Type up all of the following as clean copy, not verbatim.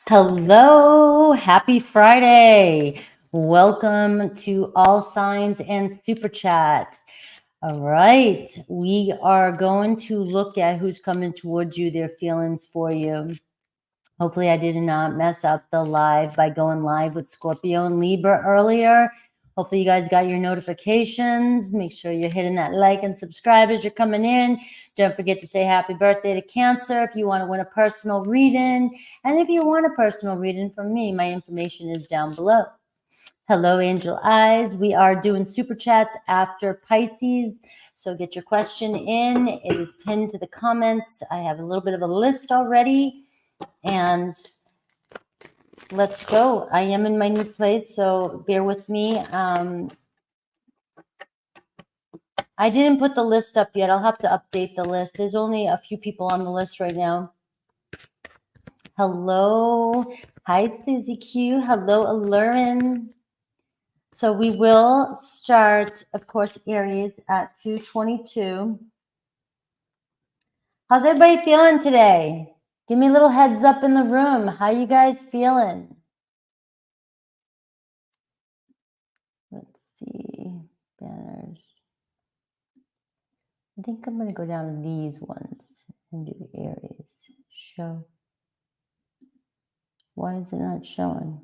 Hello, happy Friday. Welcome to All Signs and Super Chat. All right, we are going to look at who's coming towards you, their feelings for you. Hopefully, I did not mess up the live by going live with Scorpio and Libra earlier. Hopefully, you guys got your notifications. Make sure you're hitting that like and subscribe as you're coming in. Don't forget to say happy birthday to Cancer if you want to win a personal reading. And if you want a personal reading from me, my information is down below. Hello, Angel Eyes. We are doing super chats after Pisces. So get your question in. It is pinned to the comments. I have a little bit of a list already. And let's go. I am in my new place, so bear with me. I didn't put the list up yet. I'll have to update the list. There's only a few people on the list right now. Hello. Hi, Susie Q. Hello, Alurin. So we will start, of course, Aries at 2:22. How's everybody feeling today? Give me a little heads up in the room. How you guys feeling? Let's see. Banners. I think I'm going to go down to these ones and do Aries. Show. Why is it not showing?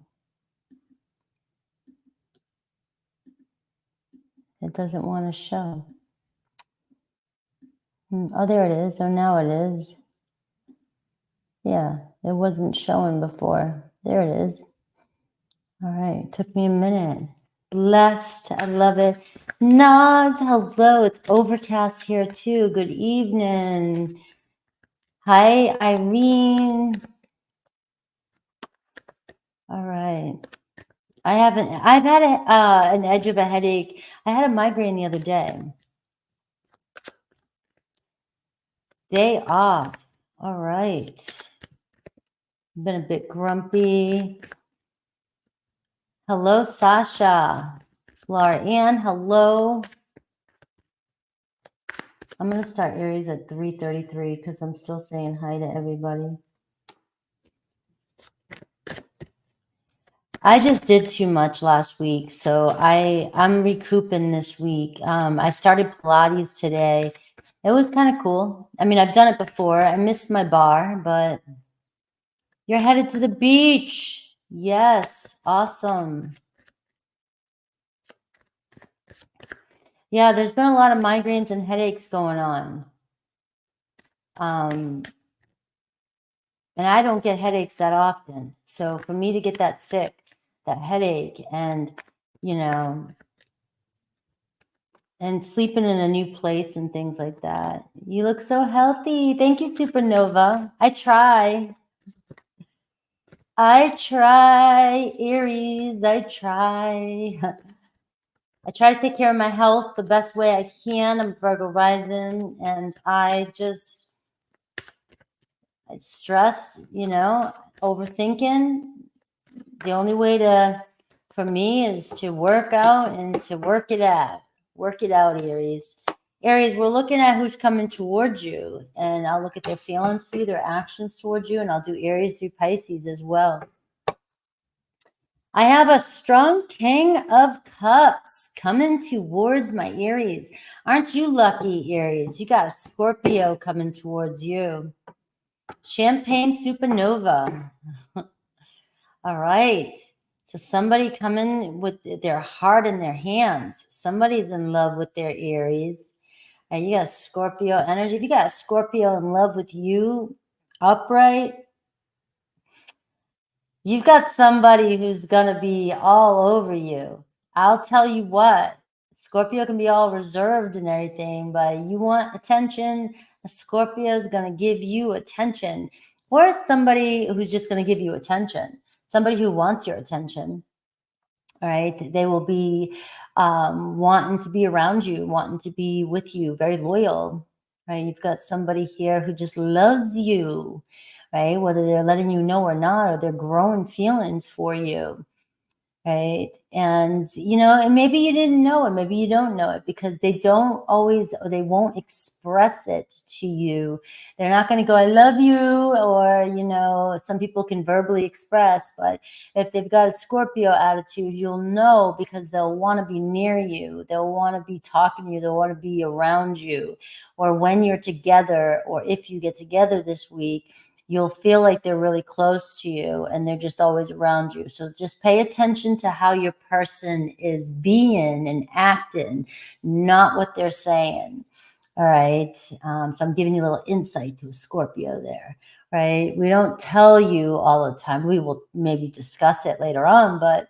It doesn't want to show. Oh, there it is. Oh, now it is. Yeah, it wasn't showing before. There it is. All right. Took me a minute. Blessed. I love it. Naz, hello. It's overcast here too. Good evening. Hi, Irene. All right. I've had an edge of a headache. I had a migraine the other day. Day off. All right. Been a bit grumpy. Hello, Sasha. Laura Ann, hello. I'm going to start Aries at 3:33 because I'm still saying hi to everybody. I just did too much last week, so I'm recouping this week. I started Pilates today. It was kind of cool. I mean, I've done it before. I missed my bar, but you're headed to the beach. Yes, awesome. Yeah, there's been a lot of migraines and headaches going on. And I don't get headaches that often. So for me to get that sick, that headache, and, you know, and sleeping in a new place and things like that. You look so healthy. Thank you, Supernova. I try. Aries. I try. I try to take care of my health the best way I can. I'm Virgo rising, and I stress, overthinking. The only way for me is to work out and to work it out. Work it out, Aries. Aries, we're looking at who's coming towards you, and I'll look at their feelings for you, their actions towards you, and I'll do Aries through Pisces as well. I have a strong King of Cups coming towards my Aries. Aren't you lucky, Aries? You got a Scorpio coming towards you. Champagne Supernova. All right. So somebody coming with their heart in their hands. Somebody's in love with their Aries. And you got Scorpio energy. If you got a Scorpio in love with you, upright, you've got somebody who's going to be all over you. I'll tell you what, Scorpio can be all reserved and everything, but you want attention, a Scorpio is going to give you attention. Or it's somebody who's just going to give you attention, somebody who wants your attention. All right. They will be wanting to be around you, wanting to be with you, very loyal. Right. You've got somebody here who just loves you, right? Whether they're letting you know or not, or they're growing feelings for you. right? And, you know, and maybe you didn't know it, maybe you don't know it, because they don't always, or they won't express it to you. They're not going to go, I love you, or, you know, some people can verbally express, but if they've got a Scorpio attitude, you'll know, because they'll want to be near you, they'll want to be talking to you, they'll want to be around you. Or when you're together, or if you get together this week, you'll feel like they're really close to you and they're just always around you. So just pay attention to how your person is being and acting, not what they're saying. All right. So I'm giving you a little insight to a Scorpio there, right? We don't tell you all the time. We will maybe discuss it later on, but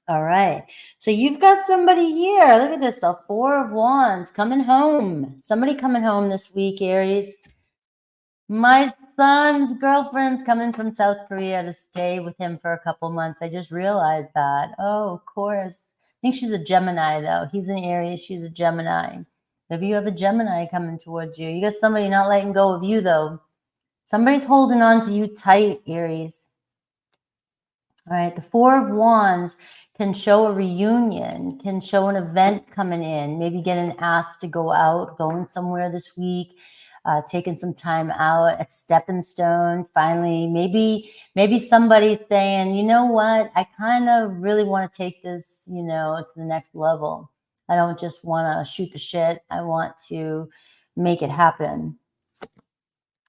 all right. So you've got somebody here. Look at this, the Four of Wands coming home. Somebody coming home this week, Aries. My son's girlfriend's coming from South Korea to stay with him for a couple months. I just realized that. Oh, of course. I think she's a Gemini, though. He's an Aries. She's a Gemini. Maybe you have a Gemini coming towards you. You got somebody not letting go of you, though. Somebody's holding on to you tight, Aries. All right. The Four of Wands can show a reunion, can show an event coming in, maybe getting asked to go out, going somewhere this week. Taking some time out at Stepping Stone. Finally, maybe somebody's saying, you know what, I kind of really want to take this, you know, to the next level. I don't just want to shoot the shit. I want to make it happen.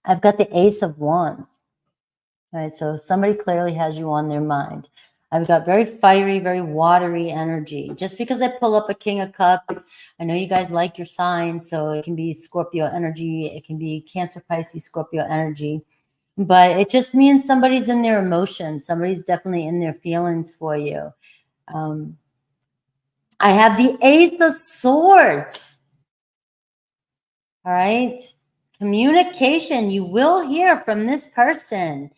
I've got the Ace of Wands. All right, so somebody clearly has you on their mind. I've got very fiery, very watery energy. Just because I pull up a King of Cups, I know you guys like your sign, so it can be Scorpio energy. It can be Cancer, Pisces, Scorpio energy. But it just means somebody's in their emotions. Somebody's definitely in their feelings for you. I have the Ace of Swords. All right. Communication. You will hear from this person.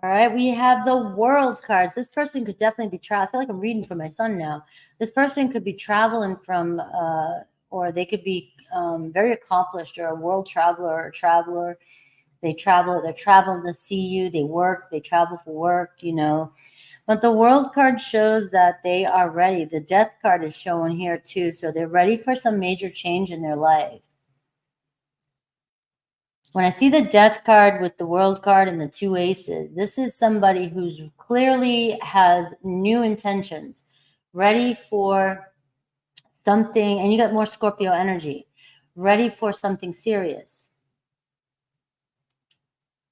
All right, we have the World cards. This person could definitely be traveling. I feel like I'm reading for my son now. This person could be traveling from, or they could be very accomplished, or a world traveler or a traveler. They're traveling to see you. They work, they travel for work, you know. But the World card shows that they are ready. The Death card is showing here too. So they're ready for some major change in their life. When I see the Death card with the World card and the two aces, this is somebody who's clearly has new intentions, ready for something, and you got more Scorpio energy, ready for something serious.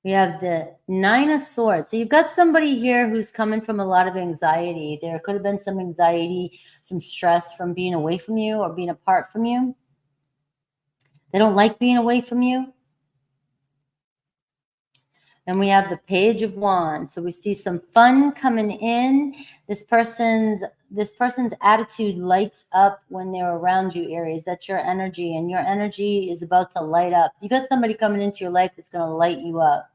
We have the Nine of Swords. So you've got somebody here who's coming from a lot of anxiety. There could have been some anxiety, some stress from being away from you or being apart from you. They don't like being away from you. And we have the Page of Wands. So we see some fun coming in. This person's attitude lights up when they're around you, Aries. That's your energy, and your energy is about to light up. You got somebody coming into your life that's going to light you up.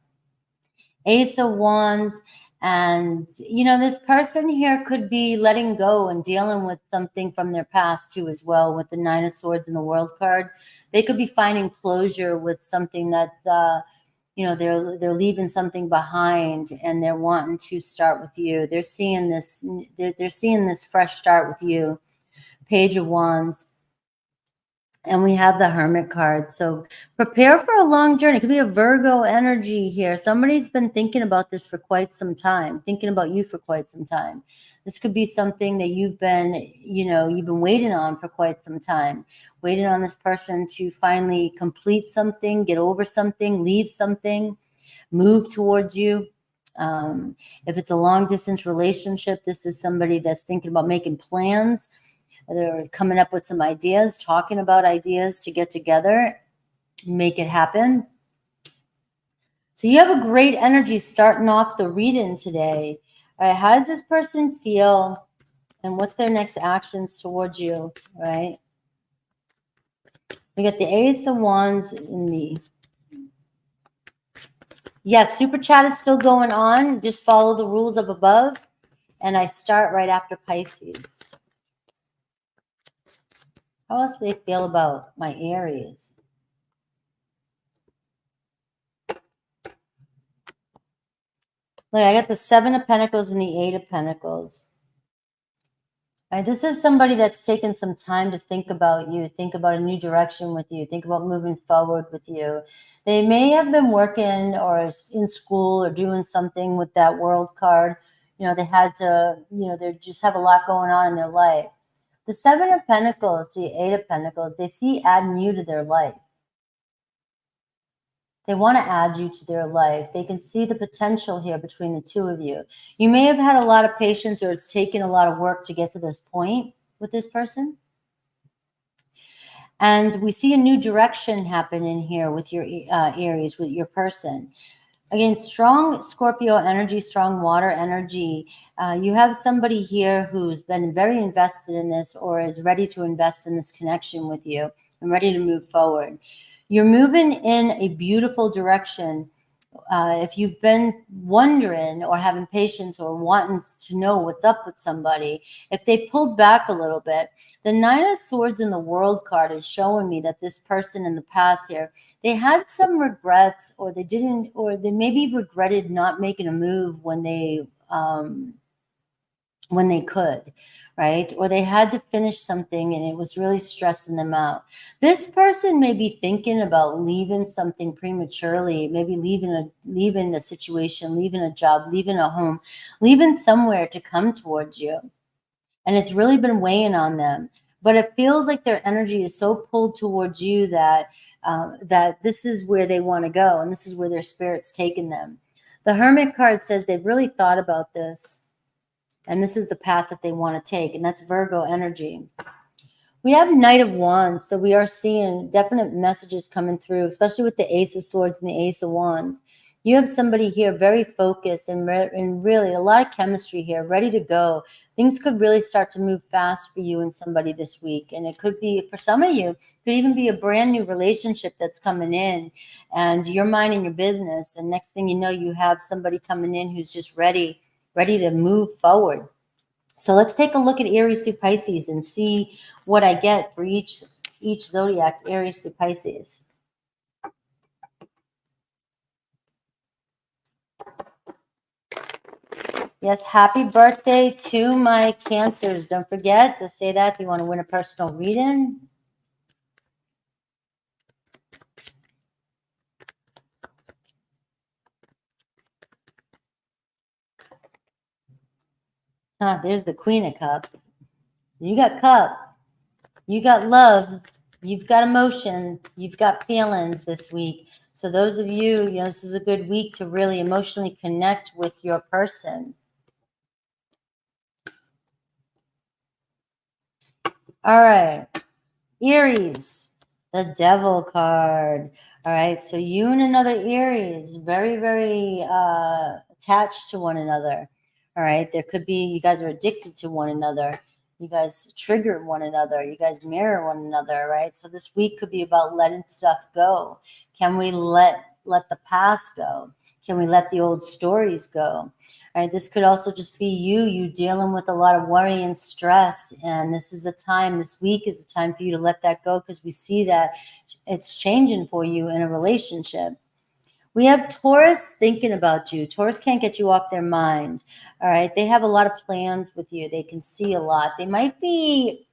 Ace of Wands. And, you know, this person here could be letting go and dealing with something from their past too as well, with the Nine of Swords and the World card. They could be finding closure with something that you know, they're leaving something behind and they're wanting to start with you. They're seeing this, they're seeing this fresh start with you. Page of Wands. And we have the Hermit card. So prepare for a long journey. It could be a Virgo energy here. Somebody's been thinking about this for quite some time, thinking about you for quite some time. This could be something that you've been, you know, you've been waiting on for quite some time, waiting on this person to finally complete something, get over something, leave something, move towards you. If it's a long distance relationship, this is somebody that's thinking about making plans. They're coming up with some ideas, talking about ideas to get together, make it happen. So you have a great energy starting off the reading today. All right, how does this person feel, and what's their next actions towards you? All right. We got the Ace of Wands in the... Yes, Super Chat is still going on. Just follow the rules of above. And I start right after Pisces. How else do they feel about my Aries? Look, I got the Seven of Pentacles and the Eight of Pentacles. Right, this is somebody that's taken some time to think about you, think about a new direction with you, think about moving forward with you. They may have been working or in school or doing something with that world card. They had to, they just have a lot going on in their life. The Seven of Pentacles, the Eight of Pentacles, they see adding you to their life. They want to add you to their life. They can see the potential here between the two of you. You may have had a lot of patience, or it's taken a lot of work to get to this point with this person. And we see a new direction happen in here with your Aries, with your person. Again, strong Scorpio energy, strong water energy. You have somebody here who's been very invested in this, or is ready to invest in this connection with you and ready to move forward. You're moving in a beautiful direction. If you've been wondering or having patience or wanting to know what's up with somebody, if they pulled back a little bit, the Nine of Swords in the World card is showing me that this person in the past here, they had some regrets, or they didn't, or they maybe regretted not making a move when they could, right? Or they had to finish something and it was really stressing them out. This person may be thinking about leaving something prematurely, maybe leaving a situation, leaving a job, leaving a home, leaving somewhere to come towards you. And it's really been weighing on them. But it feels like their energy is so pulled towards you that that this is where they want to go, and this is where their spirit's taken them. The Hermit card says they've really thought about this, and this is the path that they want to take, and that's Virgo energy. We have Knight of Wands, so we are seeing definite messages coming through, especially with the Ace of Swords and the Ace of Wands. You have somebody here very focused and really a lot of chemistry here, ready to go. Things could really start to move fast for you and somebody this week. And it could be, for some of you, it could even be a brand new relationship that's coming in, and you're minding your business. And next thing you know, you have somebody coming in who's just ready to move forward. So let's take a look at Aries through Pisces and see what I get for each zodiac, Aries through Pisces. Yes, happy birthday to my Cancers. Don't forget to say that if you want to win a personal reading. There's the Queen of Cups. You got cups. You got love. You've got emotions. You've got feelings this week. So those of you, this is a good week to really emotionally connect with your person. All right. Aries, the Devil card. All right. So you and another Aries, very, very attached to one another. All right. There could be, you guys are addicted to one another. You guys trigger one another. You guys mirror one another, right? So this week could be about letting stuff go. Can we let the past go? Can we let the old stories go? All right, this could also just be you dealing with a lot of worry and stress. And this week is a time for you to let that go, because we see that it's changing for you in a relationship. We have Taurus thinking about you. Taurus can't get you off their mind. All right. They have a lot of plans with you. They can see a lot. They might be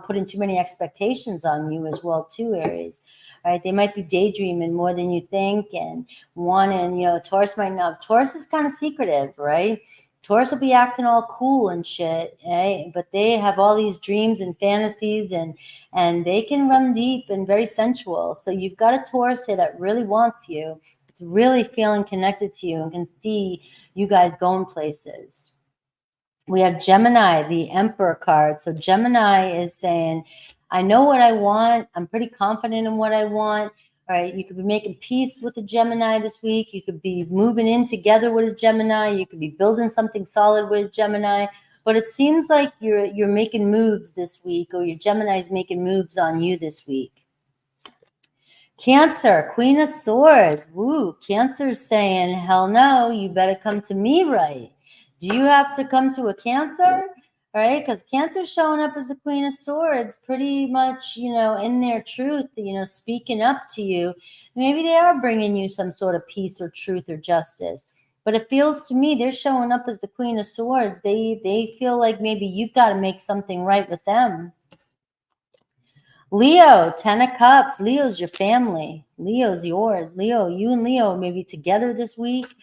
putting too many expectations on you as well, too, Aries. All right. They might be daydreaming more than you think and wanting, Taurus might not. Taurus is kind of secretive, right? Taurus will be acting all cool and shit, right? But they have all these dreams and fantasies, and they can run deep and very sensual. So you've got a Taurus here that really wants you. It's really feeling connected to you and can see you guys going places. We have Gemini, the Emperor card. So Gemini is saying, I know what I want. I'm pretty confident in what I want. All right, you could be making peace with a Gemini this week. You could be moving in together with a Gemini. You could be building something solid with a Gemini. But it seems like you're making moves this week, or your Gemini's making moves on you this week. Cancer, Queen of Swords. Woo, Cancer's saying, hell no, you better come to me, right? Do you have to come to a Cancer? Right? Because Cancer's showing up as the Queen of Swords, pretty much, in their truth, speaking up to you. Maybe they are bringing you some sort of peace or truth or justice. But it feels to me they're showing up as the Queen of Swords. They feel like maybe you've got to make something right with them. Leo, 10 of Cups. Leo's your family. Leo's yours. Leo, you and Leo may be together this week,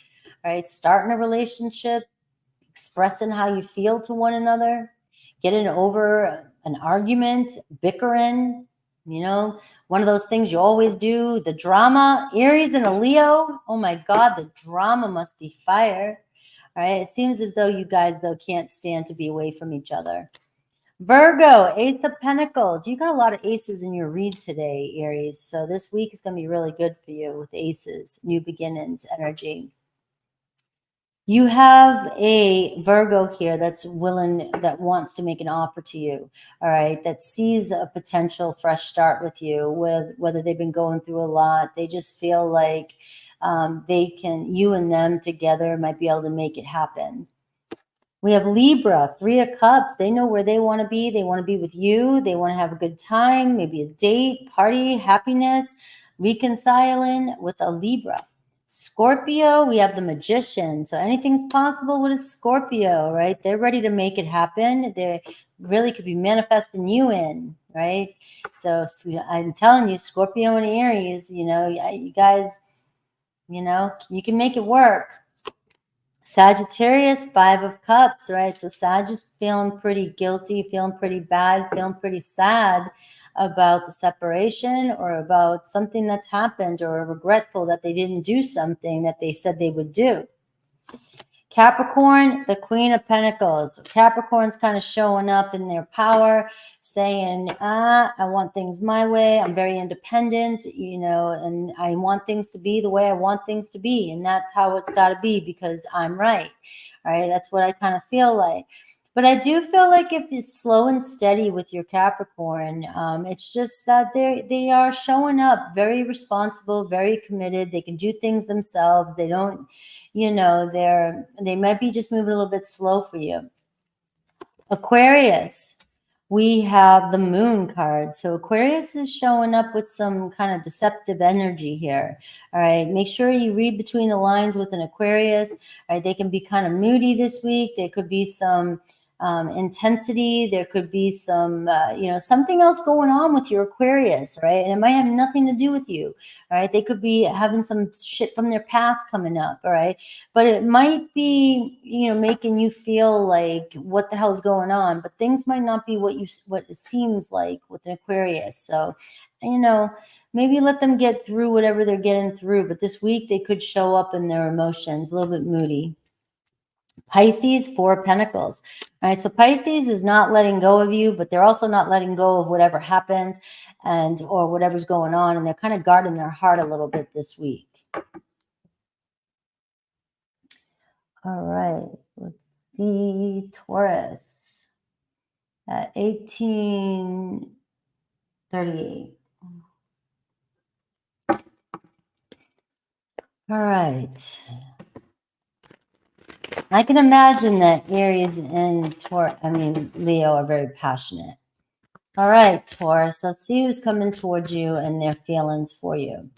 right? Starting a relationship, expressing how you feel to one another, getting over an argument, bickering, you know, one of those things you always do, the drama. Aries and a Leo, oh my God, the drama must be fire. All right, it seems as though you guys, though, can't stand to be away from each other. Virgo, Ace of Pentacles. You got a lot of aces in your read today, Aries. So this week is going to be really good for you with aces, new beginnings, energy. You have a Virgo here that's willing, that wants to make an offer to you, all right, that sees a potential fresh start with you, with whether they've been going through a lot. They just feel like you and them together might be able to make it happen. We have Libra, 3 of Cups. They know where they want to be. They want to be with you. They want to have a good time, maybe a date, party, happiness, reconciling with a Libra. Scorpio, we have the Magician. So anything's possible with a Scorpio, right? They're ready to make it happen. They really could be manifesting you in, right? So I'm telling you, Scorpio and Aries, you know, you guys, you know, you can make it work. Sagittarius, 5 of Cups, right? So Sag is feeling pretty guilty, feeling pretty bad, feeling pretty sad about the separation or about something that's happened, or regretful that they didn't do something that they said they would do. Capricorn, the Queen of Pentacles. Capricorn's kind of showing up in their power, saying, I want things my way. I'm very independent, you know, and I want things to be the way I want things to be. And that's how it's got to be because I'm right. All right. That's what I kind of feel like. But I do feel like if it's slow and steady with your Capricorn, it's just that they are showing up very responsible, very committed. They can do things themselves. They don't, you know, they might be just moving a little bit slow for you. Aquarius, we have the Moon card. So Aquarius is showing up with some kind of deceptive energy here. All right, make sure you read between the lines with an Aquarius. All right, they can be kind of moody this week. There could be some intensity. There could be some, you know, something else going on with your Aquarius, right? And it might have nothing to do with you, all right? They could be having some shit from their past coming up, all right? But it might be, you know, making you feel like, what the hell's going on? But things might not be what it seems like with an Aquarius. So, you know, maybe let them get through whatever they're getting through. But this week they could show up in their emotions a little bit moody. Pisces, 4 of Pentacles. All right, so Pisces is not letting go of you, but they're also not letting go of whatever happened or whatever's going on, and they're kind of guarding their heart a little bit this week. All right, let's see, Taurus at 1838. All right. I can imagine that Aries and Leo are very passionate. All right, Taurus, let's see who's coming towards you and their feelings for you.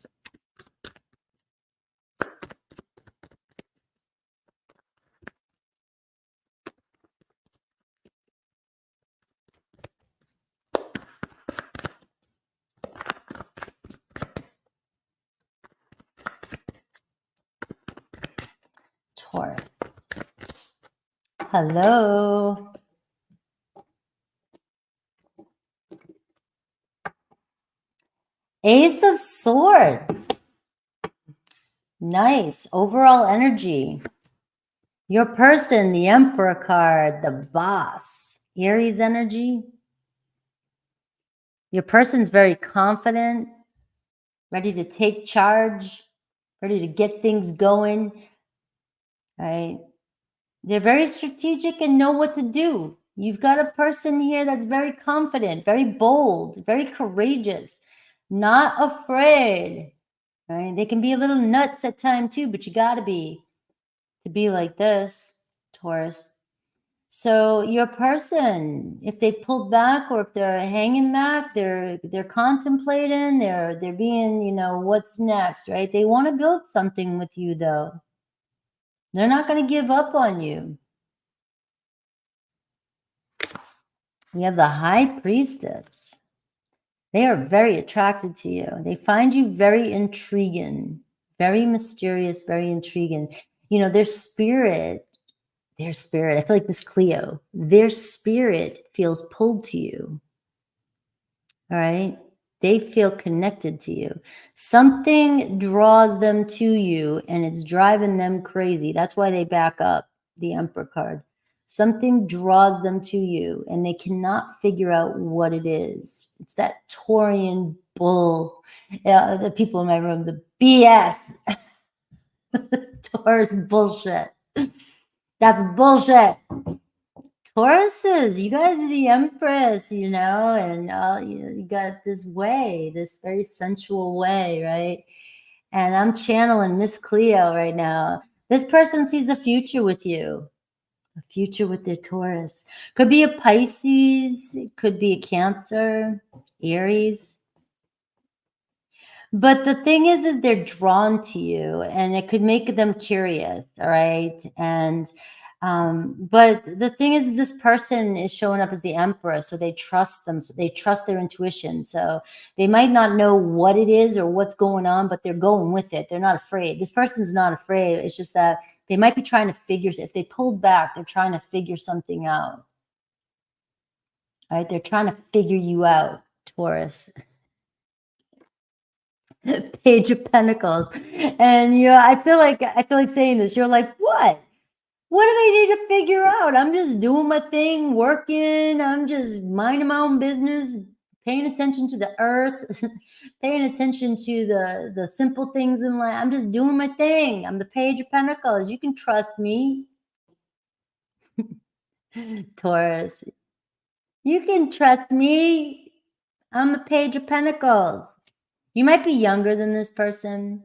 Taurus. Hello. Ace of Swords. Nice. Overall energy. Your person, the Emperor card, the boss. Aries energy. Your person's very confident, ready to take charge, ready to get things going, right? They're very strategic and know what to do. You've got a person here that's very confident, very bold, very courageous, not afraid, right? They can be a little nuts at times too, but you got to be like this, Taurus. So your person, if they pulled back or if they're hanging back, they're contemplating, they're being, you know, what's next, right? They want to build something with you though. They're not going to give up on you. We have the High Priestess. They are very attracted to you. They find you very intriguing, very mysterious, very intriguing. You know, their spirit, I feel like this Cleo, their spirit feels pulled to you. All right. They feel connected to you. Something draws them to you and it's driving them crazy. That's why they back up, the Emperor card. Something draws them to you and they cannot figure out what it is. It's that Taurian bull. The people in my room, the BS. Taurus bullshit. That's bullshit. Tauruses, you guys are the Empress, you know, and you got this way, this very sensual way, right? And I'm channeling Miss Cleo right now. This person sees a future with you, a future with their Taurus. Could be a Pisces, it could be a Cancer, Aries. But the thing is they're drawn to you and it could make them curious, all right? And but the thing is this person is showing up as the Emperor, so they trust them, so they trust their intuition. So they might not know what it is or what's going on, but they're going with it. They're not afraid. This person's not afraid. It's just that they might be trying to figure, if they pulled back, they're trying to figure something out. All right? They're trying to figure you out, Taurus. Page of Pentacles. And I feel like saying this. You're like, what? What do they need to figure out? I'm just doing my thing, working. I'm just minding my own business, paying attention to the earth, paying attention to the simple things in life. I'm just doing my thing. I'm the Page of Pentacles. You can trust me. Taurus. You can trust me. I'm a Page of Pentacles. You might be younger than this person.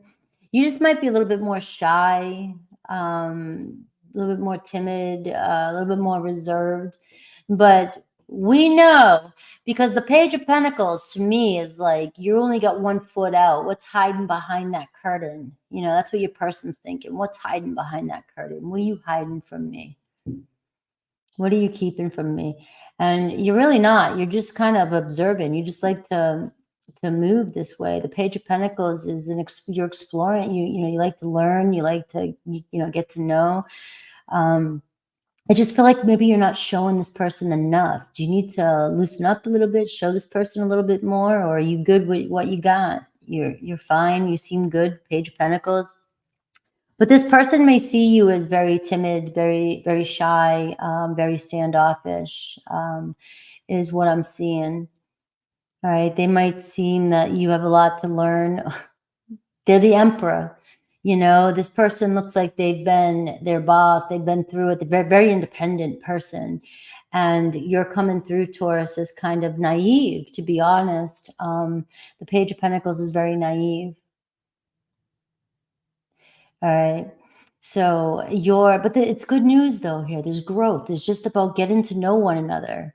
You just might be a little bit more shy, a little bit more timid, a little bit more reserved. But we know, because the Page of Pentacles to me is like, you only got one foot out. What's hiding behind that curtain? You know, that's what your person's thinking. What's hiding behind that curtain? What are you hiding from me? What are you keeping from me? And you're really not. You're just kind of observing. You just like to move this way. The Page of Pentacles is you're exploring. You like to learn. You like to get to know. I just feel like maybe you're not showing this person enough. Do you need to loosen up a little bit? Show this person a little bit more, or are you good with what you got? You're fine. You seem good. Page of Pentacles. But this person may see you as very timid, very, very shy, very standoffish, is what I'm seeing. All right. They might seem that you have a lot to learn. They're the Emperor. You know, this person looks like they've been their boss. They've been through it. They're a very independent person. And you're coming through, Taurus, as kind of naive, to be honest. The Page of Pentacles is very naive. All right. So it's good news though here. There's growth. It's just about getting to know one another.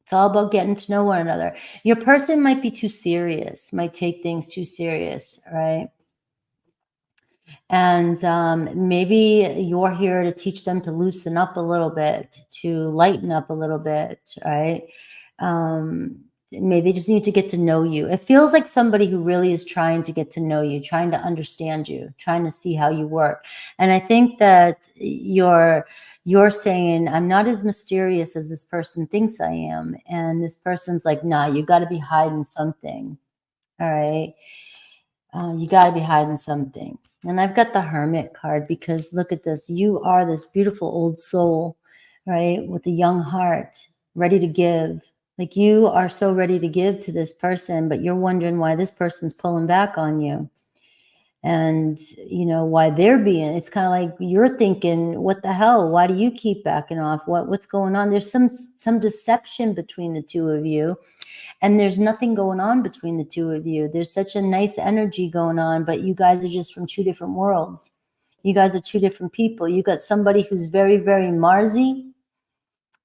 It's all about getting to know one another. Your person might be too serious, might take things too serious, right? And maybe you're here to teach them to loosen up a little bit, to lighten up a little bit, right? Maybe they just need to get to know you. It feels like somebody who really is trying to get to know you, trying to understand you, trying to see how you work. And I think that you're saying, I'm not as mysterious as this person thinks I am. And this person's like, nah, you got to be hiding something. All right. You got to be hiding something. And I've got the Hermit card because look at this. You are this beautiful old soul, right? With a young heart, ready to give. Like you are so ready to give to this person, but you're wondering why this person's pulling back on you. And why they're being, it's kind of like you're thinking, what the hell? Why do you keep backing off? What's going on? There's some deception between the two of you. And there's nothing going on between the two of you. There's such a nice energy going on, but you guys are just from two different worlds. You guys are two different people. You got somebody who's very, very Marsy,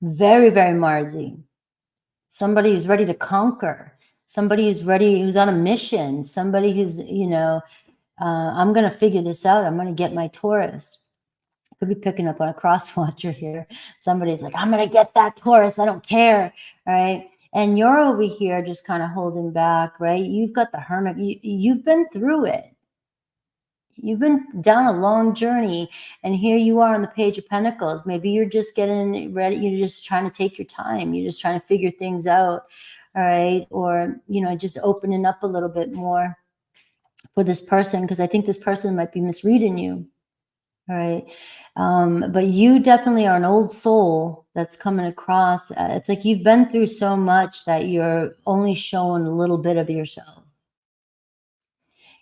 very, very Marsy. Somebody who's ready to conquer. Somebody who's ready, who's on a mission. Somebody who's, I'm going to figure this out. I'm going to get my Taurus. Could be picking up on a cross watcher here. Somebody's like, I'm going to get that Taurus. I don't care. All right. And you're over here just kind of holding back, right? You've got the Hermit. You've been through it. You've been down a long journey, and here you are on the Page of Pentacles. Maybe you're just getting ready. You're just trying to take your time. You're just trying to figure things out. All right. Or, just opening up a little bit more for this person, because I think this person might be misreading you. All right. But you definitely are an old soul that's coming across. It's like you've been through so much that you're only showing a little bit of yourself.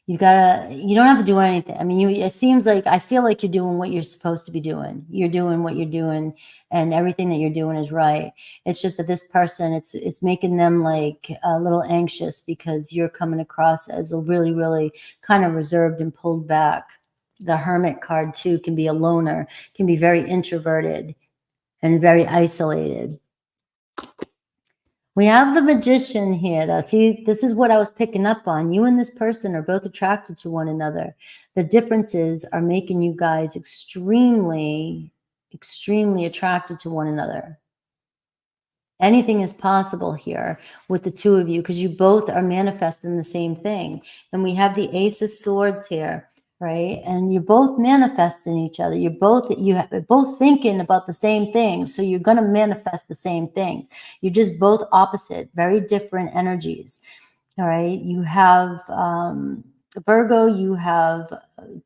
You don't have to do anything. I mean, it seems like, I feel like you're doing what you're supposed to be doing. You're doing what you're doing, and everything that you're doing is right. It's just that this person, it's making them like a little anxious, because you're coming across as a really, really kind of reserved and pulled back. The Hermit card too can be a loner, can be very introverted and very isolated. We have the Magician here, though. See, this is what I was picking up on. You and this person are both attracted to one another. The differences are making you guys extremely, extremely attracted to one another. Anything is possible here with the two of you, because you both are manifesting the same thing. And we have the Ace of Swords here, right? And you're both manifesting each other. You're both thinking about the same thing. So you're going to manifest the same things. You're just both opposite, very different energies. All right. You have Virgo, you have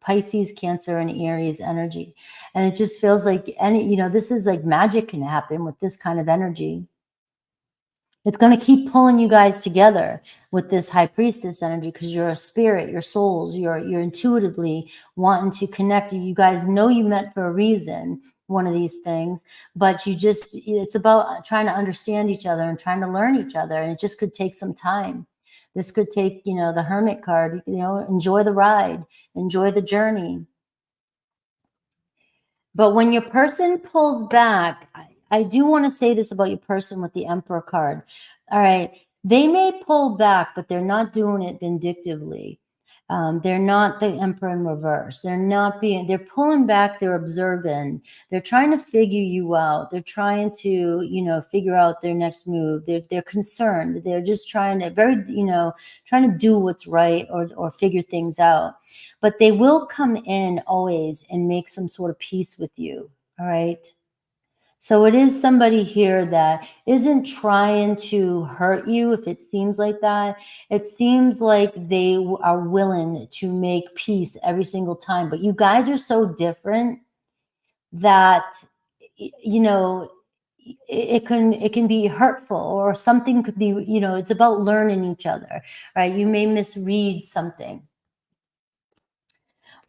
Pisces, Cancer, and Aries energy. And it just feels like this is like magic can happen with this kind of energy. It's going to keep pulling you guys together with this High Priestess energy, because you're a spirit, your souls, you're intuitively wanting to connect. You guys know you met for a reason, one of these things, but it's about trying to understand each other and trying to learn each other. And it just could take some time. This could take, the Hermit card, enjoy the ride, enjoy the journey. But when your person pulls back, I do want to say this about your person with the Emperor card. All right. They may pull back, but they're not doing it vindictively. They're not the Emperor in reverse. They're pulling back. They're observing. They're trying to figure you out. They're trying to, figure out their next move. They're concerned. They're just trying to do what's right, or figure things out. But they will come in always and make some sort of peace with you. All right. So it is somebody here that isn't trying to hurt you. If it seems like that, it seems like they are willing to make peace every single time. But you guys are so different that, it can be hurtful, or something could be, it's about learning each other, right? You may misread something.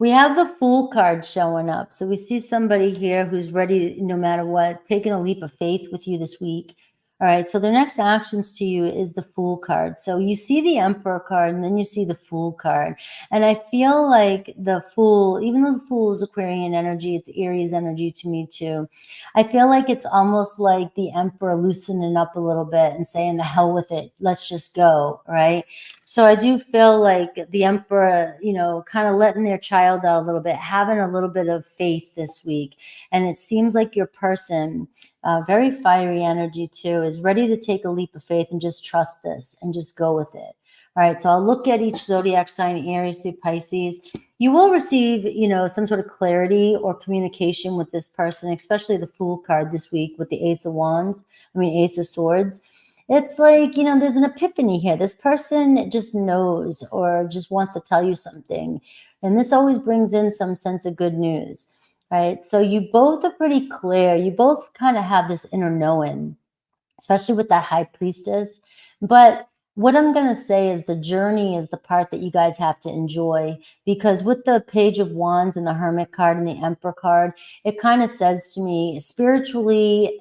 We have the Fool card showing up. So we see somebody here who's ready, no matter what, taking a leap of faith with you this week. All right. So their next actions to you is the Fool card. So you see the Emperor card, and then you see the Fool card. And I feel like the Fool, even though the Fool is Aquarian energy, it's Aries energy to me too. I feel like it's almost like the Emperor loosening up a little bit and saying, the hell with it. Let's just go. Right. So I do feel like the Emperor, kind of letting their child out a little bit, having a little bit of faith this week. And it seems like your person, very fiery energy too, is ready to take a leap of faith and just trust this and just go with it. All right. So I'll look at each zodiac sign, Aries through Pisces. You will receive, some sort of clarity or communication with this person, especially the Fool card this week with the Ace of Swords. It's like, there's an epiphany here. This person just knows, or just wants to tell you something. And this always brings in some sense of good news, right? So you both are pretty clear. You both kind of have this inner knowing, especially with that High Priestess. But what I'm going to say is the journey is the part that you guys have to enjoy, because with the Page of Wands and the Hermit card and the Emperor card, it kind of says to me, spiritually,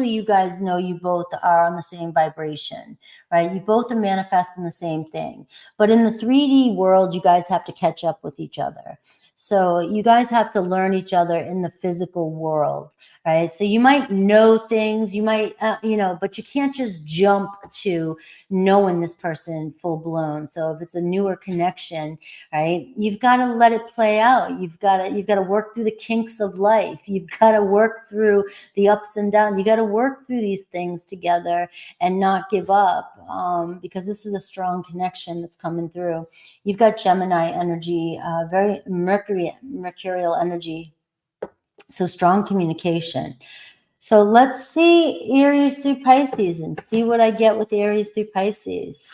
you guys know you both are on the same vibration, right? You both are manifesting the same thing. But in the 3D world, you guys have to catch up with each other. So you guys have to learn each other in the physical world. right? So you might know things, you might, you know, but you can't just jump to knowing this person full blown. So if it's a newer connection, right, you've got to let it play out. You've got to work through the kinks of life. You've got to work through the ups and downs. You got to work through these things together and not give up, because this is a strong connection that's coming through. You've got Gemini energy, very mercurial energy. So strong communication. So let's see Aries through Pisces and see what I get with Aries through Pisces.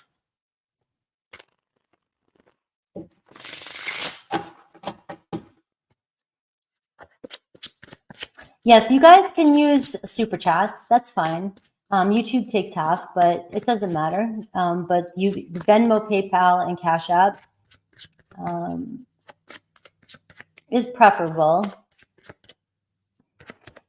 Yes, you guys can use super chats. That's fine. YouTube takes half, but it doesn't matter. But you Venmo, PayPal, and Cash App is preferable.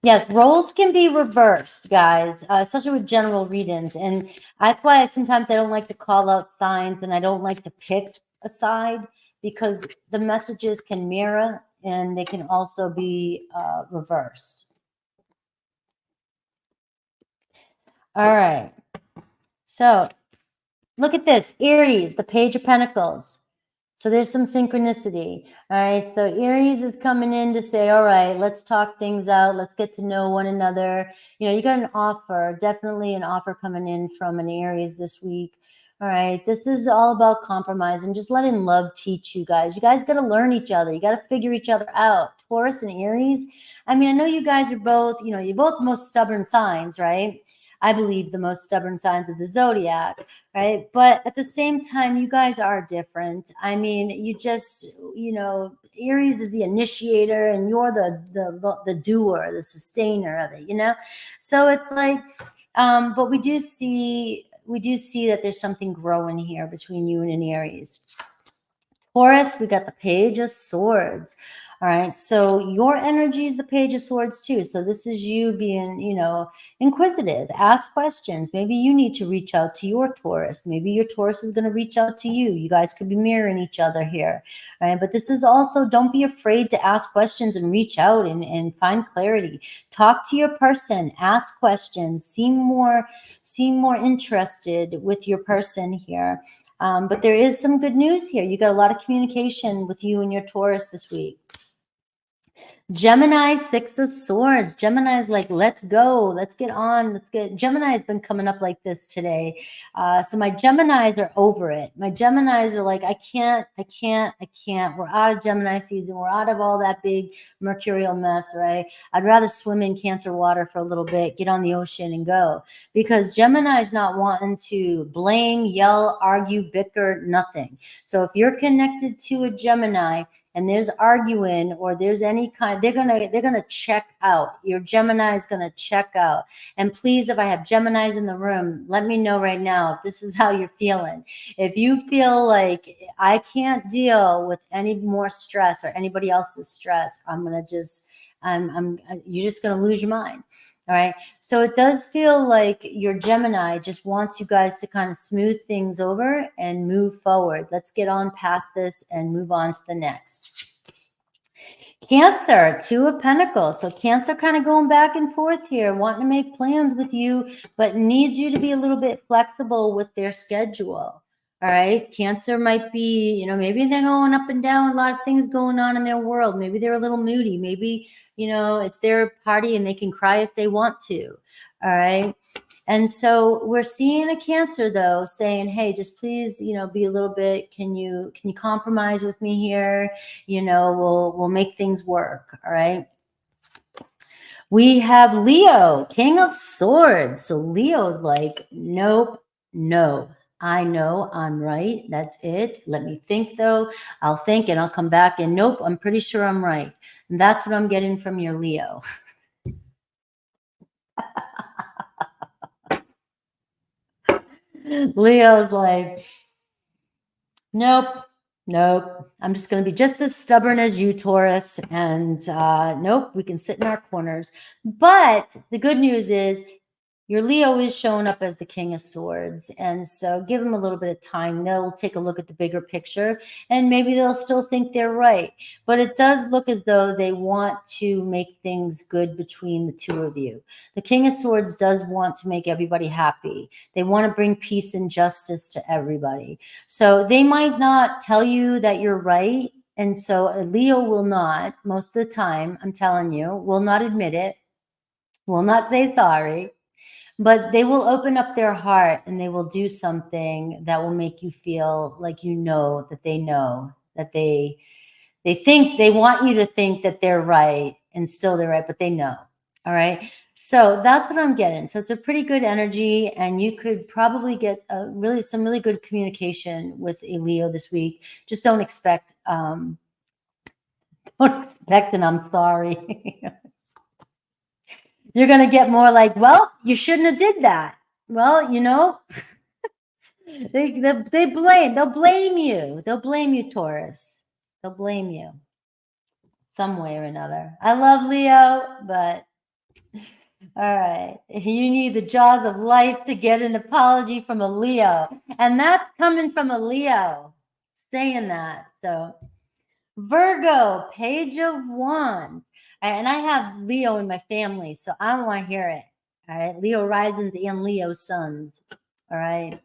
Yes, roles can be reversed, guys, especially with general readings. And that's why sometimes I don't like to call out signs and I don't like to pick a side, because the messages can mirror and they can also be reversed. All right. So look at this. Aries, the Page of Pentacles. So there's some synchronicity. All right. So Aries is coming in to say, all right, let's talk things out. Let's get to know one another. You know, you got an offer, definitely an offer coming in from an Aries this week. All right. This is all about compromise and just letting love teach you guys. You guys got to learn each other. You got to figure each other out. Taurus and Aries. I mean, I know you guys are both, you know, you're both the most stubborn signs, right? I believe the most stubborn signs of the Zodiac, right? But at the same time, you guys are different. I mean, you just, you know, Aries is the initiator and you're the doer, the sustainer of it, you know? So it's like, but we do see that there's something growing here between you and an Aries. Taurus, we got the Page of Swords. All right, so your energy is the Page of Swords too. So this is you being, you know, inquisitive, ask questions. Maybe you need to reach out to your Taurus. Maybe your Taurus is going to reach out to you. You guys could be mirroring each other here. All right, but this is also, don't be afraid to ask questions and reach out and find clarity. Talk to your person, ask questions, seem more interested with your person here. But there is some good news here. You got a lot of communication with you and your Taurus this week. Gemini, Six of Swords. Gemini is like, let's go. Let's get on. Let's get. Gemini has been coming up like this today. So my Geminis are over it. My Geminis are like, I can't. We're out of Gemini season. We're out of all that big mercurial mess, right? I'd rather swim in Cancer water for a little bit, get on the ocean and go. Because Gemini is not wanting to blame, yell, argue, bicker, nothing. So if you're connected to a Gemini, and there's arguing or there's any kind, they're gonna check out. Your Gemini is gonna check out. And please, if I have Geminis in the room, let me know right now if this is how you're feeling. If you feel like I can't deal with any more stress or anybody else's stress, you're just gonna lose your mind. All right. So it does feel like your Gemini just wants you guys to kind of smooth things over and move forward. Let's get on past this and move on to the next. Cancer, Two of Pentacles. So Cancer kind of going back and forth here, wanting to make plans with you, but needs you to be a little bit flexible with their schedule. All right. Cancer might be, you know, maybe they're going up and down, a lot of things going on in their world. Maybe they're a little moody. Maybe, you know, it's their party and they can cry if they want to. All right. And so we're seeing a Cancer though saying, hey, just please, you know, be a little bit, can you compromise with me here? You know, we'll make things work. All right. We have Leo, King of Swords. So Leo's like, nope, no. I know I'm right. That's it. Let me think though. I'll think and I'll come back and nope, I'm pretty sure I'm right. And that's what I'm getting from your Leo. Leo's like, nope. I'm just going to be just as stubborn as you, Taurus. And nope, we can sit in our corners. But the good news is Your Leo is showing up as the King of Swords. And so give them a little bit of time. They'll take a look at the bigger picture and maybe they'll still think they're right. But it does look as though they want to make things good between the two of you. The King of Swords does want to make everybody happy. They want to bring peace and justice to everybody. So they might not tell you that you're right. And so a Leo will not, most of the time, I'm telling you, will not admit it, will not say sorry. But they will open up their heart and they will do something that will make you feel like you know that they think, they want you to think that they're right and still they're right, but they know. All right. So that's what I'm getting. So it's a pretty good energy and you could probably get some really good communication with a Leo this week. Just don't expect and I'm sorry. You're going to get more like, well, you shouldn't have did that. Well, you know, they'll blame you. They'll blame you, Taurus. They'll blame you some way or another. I love Leo, but all right. You need the jaws of life to get an apology from a Leo. And that's coming from a Leo saying that. So Virgo, Page of Wands. And I have Leo in my family, so I don't want to hear it. All right. Leo risings and Leo suns. All right.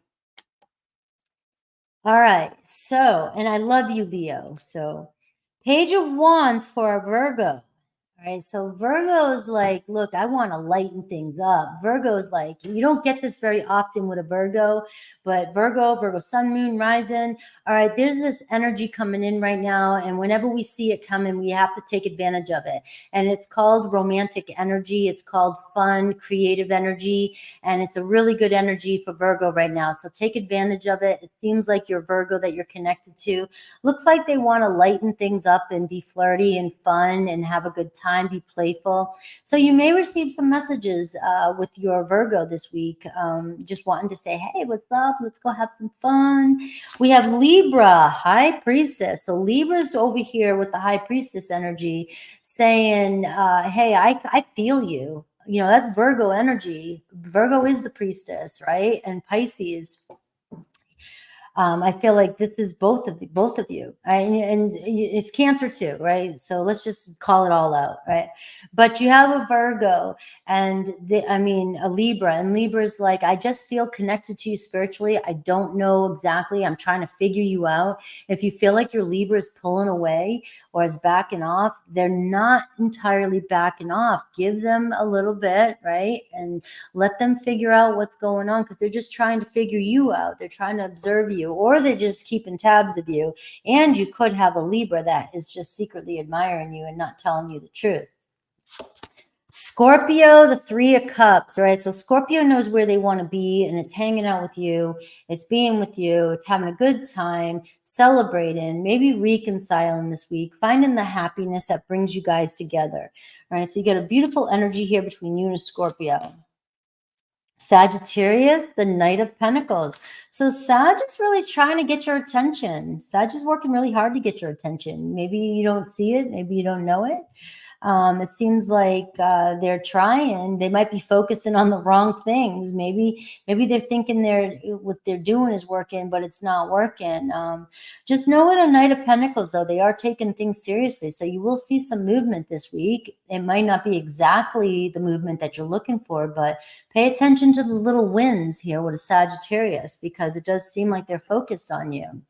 All right. So, and I love you, Leo. So, Page of Wands for a Virgo. All right. So Virgo's like, look, I want to lighten things up. Virgo's like, you don't get this very often with a Virgo, but Virgo, sun, moon, rising. All right. There's this energy coming in right now. And whenever we see it coming, we have to take advantage of it. And it's called romantic energy. It's called fun, creative energy. And it's a really good energy for Virgo right now. So take advantage of it. It seems like your Virgo that you're connected to looks like they want to lighten things up and be flirty and fun and have a good time, be playful. So you may receive some messages with your Virgo this week, just wanting to say, hey, what's up? Let's go have some fun. We have Libra, High Priestess. So Libra's over here with the High Priestess energy saying, hey, I feel you. You know, that's Virgo energy. Virgo is the priestess, right? And Pisces. I feel like this is both of you, and it's Cancer too, right? So let's just call it all out, right? But you have a Virgo and a Libra, and Libra's like, I just feel connected to you spiritually. I don't know exactly. I'm trying to figure you out. If you feel like your Libra is pulling away or is backing off, they're not entirely backing off. Give them a little bit, right? And let them figure out what's going on because they're just trying to figure you out. They're trying to observe you, or they're just keeping tabs of you. And you could have a Libra that is just secretly admiring you and not telling you the truth. Scorpio, the Three of Cups, right? So Scorpio knows where they want to be and it's hanging out with you. It's being with you. It's having a good time, celebrating, maybe reconciling this week, finding the happiness that brings you guys together, right? So you get a beautiful energy here between you and a Scorpio. Sagittarius, the Knight of Pentacles. So Sag is really trying to get your attention. Sag is working really hard to get your attention. Maybe you don't see it. Maybe you don't know it. It seems like they're trying. They might be focusing on the wrong things. Maybe they're thinking what they're doing is working, but it's not working. Just know what a Knight of Pentacles, though, they are taking things seriously. So you will see some movement this week. It might not be exactly the movement that you're looking for, but pay attention to the little wins here with a Sagittarius because it does seem like they're focused on you.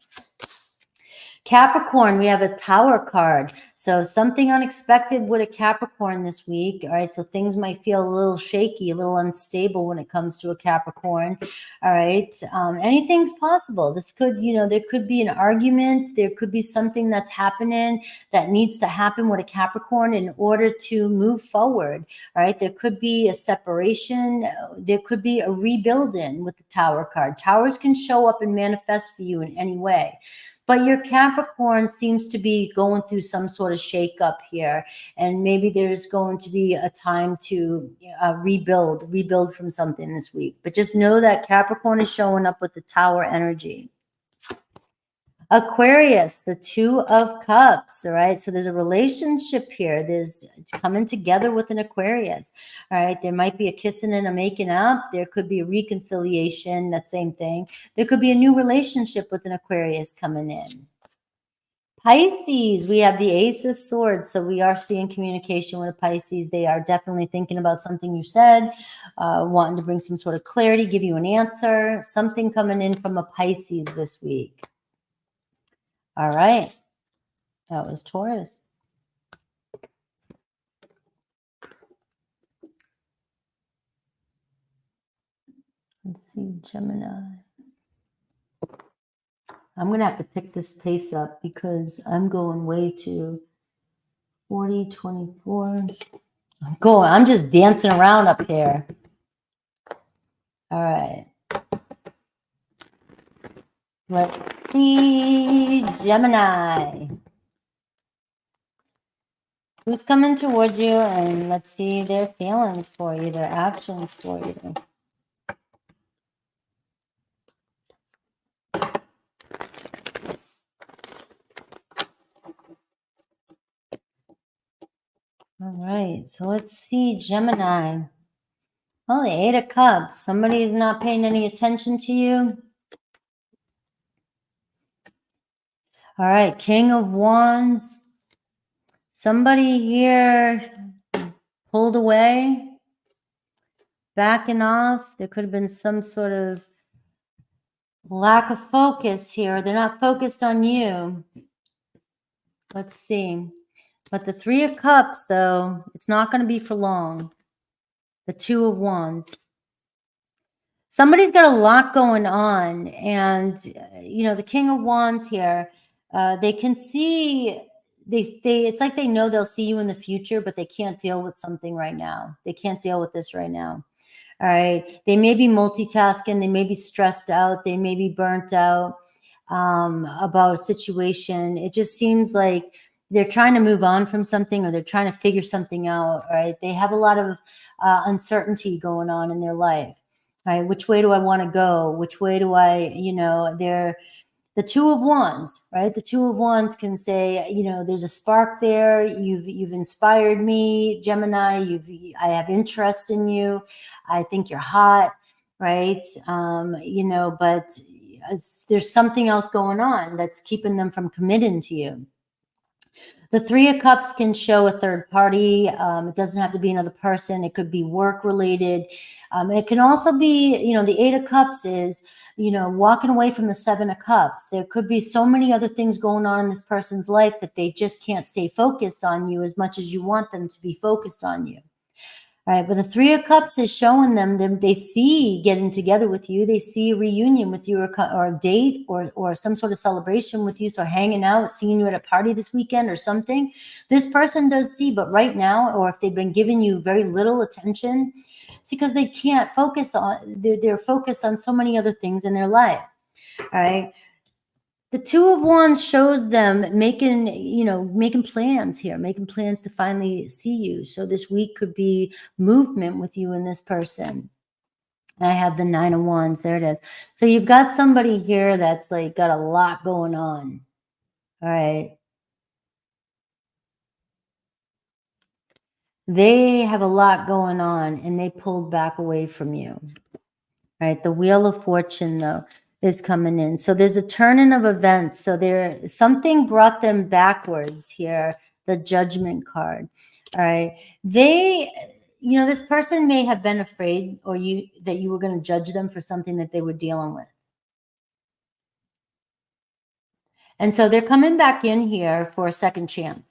Capricorn, we have a Tower card. So something unexpected with a Capricorn this week. All right. So things might feel a little shaky, a little unstable when it comes to a Capricorn. All right. Anything's possible. This could, there could be an argument. There could be something that's happening that needs to happen with a Capricorn in order to move forward. All right. There could be a separation. There could be a rebuilding with the Tower card. Towers can show up and manifest for you in any way. But your Capricorn seems to be going through some sort of shakeup here. And maybe there's going to be a time to rebuild from something this week. But just know that Capricorn is showing up with the Tower energy. Aquarius, the Two of Cups, all right? So there's a relationship here. There's coming together with an Aquarius, all right? There might be a kissing and a making up. There could be a reconciliation, that same thing. There could be a new relationship with an Aquarius coming in. Pisces, we have the Ace of Swords. So we are seeing communication with Pisces. They are definitely thinking about something you said, wanting to bring some sort of clarity, give you an answer, something coming in from a Pisces this week. All right. That was Taurus. Let's see, Gemini. I'm going to have to pick this pace up because I'm going way too 40, 24. I'm just dancing around up here. All right. Let's see, Gemini. Who's coming towards you? And let's see their feelings for you, their actions for you. All right, so let's see, Gemini. Oh, the Eight of Cups. Somebody's not paying any attention to you. All right, King of Wands. Somebody here pulled away, backing off. There could have been some sort of lack of focus here. They're not focused on you. Let's see. But the Three of Cups, though, it's not going to be for long. The Two of Wands. Somebody's got a lot going on. And, you know, the King of Wands here, they can see, it's like they know they'll see you in the future, but they can't deal with something right now. They can't deal with this right now. All right. They may be multitasking. They may be stressed out. They may be burnt out about a situation. It just seems like they're trying to move on from something, or they're trying to figure something out. Right. They have a lot of uncertainty going on in their life. Right. Which way do I want to go? Which way do I, they're the Two of Wands, right? The Two of Wands can say, there's a spark there. You've inspired me, Gemini. I have interest in you. I think you're hot, right? But there's something else going on that's keeping them from committing to you. The Three of Cups can show a third party. It doesn't have to be another person. It could be work related. It can also be, the Eight of Cups is, walking away from the Seven of Cups. There could be so many other things going on in this person's life that they just can't stay focused on you as much as you want them to be focused on you. All right, but the Three of Cups is showing them they see getting together with you. They see a reunion with you, or a date, or some sort of celebration with you. So hanging out, seeing you at a party this weekend or something. This person does see, but right now, or if they've been giving you very little attention, it's because they can't focus on, they're focused on so many other things in their life. All right. The Two of Wands shows them making plans here, making plans to finally see you. So this week could be movement with you and this person. I have the Nine of Wands. There it is. So you've got somebody here that's like got a lot going on. All right. They have a lot going on and they pulled back away from you. All right. The Wheel of Fortune, though, is coming in. So there's a turning of events. So something brought them backwards here, the Judgment card. All right. This person may have been afraid that you were going to judge them for something that they were dealing with. And so they're coming back in here for a second chance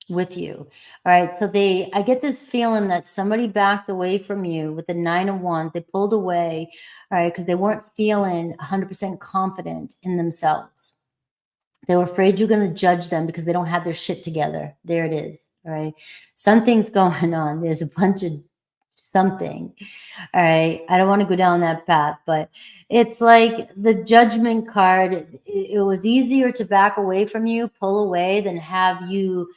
with you. All right. So I get this feeling that somebody backed away from you with the Nine of Wands. They pulled away, all right, because they weren't feeling 100% confident in themselves. They were afraid you're going to judge them because they don't have their shit together. There it is. All right. Something's going on. There's a bunch of something. All right. I don't want to go down that path, but it's like the Judgment card. It was easier to back away from you, pull away, than have you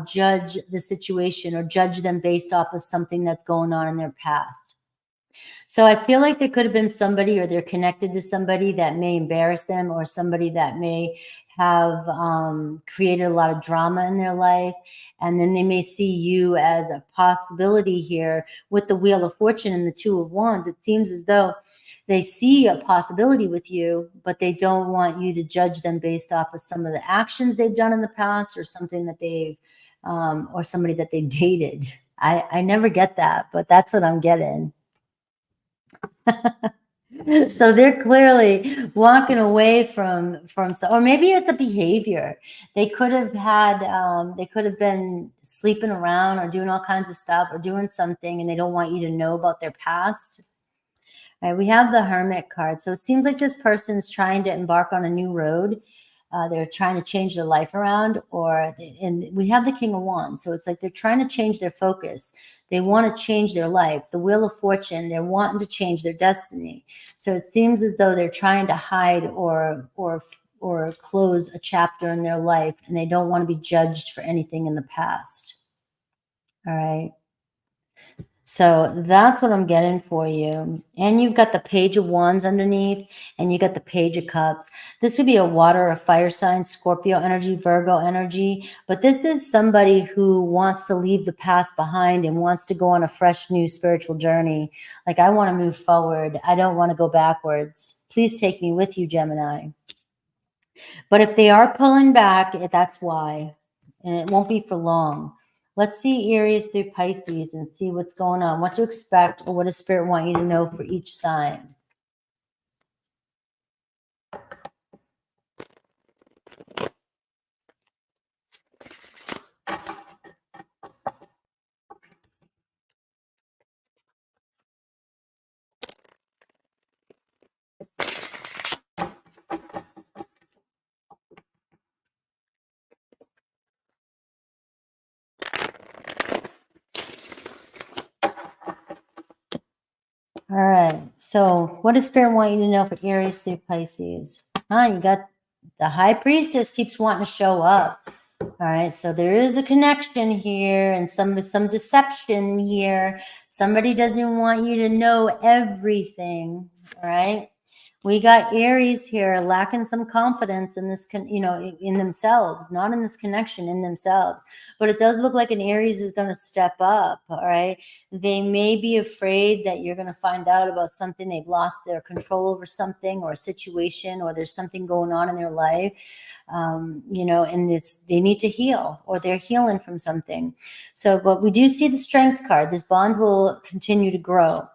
judge the situation or judge them based off of something that's going on in their past. So I feel like there could have been somebody, or they're connected to somebody that may embarrass them, or somebody that may have created a lot of drama in their life. And then they may see you as a possibility here with the Wheel of Fortune and the Two of Wands. It seems as though they see a possibility with you, but they don't want you to judge them based off of some of the actions they've done in the past, or something that they've, or somebody that they dated. I never get that, but that's what I'm getting. So they're clearly walking away from, or maybe it's a behavior. They could have had, they could have been sleeping around or doing all kinds of stuff or doing something, and they don't want you to know about their past. All right, we have the Hermit card. So it seems like this person's trying to embark on a new road. They're trying to change their life around, and we have the King of Wands. So it's like they're trying to change their focus. They want to change their life. The Wheel of Fortune, they're wanting to change their destiny. So it seems as though they're trying to hide or close a chapter in their life, and they don't want to be judged for anything in the past. All right. So that's what I'm getting for you. And you've got the Page of Wands underneath, and you got the Page of Cups. This would be a water or fire sign, Scorpio energy, Virgo energy. But this is somebody who wants to leave the past behind and wants to go on a fresh, new spiritual journey. Like, I want to move forward. I don't want to go backwards. Please take me with you, Gemini. But if they are pulling back, that's why. And it won't be for long. Let's see Aries through Pisces and see what's going on, what to expect, or what does Spirit want you to know for each sign. All right. So what does Spirit want you to know for Aries through Pisces? You got the High Priestess keeps wanting to show up. All right. So there is a connection here and some deception here. Somebody doesn't want you to know everything. All right. We got Aries here lacking some confidence in this, in themselves, not in this connection, in themselves. But it does look like an Aries is going to step up, all right? They may be afraid that you're going to find out about something. They've lost their control over something or a situation, or there's something going on in their life, and they need to heal, or they're healing from something. So, but we do see the Strength card. This bond will continue to grow.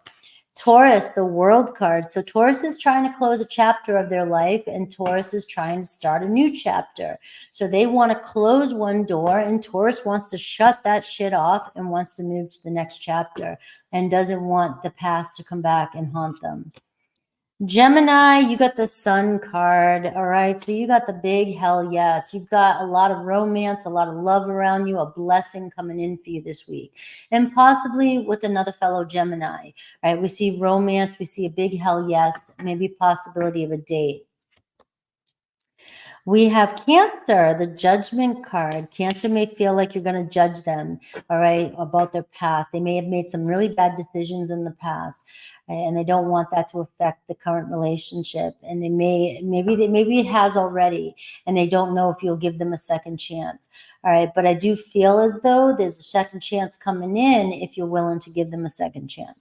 Taurus, the World card. So Taurus is trying to close a chapter of their life, and Taurus is trying to start a new chapter. So they want to close one door, and Taurus wants to shut that shit off and wants to move to the next chapter and doesn't want the past to come back and haunt them. Gemini, you got the Sun card. All right. So you got the big hell yes. You've got a lot of romance, a lot of love around you, a blessing coming in for you this week, and possibly with another fellow Gemini. Right. We see romance. We see a big hell yes, maybe possibility of a date. We have Cancer, the Judgment card. Cancer may feel like you're going to judge them, all right, about their past. They may have made some really bad decisions in the past, and they don't want that to affect the current relationship. And maybe it has already, and they don't know if you'll give them a second chance. All right, but I do feel as though there's a second chance coming in if you're willing to give them a second chance.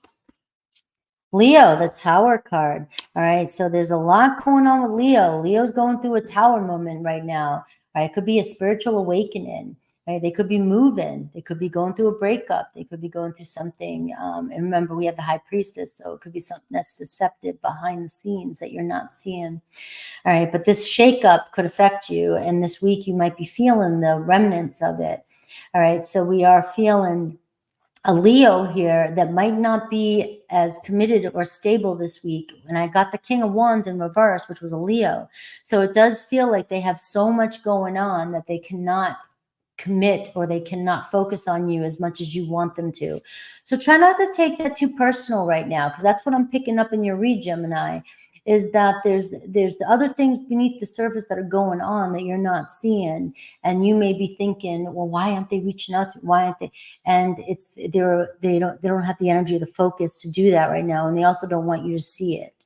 Leo, the Tower card. All right, so there's a lot going on with Leo. Leo's going through a tower moment right now. Right, it could be a spiritual awakening. Right, they could be moving. They could be going through a breakup. They could be going through something. And remember, we have the High Priestess, so it could be something that's deceptive behind the scenes that you're not seeing. All right, but this shakeup could affect you, and this week you might be feeling the remnants of it. All right, so we are feeling a Leo here that might not be as committed or stable this week. And I got the King of Wands in reverse, which was a Leo. So it does feel like they have so much going on that they cannot commit, or they cannot focus on you as much as you want them to. So try not to take that too personal right now, because that's what I'm picking up in your read, Gemini. is that there's the other things beneath the surface that are going on that you're not seeing, and you may be thinking, well, why aren't they reaching out to, why aren't they? And it's they don't have the energy or the focus to do that right now, and they also don't want you to see it.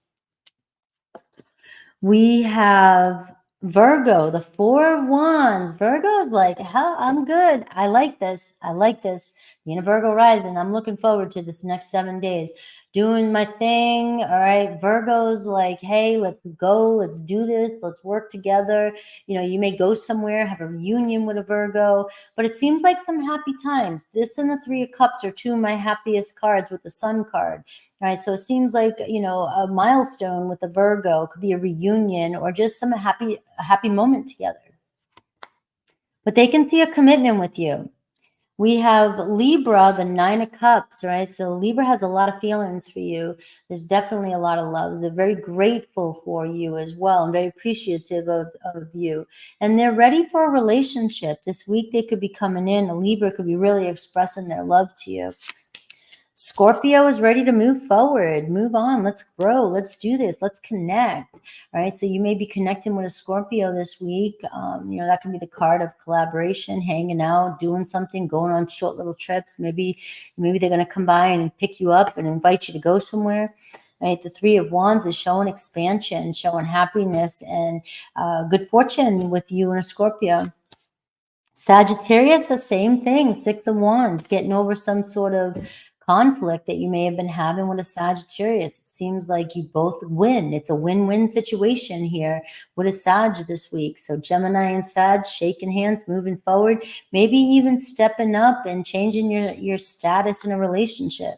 We have Virgo, the Four of Wands. Virgo is like, hell, I'm good. I like this. I like this. Being a Virgo rising, I'm looking forward to this next 7 days. Doing my thing. All right. Virgo's like, hey, let's go. Let's do this. Let's work together. You know, you may go somewhere, have a reunion with a Virgo, but it seems like some happy times. This and the Three of Cups are two of my happiest cards with the Sun card. Right, so it seems like, you know, a milestone with a Virgo could be a reunion or just some happy moment together. But they can see a commitment with you. We have Libra, the Nine of Cups, right? So Libra has a lot of feelings for you. There's definitely a lot of loves. They're very grateful for you as well and very appreciative of you. And they're ready for a relationship. This week they could be coming in. A Libra could be really expressing their love to you. Scorpio is ready to move forward, move on. Let's grow. Let's do this. Let's connect. All right. So you may be connecting with a Scorpio this week. You know, that can be the card of collaboration, hanging out, doing something, going on short little trips. Maybe they're going to come by and pick you up and invite you to go somewhere. Right. The Three of Wands is showing expansion, showing happiness and good fortune with you and a Scorpio. Sagittarius, the same thing. Six of Wands, getting over some sort of conflict that you may have been having with a Sagittarius. It seems like you both win. It's a win-win situation here with a Sag this week. So Gemini and Sag shaking hands, moving forward, maybe even stepping up and changing your status in a relationship.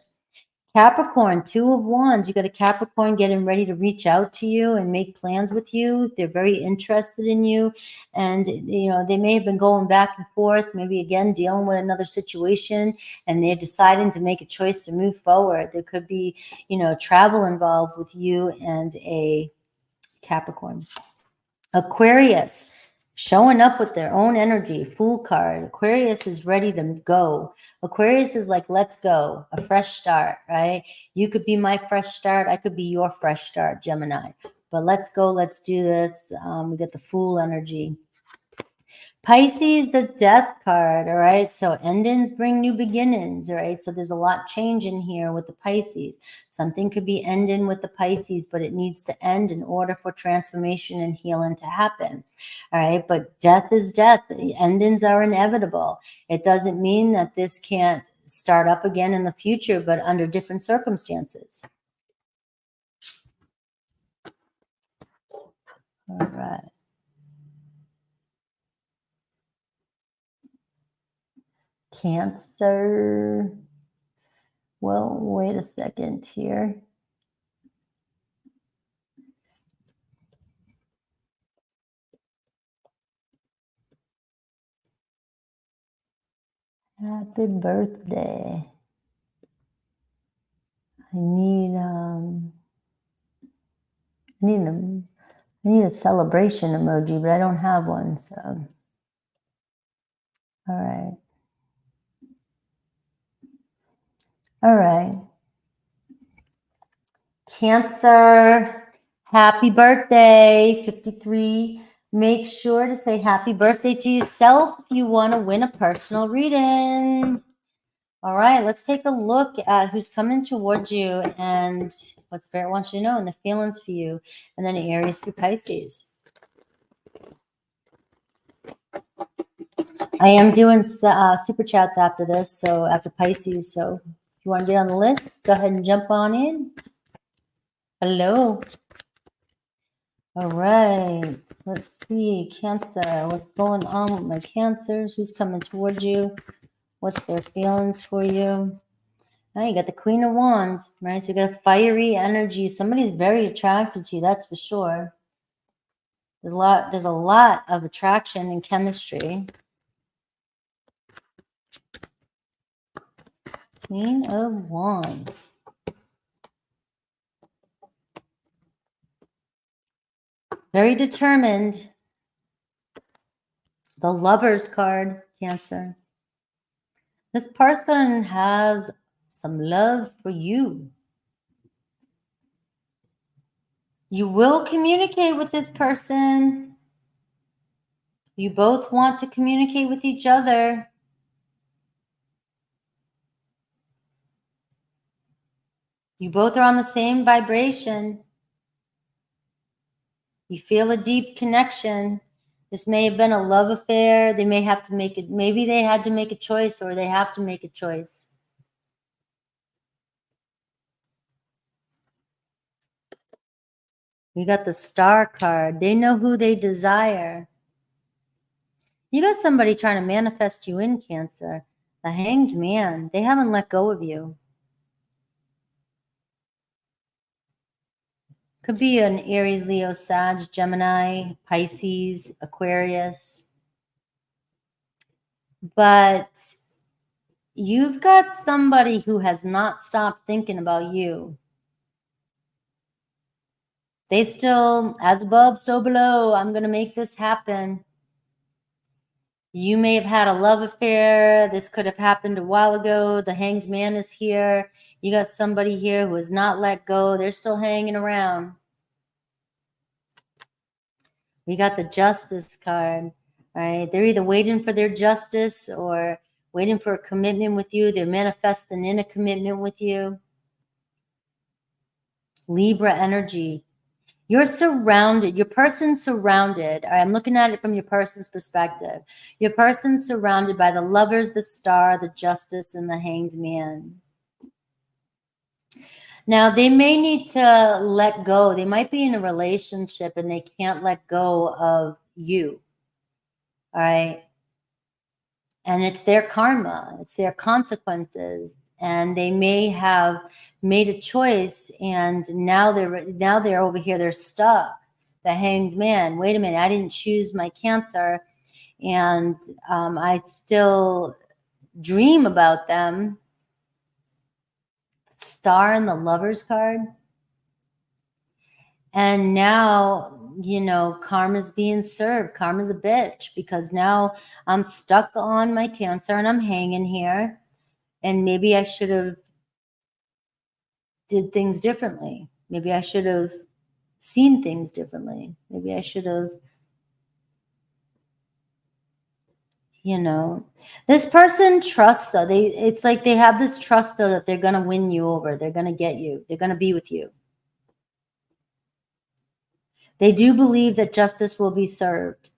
Capricorn, Two of Wands. You got a Capricorn getting ready to reach out to you and make plans with you. They're very interested in you. And, you know, they may have been going back and forth, maybe again dealing with another situation, and they're deciding to make a choice to move forward. There could be, you know, travel involved with you and a Capricorn. Aquarius, showing up with their own energy, Fool card. Aquarius is ready to go. Aquarius is like, let's go, a fresh start, right? You could be my fresh start. I could be your fresh start, Gemini. But let's go, let's do this. We get the Fool energy. Pisces, the Death card, all right? So endings bring new beginnings, all right? So there's a lot changing here with the Pisces. Something could be ending with the Pisces, but it needs to end in order for transformation and healing to happen, all right? But death is death. Endings are inevitable. It doesn't mean that this can't start up again in the future, but under different circumstances. All right. Cancer. Well, wait a second here. Happy birthday. I need a celebration emoji, but I don't have one, so. All right. All right. Cancer, happy birthday, 53. Make sure to say happy birthday to yourself if you want to win a personal reading. All right, let's take a look at who's coming towards you and what Spirit wants you to know and the feelings for you. And then Aries through Pisces. I am doing super chats after this, so after Pisces. So if you want to get on the list, go ahead and jump on in. Hello. All right. Let's see. Cancer. What's going on with my Cancers? Who's coming towards you? What's their feelings for you? Now you got the Queen of Wands, right? So you got a fiery energy. Somebody's very attracted to you, that's for sure. There's a lot of attraction and chemistry. Queen of Wands. Very determined. The Lovers card, Cancer. This person has some love for you. You will communicate with this person. You both want to communicate with each other. You both are on the same vibration. You feel a deep connection. This may have been a love affair. They may have to make it. Maybe they had to make a choice, or they have to make a choice. You got the Star card. They know who they desire. You got somebody trying to manifest you in, Cancer. The Hanged Man. They haven't let go of you. Could be an Aries, Leo, Sag, Gemini, Pisces, Aquarius. But you've got somebody who has not stopped thinking about you. They still, as above, so below. I'm going to make this happen. You may have had a love affair. This could have happened a while ago. The Hanged Man is here. You got somebody here who has not let go. They're still hanging around. We got the Justice card, right? They're either waiting for their justice or waiting for a commitment with you. They're manifesting in a commitment with you. Libra energy. You're surrounded. Your person's surrounded. I'm looking at it from your person's perspective. Your person's surrounded by the Lovers, the Star, the Justice, and the Hanged Man. Now, they may need to let go. They might be in a relationship and they can't let go of you. All right. And it's their karma. It's their consequences. And they may have made a choice and now they're over here. They're stuck. The Hanged Man. Wait a minute. I didn't choose my Cancer. And I still dream about them. Star and the Lovers card. And now, you know, karma's being served. Karma's a bitch because now I'm stuck on my Cancer and I'm hanging here. And maybe I should have did things differently. Maybe I should have seen things differently. Maybe I should have, you know, this person trusts though. It's like they have this trust though that they're going to win you over. They're going to get you. They're going to be with you. They do believe that justice will be served.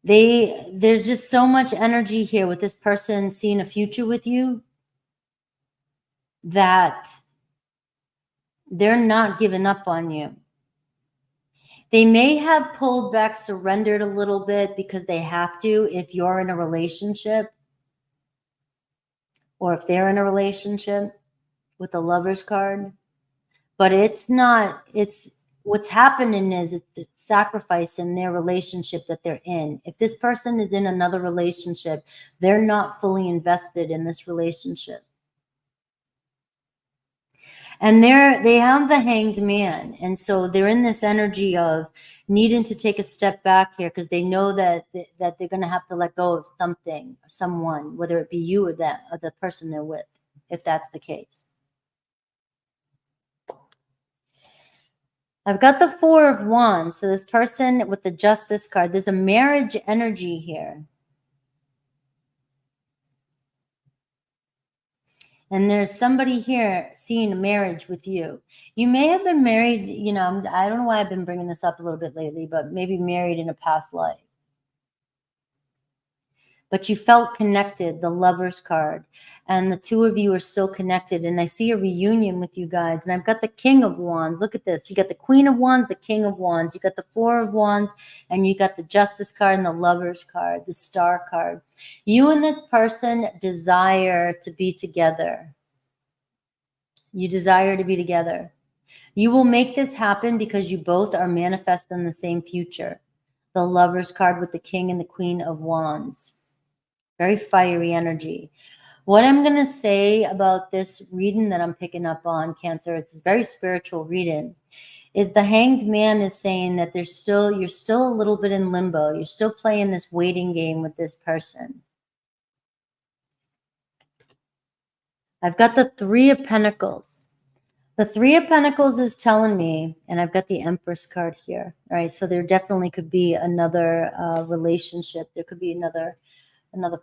There's just so much energy here with this person seeing a future with you that they're not giving up on you. They may have pulled back, surrendered a little bit because they have to if you're in a relationship or if they're in a relationship with the Lovers card. But it's not, it's what's happening is it's sacrifice in their relationship that they're in. If this person is in another relationship, they're not fully invested in this relationship. And they have the Hanged Man. And so they're in this energy of needing to take a step back here because they know that they're going to have to let go of something, someone, whether it be you or that or the person they're with, if that's the case. I've got the Four of Wands. So this person with the Justice card, there's a marriage energy here. And there's somebody here seeing a marriage with you. You may have been married, you know, I don't know why I've been bringing this up a little bit lately, but maybe married in a past life. But you felt connected, the Lovers card. And the two of you are still connected. And I see a reunion with you guys. And I've got the King of Wands. Look at this. You got the Queen of Wands, the King of Wands. You got the Four of Wands. And you got the Justice card and the Lovers card, the Star card. You and this person desire to be together. You desire to be together. You will make this happen because you both are manifesting the same future. The Lovers card with the King and the Queen of Wands. Very fiery energy. What I'm going to say about this reading that I'm picking up on, Cancer, it's a very spiritual reading, is the Hanged Man is saying that you're still a little bit in limbo. You're still playing this waiting game with this person. I've got the Three of Pentacles. The Three of Pentacles is telling me, and I've got the Empress card here. All right, so there definitely could be another relationship. There could be another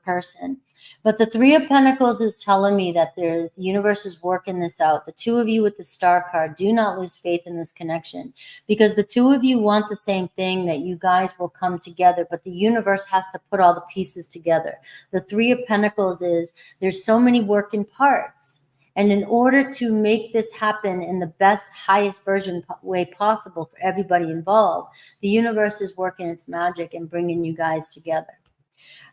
person. But the Three of Pentacles is telling me that the universe is working this out. The two of you with the Star card, do not lose faith in this connection, because the two of you want the same thing, that you guys will come together, but the universe has to put all the pieces together. The Three of Pentacles is there's so many working parts. And in order to make this happen in the best, highest version way possible for everybody involved, the universe is working its magic and bringing you guys together.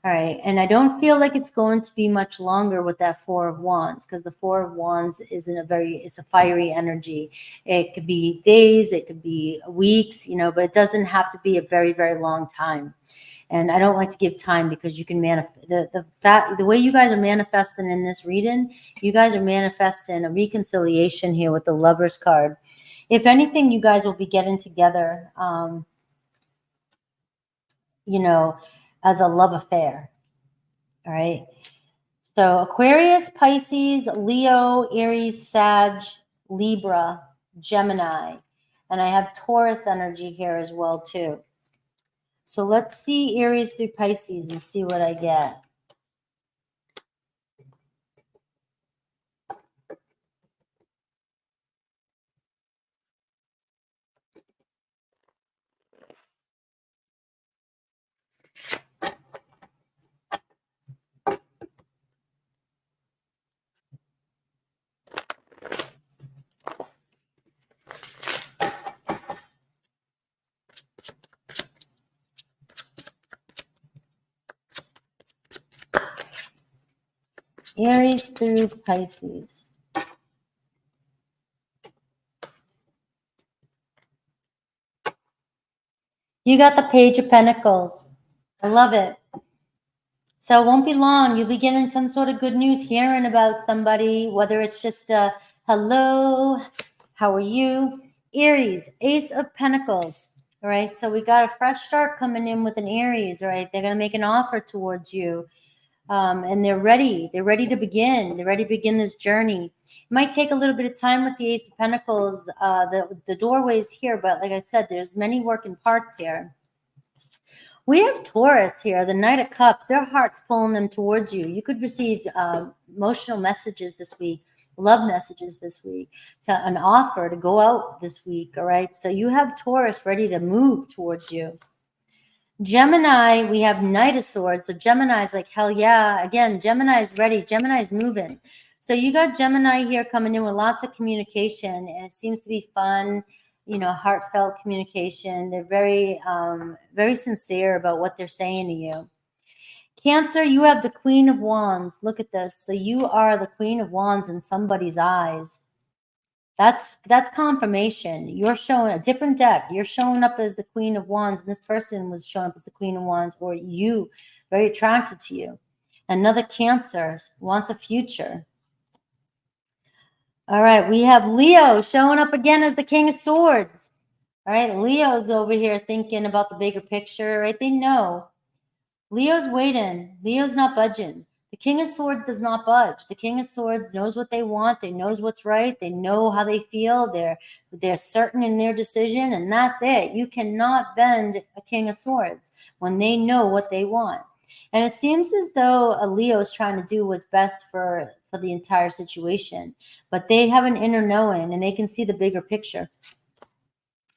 All right, and I don't feel like it's going to be much longer with that Four of Wands, because the Four of Wands isn't it's a fiery energy. It could be days, it could be weeks, you know, but it doesn't have to be a very, very long time. And I don't like to give time, because you can manifest the way you guys are manifesting in this reading. You guys are manifesting a reconciliation here with the Lovers card. If anything, you guys will be getting together, you know, as a love affair. All right. So Aquarius, Pisces, Leo, Aries, Sag, Libra, Gemini. And I have Taurus energy here as well too. So let's see Aries through Pisces and see what I get. Aries through Pisces. You got the Page of Pentacles. I love it. So it won't be long. You'll be getting some sort of good news, hearing about somebody, whether it's just a hello, how are you? Aries, Ace of Pentacles. All right, so we got a fresh start coming in with an Aries, all right? They're going to make an offer towards you. And they're ready. They're ready to begin. They're ready to begin this journey. It might take a little bit of time with the Ace of Pentacles. The doorway is here, but like I said, there's many working parts here. We have Taurus here, the Knight of Cups. Their heart's pulling them towards you. You could receive emotional messages this week, love messages this week, an offer to go out this week, all right? So you have Taurus ready to move towards you. Gemini, we have Knight of Swords. So Gemini's like, hell yeah. Again, Gemini's ready. Gemini's moving. So you got Gemini here coming in with lots of communication, and it seems to be fun, you know, heartfelt communication. They're very, very sincere about what they're saying to you. Cancer, you have the Queen of Wands. Look at this. So you are the Queen of Wands in somebody's eyes. That's confirmation. You're showing a different deck. You're showing up as the Queen of Wands, and this person was showing up as the Queen of Wands, or you, very attracted to you. Another Cancer wants a future. All right, we have Leo showing up again as the King of Swords. All right, Leo's over here thinking about the bigger picture, right? They know. Leo's waiting. Leo's not budging. The King of Swords does not budge. The King of Swords knows what they want. They knows what's right. They know how they feel. They're certain in their decision, and that's it. You cannot bend a King of Swords when they know what they want. And it seems as though a Leo is trying to do what's best for the entire situation, but they have an inner knowing, and they can see the bigger picture.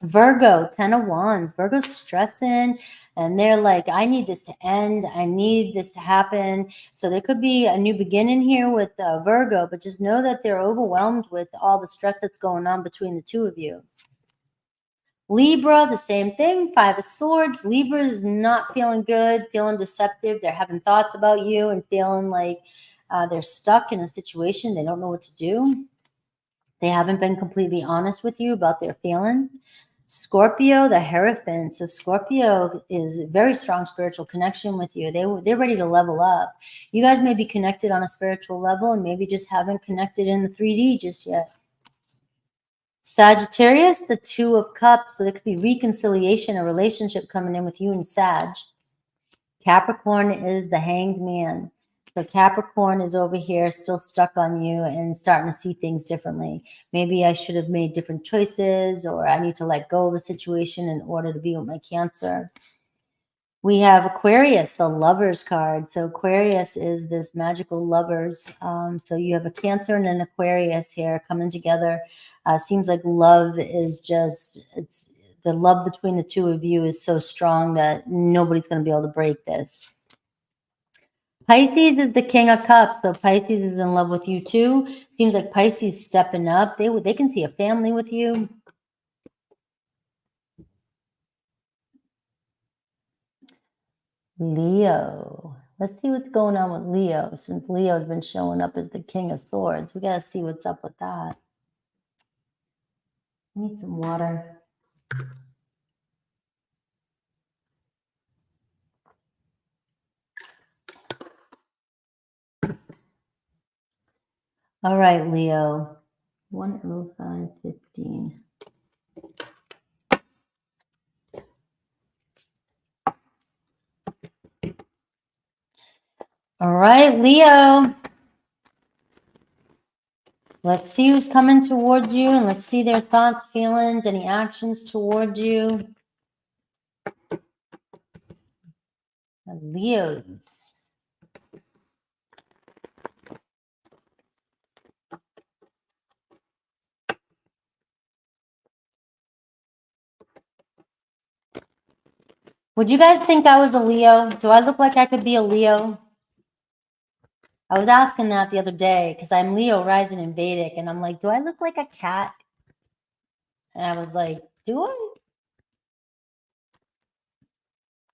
Virgo, 10 of Wands. Virgo's stressing, and they're like, I need this to end. I need this to happen. So there could be a new beginning here with Virgo, but just know that they're overwhelmed with all the stress that's going on between the two of you. Libra, the same thing. 5 of Swords. Libra is not feeling good, feeling deceptive. They're having thoughts about you and feeling like they're stuck in a situation. They don't know what to do. They haven't been completely honest with you about their feelings. Scorpio, the Hierophant. So Scorpio is a very strong spiritual connection with you. They're ready to level up. You guys may be connected on a spiritual level and maybe just haven't connected in the 3D just yet. Sagittarius, the 2 of Cups. So there could be reconciliation, a relationship coming in with you and Sag. Capricorn is the Hanged Man. So Capricorn is over here still stuck on you and starting to see things differently. Maybe I should have made different choices, or I need to let go of a situation in order to be with my Cancer. We have Aquarius, the Lovers card. So Aquarius is this magical lovers. So you have a Cancer and an Aquarius here coming together. Seems like love is just, it's the love between the two of you is so strong that nobody's going to be able to break this. Pisces is the King of Cups. So Pisces is in love with you too. Seems like Pisces stepping up. They can see a family with you. Leo. Let's see what's going on with Leo, since Leo's been showing up as the King of Swords. We got to see what's up with that. I need some water. All right, Leo. 105:15. All right, Leo. Let's see who's coming towards you, and let's see their thoughts, feelings, any actions towards you. Leos. Would you guys think I was a Leo? Do I look like I could be a Leo? I was asking that the other day because I'm Leo rising in Vedic, and I'm like, do I look like a cat? And I was like, do I?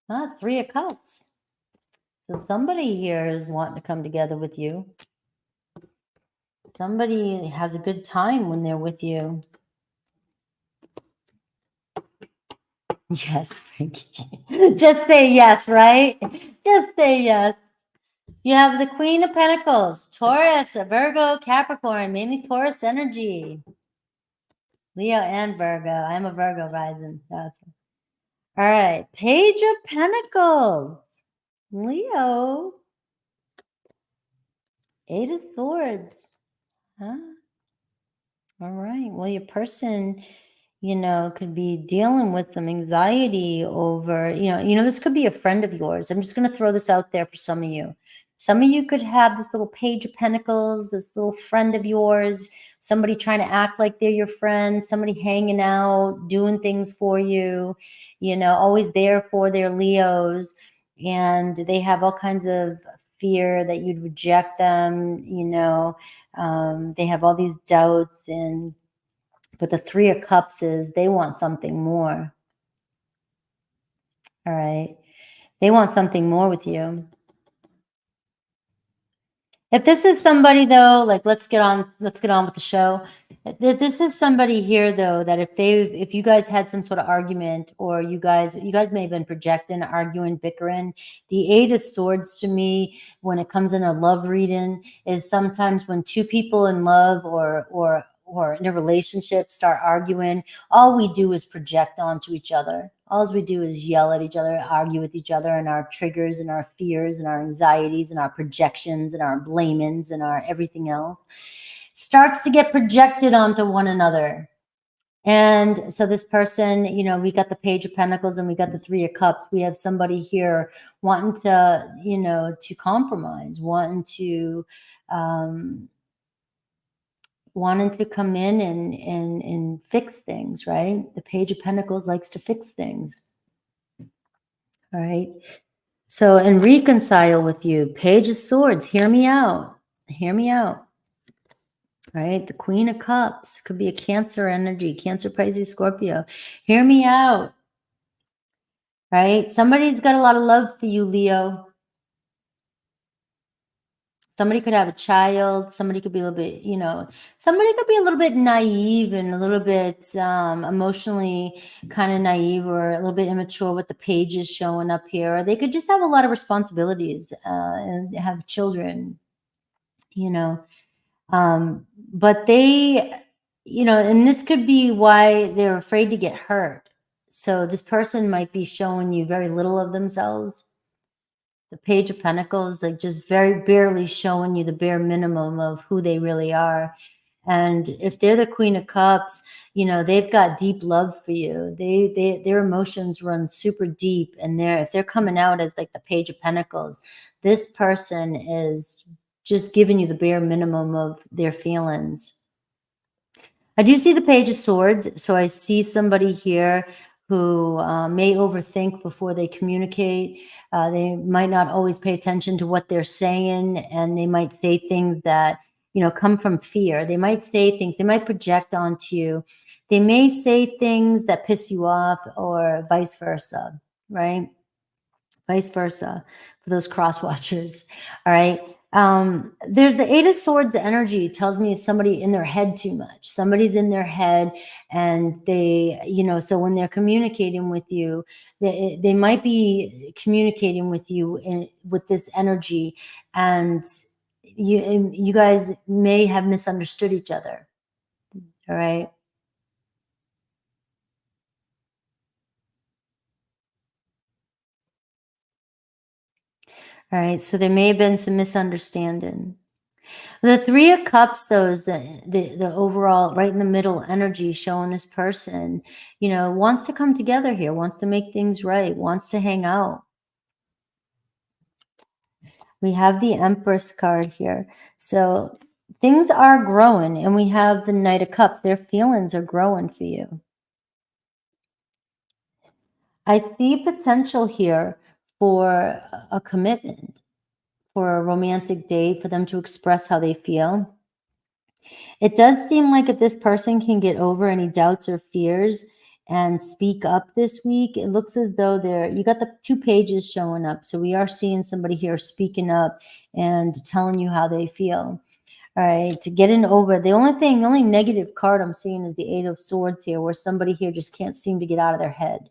Ah, 3 of Cups. So somebody here is wanting to come together with you. Somebody has a good time when they're with you. Yes, Frankie. Just say yes, right? Just say yes. You have the Queen of Pentacles, Taurus, Virgo, Capricorn, mainly Taurus energy. Leo and Virgo. I'm a Virgo rising. Awesome. All right. Page of Pentacles. Leo. 8 of Swords. Huh? All right. Well, your person, you know, could be dealing with some anxiety over, this could be a friend of yours. I'm just going to throw this out there for some of you. Some of you could have this little Page of Pentacles, this little friend of yours, somebody trying to act like they're your friend, somebody hanging out, doing things for you, always there for their Leos. And they have all kinds of fear that you'd reject them, they have all these doubts, but the 3 of Cups is they want something more. All right. They want something more with you. If this is somebody though, like let's get on with the show. This is somebody here though, that if you guys had some sort of argument, or you guys may have been projecting, arguing, bickering. The 8 of Swords to me, when it comes in a love reading, is sometimes when two people in love or in a relationship start arguing, all we do is project onto each other. All we do is yell at each other, argue with each other, and our triggers and our fears and our anxieties and our projections and our blamings and our everything else starts to get projected onto one another. And so this person, we got the Page of Pentacles and we got the 3 of Cups. We have somebody here wanting to, to compromise, wanting to come in and fix things, right? The Page of Pentacles likes to fix things. All right. So, and reconcile with you. Page of Swords, hear me out. Hear me out. All right. The Queen of Cups could be a Cancer energy, Cancer, Pisces, Scorpio. Hear me out. Right? Somebody's got a lot of love for you, Leo. Somebody could have a child. Somebody could be a little bit, somebody could be a little bit naive and a little bit emotionally kind of naive, or a little bit immature with the pages showing up here. Or they could just have a lot of responsibilities and have children, but they, and this could be why they're afraid to get hurt. So this person might be showing you very little of themselves. the Page of Pentacles, like just very barely showing you the bare minimum of who they really are. And if they're the Queen of Cups, you know, they've got deep love for you. Their emotions run super deep, and if they're coming out as like the Page of Pentacles, this person is just giving you the bare minimum of their feelings. I do see the Page of Swords, so I see somebody here who may overthink before they communicate. They might not always pay attention to what they're saying, and they might say things that, you know, come from fear. They might say things, they might project onto you. They may say things that piss you off, or vice versa, right? Vice versa for those cross watchers. All right. There's the Eight of Swords energy. It tells me if somebody in their head too much. Somebody's in their head, and they, you know, so when they're communicating with you, they might be communicating with you with this energy, and you guys may have misunderstood each other. All right. All right. So there may have been some misunderstanding. The Three of Cups, though, is the overall right in the middle energy showing this person, you know, wants to come together here, wants to make things right, wants to hang out. We have the Empress card here. So things are growing, and we have the Knight of Cups. Their feelings are growing for you. I see potential here for a commitment, for a romantic date, for them to express how they feel. It does seem like if this person can get over any doubts or fears and speak up this week, it looks as though you got the 2 pages showing up. So we are seeing somebody here speaking up and telling you how they feel. All right, to getting over the only negative card I'm seeing is the Eight of Swords here, where somebody here just can't seem to get out of their head.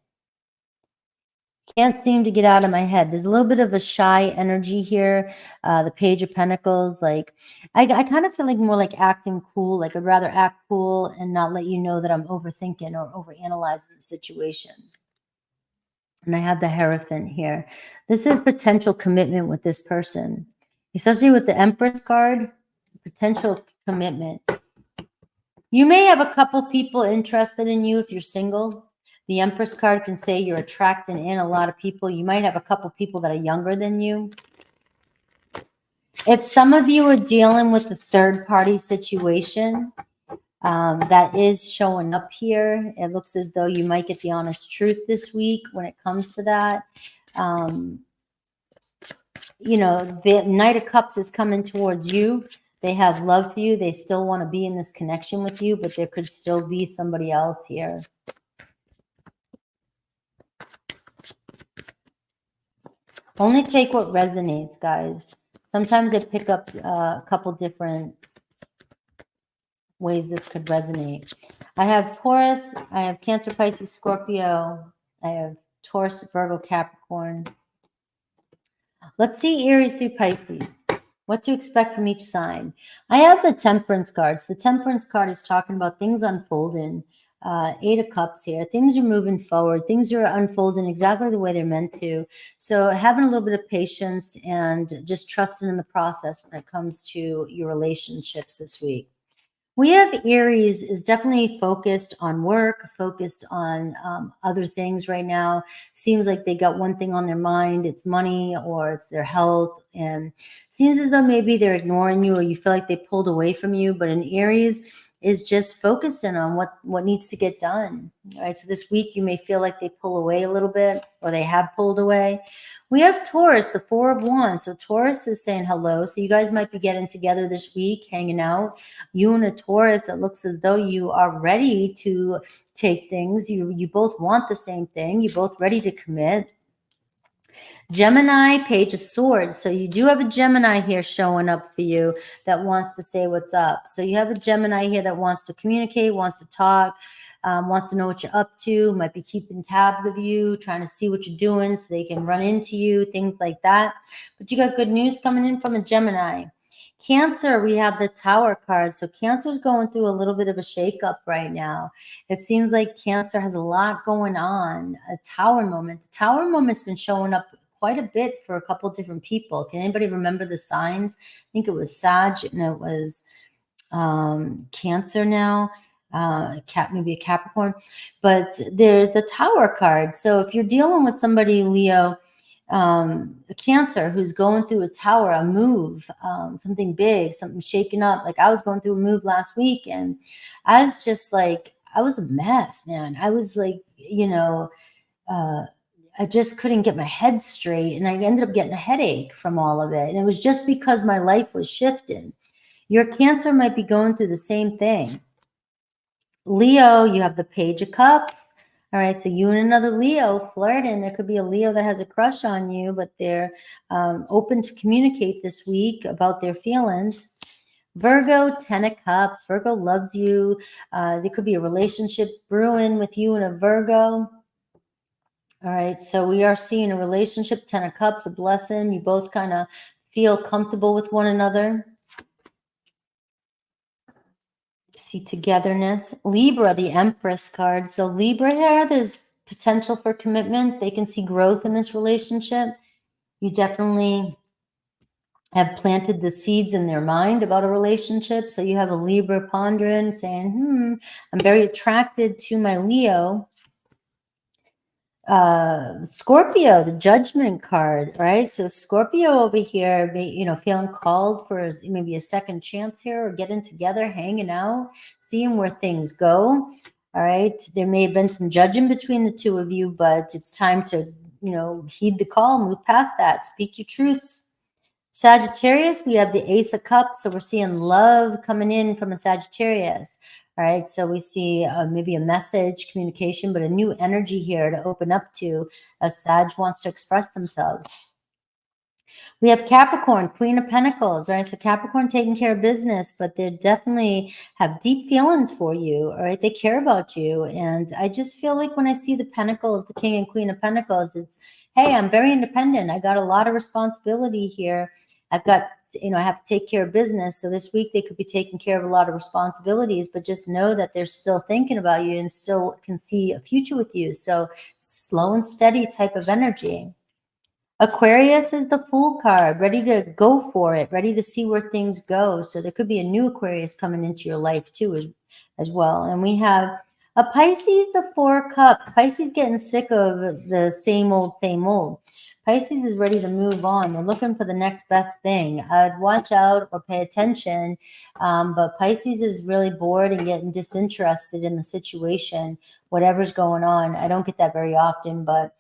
Can't seem to get out of my head. There's a little bit of a shy energy here. The Page of Pentacles, like I kind of feel like more like acting cool. Like I'd rather act cool and not let you know that I'm overthinking or overanalyzing the situation. And I have the Hierophant here. This is potential commitment with this person, especially with the Empress card. Potential commitment. You may have a couple people interested in you if you're single. The Empress card can say you're attracting in a lot of people. You might have a couple people that are younger than you. If some of you are dealing with a third-party situation, that is showing up here. It looks as though you might get the honest truth this week when it comes to that. You know, the Knight of Cups is coming towards you. They have love for you. They still want to be in this connection with you, but there could still be somebody else here. Only take what resonates, guys. Sometimes I pick up a couple different ways this could resonate. I have Taurus, I have Cancer, Pisces, Scorpio, I have Taurus, Virgo, Capricorn. Let's see Aries through Pisces. What to expect from each sign. I have the Temperance cards. The Temperance card is talking about things unfolding. Eight of Cups here. Things are moving forward. Things are unfolding exactly the way they're meant to. So having a little bit of patience and just trusting in the process when it comes to your relationships this week. We have Aries is definitely focused on work, focused on other things right now. Seems like they got one thing on their mind. It's money or it's their health. And seems as though maybe they're ignoring you or you feel like they pulled away from you. But an Aries is just focusing on what needs to get done. All right. So this week you may feel like they pull away a little bit or they have pulled away. We have Taurus, the Four of Wands. So Taurus is saying hello. So you guys might be getting together this week, hanging out. You and a Taurus, it looks as though you are ready to take things. You both want the same thing. You're both ready to commit. Gemini, Page of Swords. So you do have a Gemini here showing up for you that wants to say what's up. So you have a Gemini here that wants to communicate, wants to talk, wants to know what you're up to, might be keeping tabs of you, trying to see what you're doing so they can run into you, things like that. But you got good news coming in from a Gemini. Cancer, we have the Tower card. So Cancer is going through a little bit of a shakeup right now. It seems like Cancer has a lot going on, a Tower moment. The Tower moment's been showing up quite a bit for a couple different people. Can anybody remember the signs? I think it was Sag and it was Cancer now, maybe a Capricorn, but there's the Tower card. So if you're dealing with somebody, Leo, a Cancer who's going through a tower, a move, something big, something shaking up. Like I was going through a move last week and I was just like, I was a mess, man. I was like, I just couldn't get my head straight and I ended up getting a headache from all of it. And it was just because my life was shifting. Your Cancer might be going through the same thing. Leo, you have the Page of Cups. All right, so you and another Leo flirting. There could be a Leo that has a crush on you, but they're open to communicate this week about their feelings. Virgo, 10 of Cups. Virgo loves you. There could be a relationship brewing with you and a Virgo. All right, so we are seeing a relationship, 10 of Cups, a blessing. You both kind of feel comfortable with one another. See togetherness. Libra, the Empress card. So Libra here, there's potential for commitment. They can see growth in this relationship. You definitely have planted the seeds in their mind about a relationship. So you have a Libra pondering, saying, I'm very attracted to my Leo. Scorpio, the Judgment card, right? So Scorpio over here, feeling called for maybe a second chance here, or getting together, hanging out, seeing where things go. All right, there may have been some judging between the two of you, but it's time to heed the call, move past that, speak your truths. Sagittarius, we have the Ace of Cups, so we're seeing love coming in from a Sagittarius. All right, so we see maybe a message, communication, but a new energy here to open up to as Sag wants to express themselves. We have Capricorn, Queen of Pentacles, right? So Capricorn taking care of business, but they definitely have deep feelings for you, all right? They care about you. And I just feel like when I see the Pentacles, the King and Queen of Pentacles, it's, hey, I'm very independent. I got a lot of responsibility here. I've got, I have to take care of business. So this week they could be taking care of a lot of responsibilities, but just know that they're still thinking about you and still can see a future with you. So slow and steady type of energy. Aquarius is the Fool card, ready to go for it, ready to see where things go. So there could be a new Aquarius coming into your life too as well. And we have a Pisces, the Four of Cups. Pisces getting sick of the same old, same old. Pisces is ready to move on. They're looking for the next best thing. I'd watch out or pay attention. But Pisces is really bored and getting disinterested in the situation, whatever's going on. I don't get that very often, but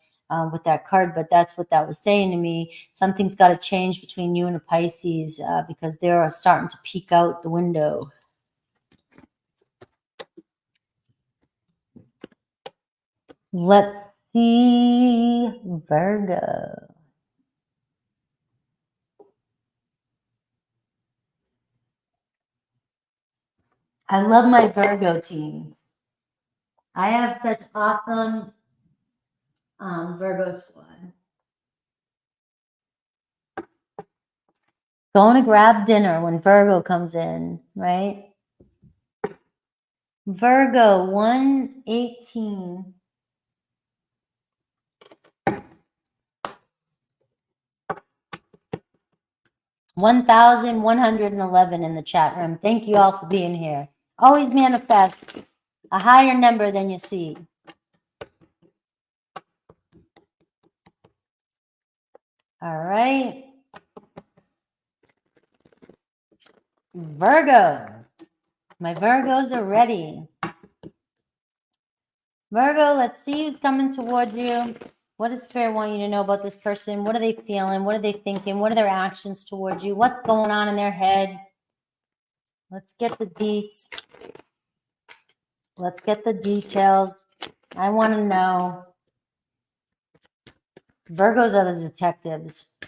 with that card, but that's what that was saying to me. Something's got to change between you and a Pisces because they're starting to peek out the window. Let's see Virgo. I love my Virgo team. I have such awesome Virgo squad. Going to grab dinner when Virgo comes in, right? Virgo 118. $1,111 in the chat room. Thank you all for being here. Always manifest a higher number than you see. All right. Virgo. My Virgos are ready. Virgo, let's see who's coming toward you. What does Spirit want you to know about this person? What are they feeling? What are they thinking? What are their actions towards you? What's going on in their head? Let's get the deets. Let's get the details. I want to know. Virgos are the detectives.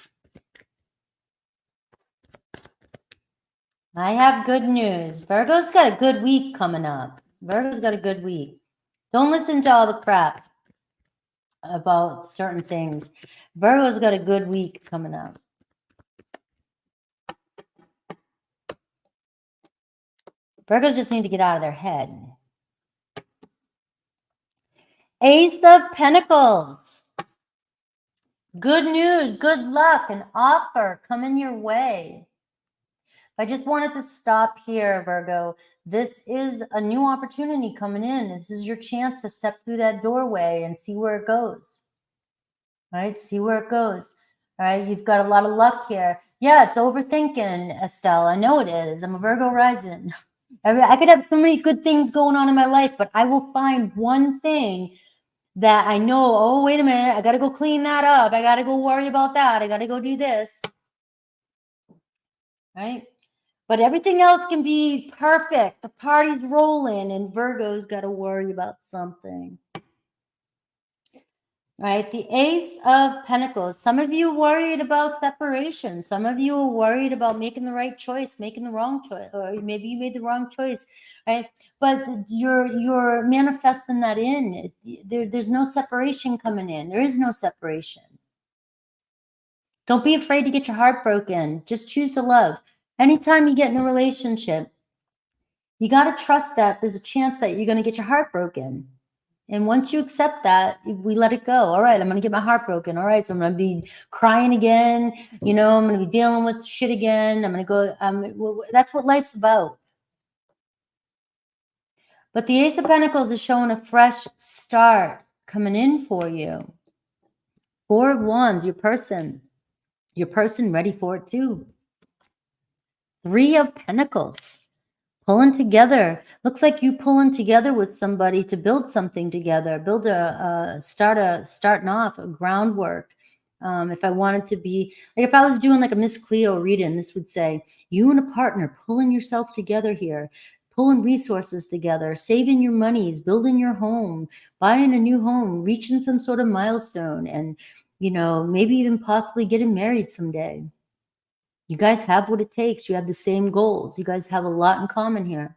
I have good news. Virgo's got a good week coming up. Virgo's got a good week. Don't listen to all the crap about certain things. Virgo's got a good week coming up. Virgos just need to get out of their head. Ace of Pentacles. Good news, good luck, an offer coming your way. I just wanted to stop here, Virgo. This is a new opportunity coming in. This is your chance to step through that doorway and see where it goes. All right, see where it goes. All right, you've got a lot of luck here. Yeah, it's overthinking, Estelle. I know it is. I'm a Virgo rising. I could have so many good things going on in my life, but I will find one thing that I know, oh, wait a minute, I got to go clean that up. I got to go worry about that. I got to go do this. Right? But everything else can be perfect. The party's rolling, and Virgo's got to worry about something. Right? The Ace of Pentacles. Some of you worried about separation. Some of you are worried about making the right choice, making the wrong choice, or maybe you made the wrong choice, right? But you're manifesting that in. There's no separation coming in. There is no separation. Don't be afraid to get your heart broken. Just choose to love. Anytime you get in a relationship, you got to trust that there's a chance that you're going to get your heart broken. And once you accept that, we let it go. All right, I'm going to get my heart broken. All right, so I'm going to be crying again. You know, I'm going to be dealing with shit again. I'm going to go. That's what life's about. But the Ace of Pentacles is showing a fresh start coming in for you. Four of Wands, your person ready for it too. Three of Pentacles. Pulling together. Looks like you pulling together with somebody to build something together. Build starting off a groundwork. If I wanted to be, like if I was doing like a Miss Cleo reading, this would say, you and a partner pulling yourself together here, pulling resources together, saving your monies, building your home, buying a new home, reaching some sort of milestone, and, you know, maybe even possibly getting married someday. You guys have what it takes. You have the same goals. You guys have a lot in common here.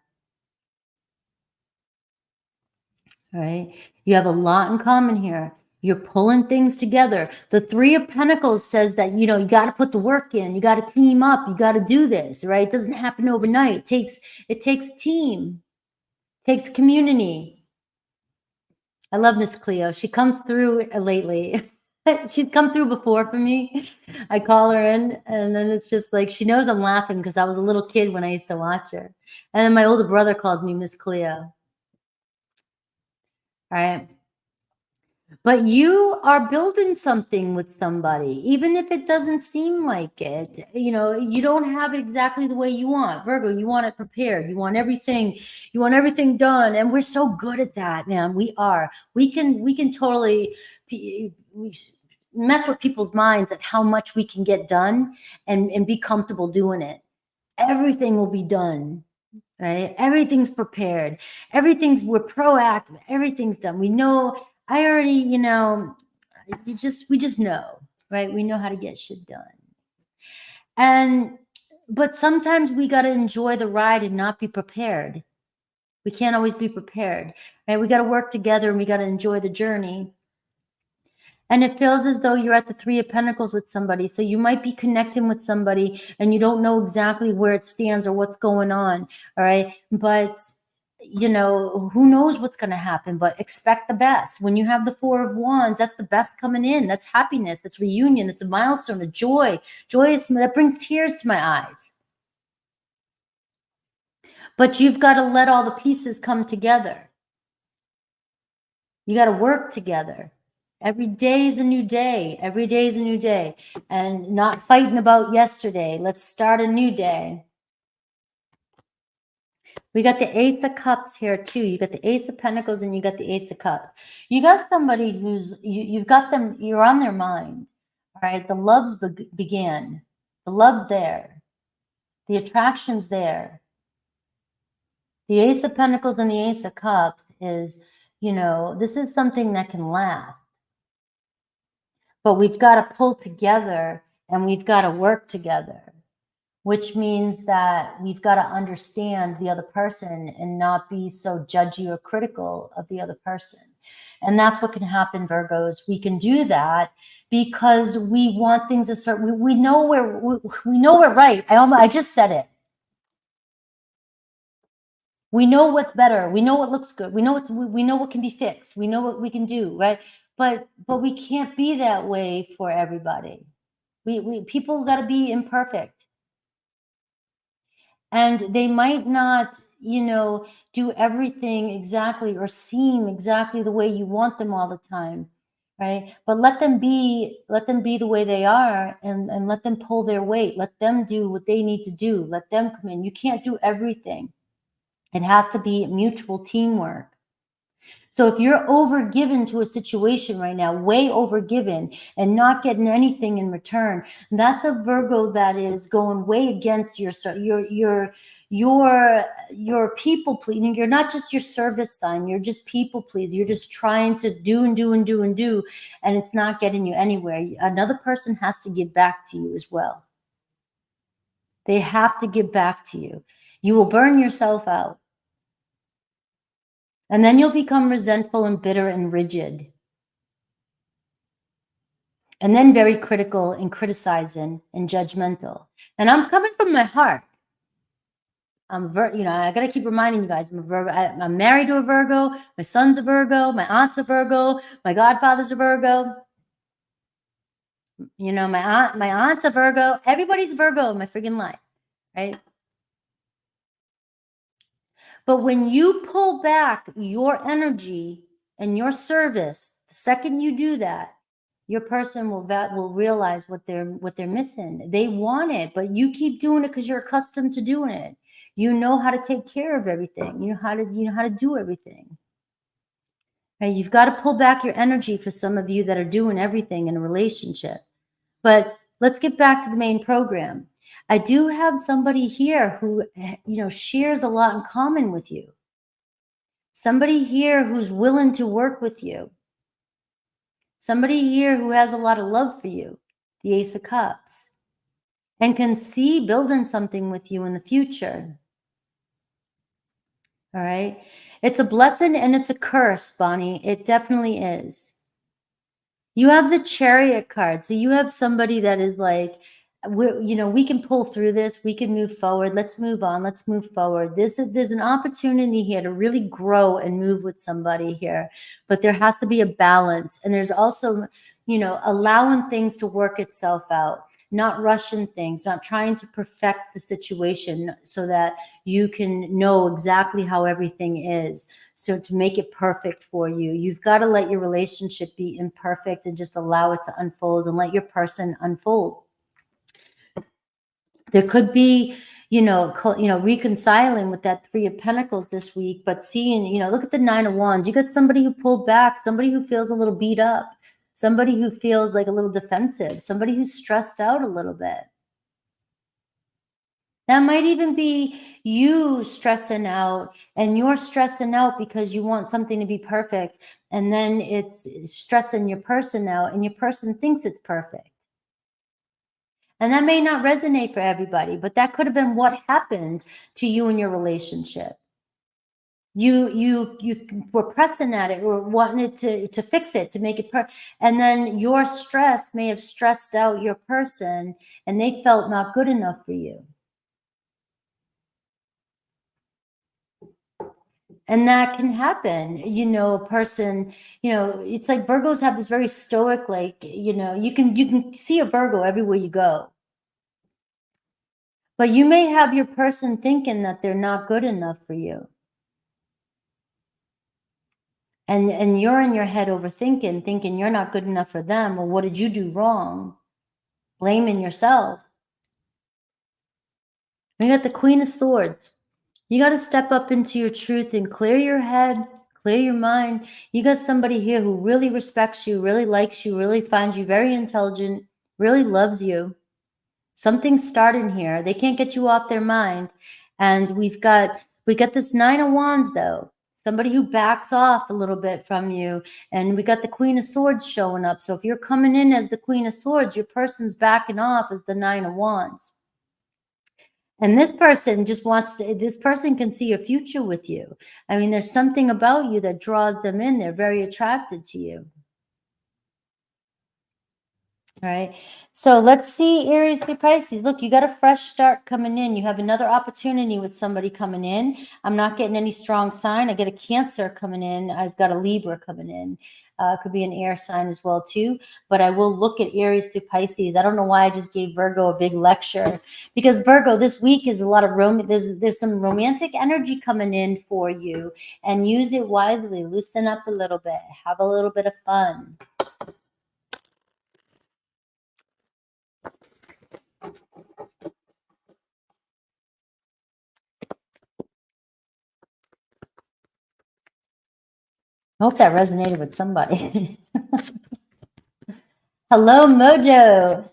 All right. You have a lot in common here. You're pulling things together. The Three of Pentacles says that, you know, you got to put the work in. You got to team up. You got to do this, right? It doesn't happen overnight. It takes team. It takes community. I love Miss Cleo. She comes through lately. She's come through before for me. I call her in, and then it's just like she knows I'm laughing because I was a little kid when I used to watch her. And then my older brother calls me Miss Cleo. All right. But you are building something with somebody, even if it doesn't seem like it. You know, you don't have it exactly the way you want. Virgo, you want it prepared. You want everything done. And we're so good at that, man. We are. We can totally mess with people's minds at how much we can get done and be comfortable doing it. Everything will be done. Right? Everything's prepared. We're proactive. Everything's done. We know, I already, you know, we just know, right? We know how to get shit done. But sometimes we got to enjoy the ride and not be prepared. We can't always be prepared, right? We got to work together and we got to enjoy the journey. And it feels as though you're at the Three of Pentacles with somebody. So you might be connecting with somebody and you don't know exactly where it stands or what's going on. All right. But, you know, who knows what's going to happen, but expect the best. When you have the Four of Wands, that's the best coming in. That's happiness. That's reunion. That's a milestone, a joy. That brings tears to my eyes. But you've got to let all the pieces come together. You got to work together. Every day is a new day. Every day is a new day. And not fighting about yesterday. Let's start a new day. We got the Ace of Cups here too. You got the Ace of Pentacles and you got the Ace of Cups. You got somebody who's, you've got them, you're on their mind. All right. The loves began. The love's there. The attraction's there. The Ace of Pentacles and the Ace of Cups is, you know, this is something that can last. But we've got to pull together and we've got to work together, which means that we've got to understand the other person and not be so judgy or critical of the other person. And that's what can happen, Virgos. We can do that because we want things a certain, we know we're right. I just said it. We know what's better. We know what looks good. We know what can be fixed. We know what we can do, right? but we can't be that way for everybody. People got to be imperfect, and they might not, you know, do everything exactly or seem exactly the way you want them all the time, right? But let them be the way they are, and let them pull their weight. Let them do what they need to do. Let them come in. You can't do everything. It has to be mutual teamwork. So if you're overgiven to a situation right now, way overgiven, and not getting anything in return, that's a Virgo that is going way against your people pleasing. You're not just your service sign. You're just people please. You're just trying to do and do and do and do, and it's not getting you anywhere. Another person has to give back to you as well. They have to give back to you. You will burn yourself out. And then you'll become resentful and bitter and rigid. And then very critical and criticizing and judgmental. And I'm coming from my heart. I got to keep reminding you guys, I'm a Virgo. I'm married to a Virgo. My son's a Virgo. My aunt's a Virgo. My godfather's a Virgo. You know, my aunt's a Virgo. Everybody's a Virgo in my freaking life, right? But when you pull back your energy and your service, the second you do that, your person will realize what they're missing. They want it, but you keep doing it because you're accustomed to doing it. You know how to take care of everything. You know how to do everything. And you've got to pull back your energy for some of you that are doing everything in a relationship. But let's get back to the main program. I do have somebody here who, you know, shares a lot in common with you. Somebody here who's willing to work with you. Somebody here who has a lot of love for you, the Ace of Cups, and can see building something with you in the future. All right. It's a blessing and it's a curse, Bonnie. It definitely is. You have the Chariot card. So you have somebody that is like, we can pull through this. We can move forward. Let's move on. Let's move forward. There's an opportunity here to really grow and move with somebody here, but there has to be a balance. And there's also, you know, allowing things to work itself out, not rushing things, not trying to perfect the situation so that you can know exactly how everything is. So to make it perfect for you, you've got to let your relationship be imperfect and just allow it to unfold and let your person unfold. There could be, reconciling with that Three of Pentacles this week, but seeing, look at the Nine of Wands. You got somebody who pulled back, somebody who feels a little beat up, somebody who feels like a little defensive, somebody who's stressed out a little bit. That might even be you stressing out, and you're stressing out because you want something to be perfect. And then it's stressing your person out, and your person thinks it's perfect. And that may not resonate for everybody, but that could have been what happened to you in your relationship. You were pressing at it or wanting it to fix it, to make it and then your stress may have stressed out your person and they felt not good enough for you. And that can happen, a person, it's like Virgos have this very stoic, like, you can see a Virgo everywhere you go. But you may have your person thinking that they're not good enough for you. And you're in your head overthinking, thinking you're not good enough for them. Or what did you do wrong? Blaming yourself. We got the Queen of Swords. You got to step up into your truth and clear your head, clear your mind. You got somebody here who really respects you, really likes you, really finds you very intelligent, really loves you. Something's starting here. They can't get you off their mind. And we got this Nine of Wands, though. Somebody who backs off a little bit from you. And we got the Queen of Swords showing up. So if you're coming in as the Queen of Swords, your person's backing off as the Nine of Wands. And this person this person can see a future with you. I mean, there's something about you that draws them in. They're very attracted to you. All right. So let's see Aries through Pisces. Look, you got a fresh start coming in. You have another opportunity with somebody coming in. I'm not getting any strong sign. I get a Cancer coming in. I've got a Libra coming in. Could be an air sign as well too. But I will look at Aries through Pisces. I don't know why I just gave Virgo a big lecture, because Virgo, this week is a lot of there's some romantic energy coming in for you, and use it wisely. Loosen up a little bit. Have a little bit of fun. I hope that resonated with somebody. Hello, Mojo.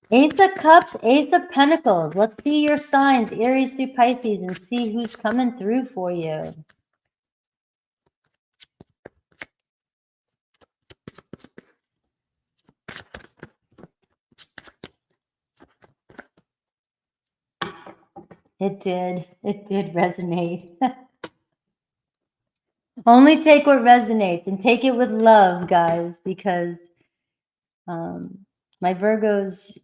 Ace of Cups, Ace of Pentacles. Let's see your signs, Aries through Pisces, and see who's coming through for you. It did. It did resonate. Only take what resonates and take it with love, guys, because my Virgos,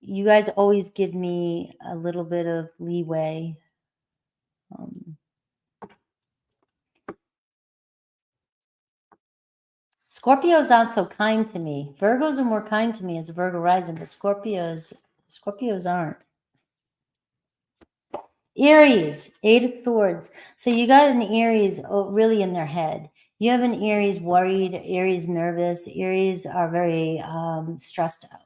you guys always give me a little bit of leeway. Scorpios aren't so kind to me. Virgos are more kind to me as a Virgo rising, but Scorpios aren't. Aries, Eight of Swords. So you got an Aries really in their head. You have an Aries worried, Aries nervous. Aries are very stressed out.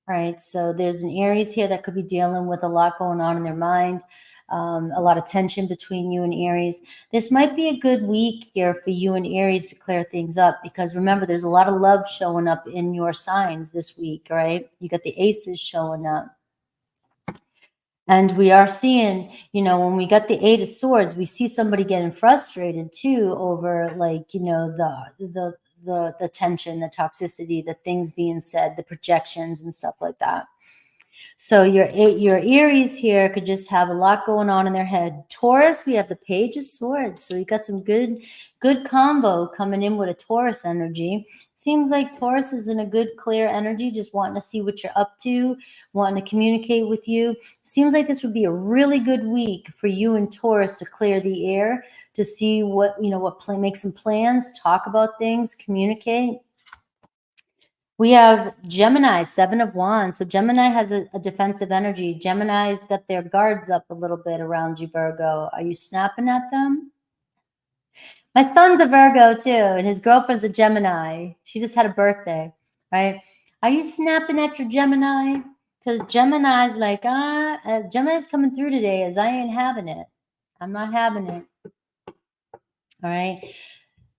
All right. So there's an Aries here that could be dealing with a lot going on in their mind, a lot of tension between you and Aries. This might be a good week here for you and Aries to clear things up, because remember, there's a lot of love showing up in your signs this week. All right. You got the aces showing up. And we are seeing, you know, when we got the Eight of Swords, we see somebody getting frustrated too over, like, you know, the tension, the toxicity, the things being said, the projections and stuff like that. So your Aries here could just have a lot going on in their head. Taurus, we have the Page of Swords. So you got some good combo coming in with a Taurus energy. Seems like Taurus is in a good, clear energy, just wanting to see what you're up to, wanting to communicate with you. Seems like this would be a really good week for you and Taurus to clear the air, to see what, you know, make some plans, talk about things, communicate. We have Gemini, Seven of Wands. So Gemini has a defensive energy. Gemini's got their guards up a little bit around you, Virgo. Are you snapping at them? My son's a Virgo too, and his girlfriend's a Gemini. She just had a birthday, right? Are you snapping at your Gemini? Because Gemini's like, Gemini's coming through today as I ain't having it. I'm not having it. All right.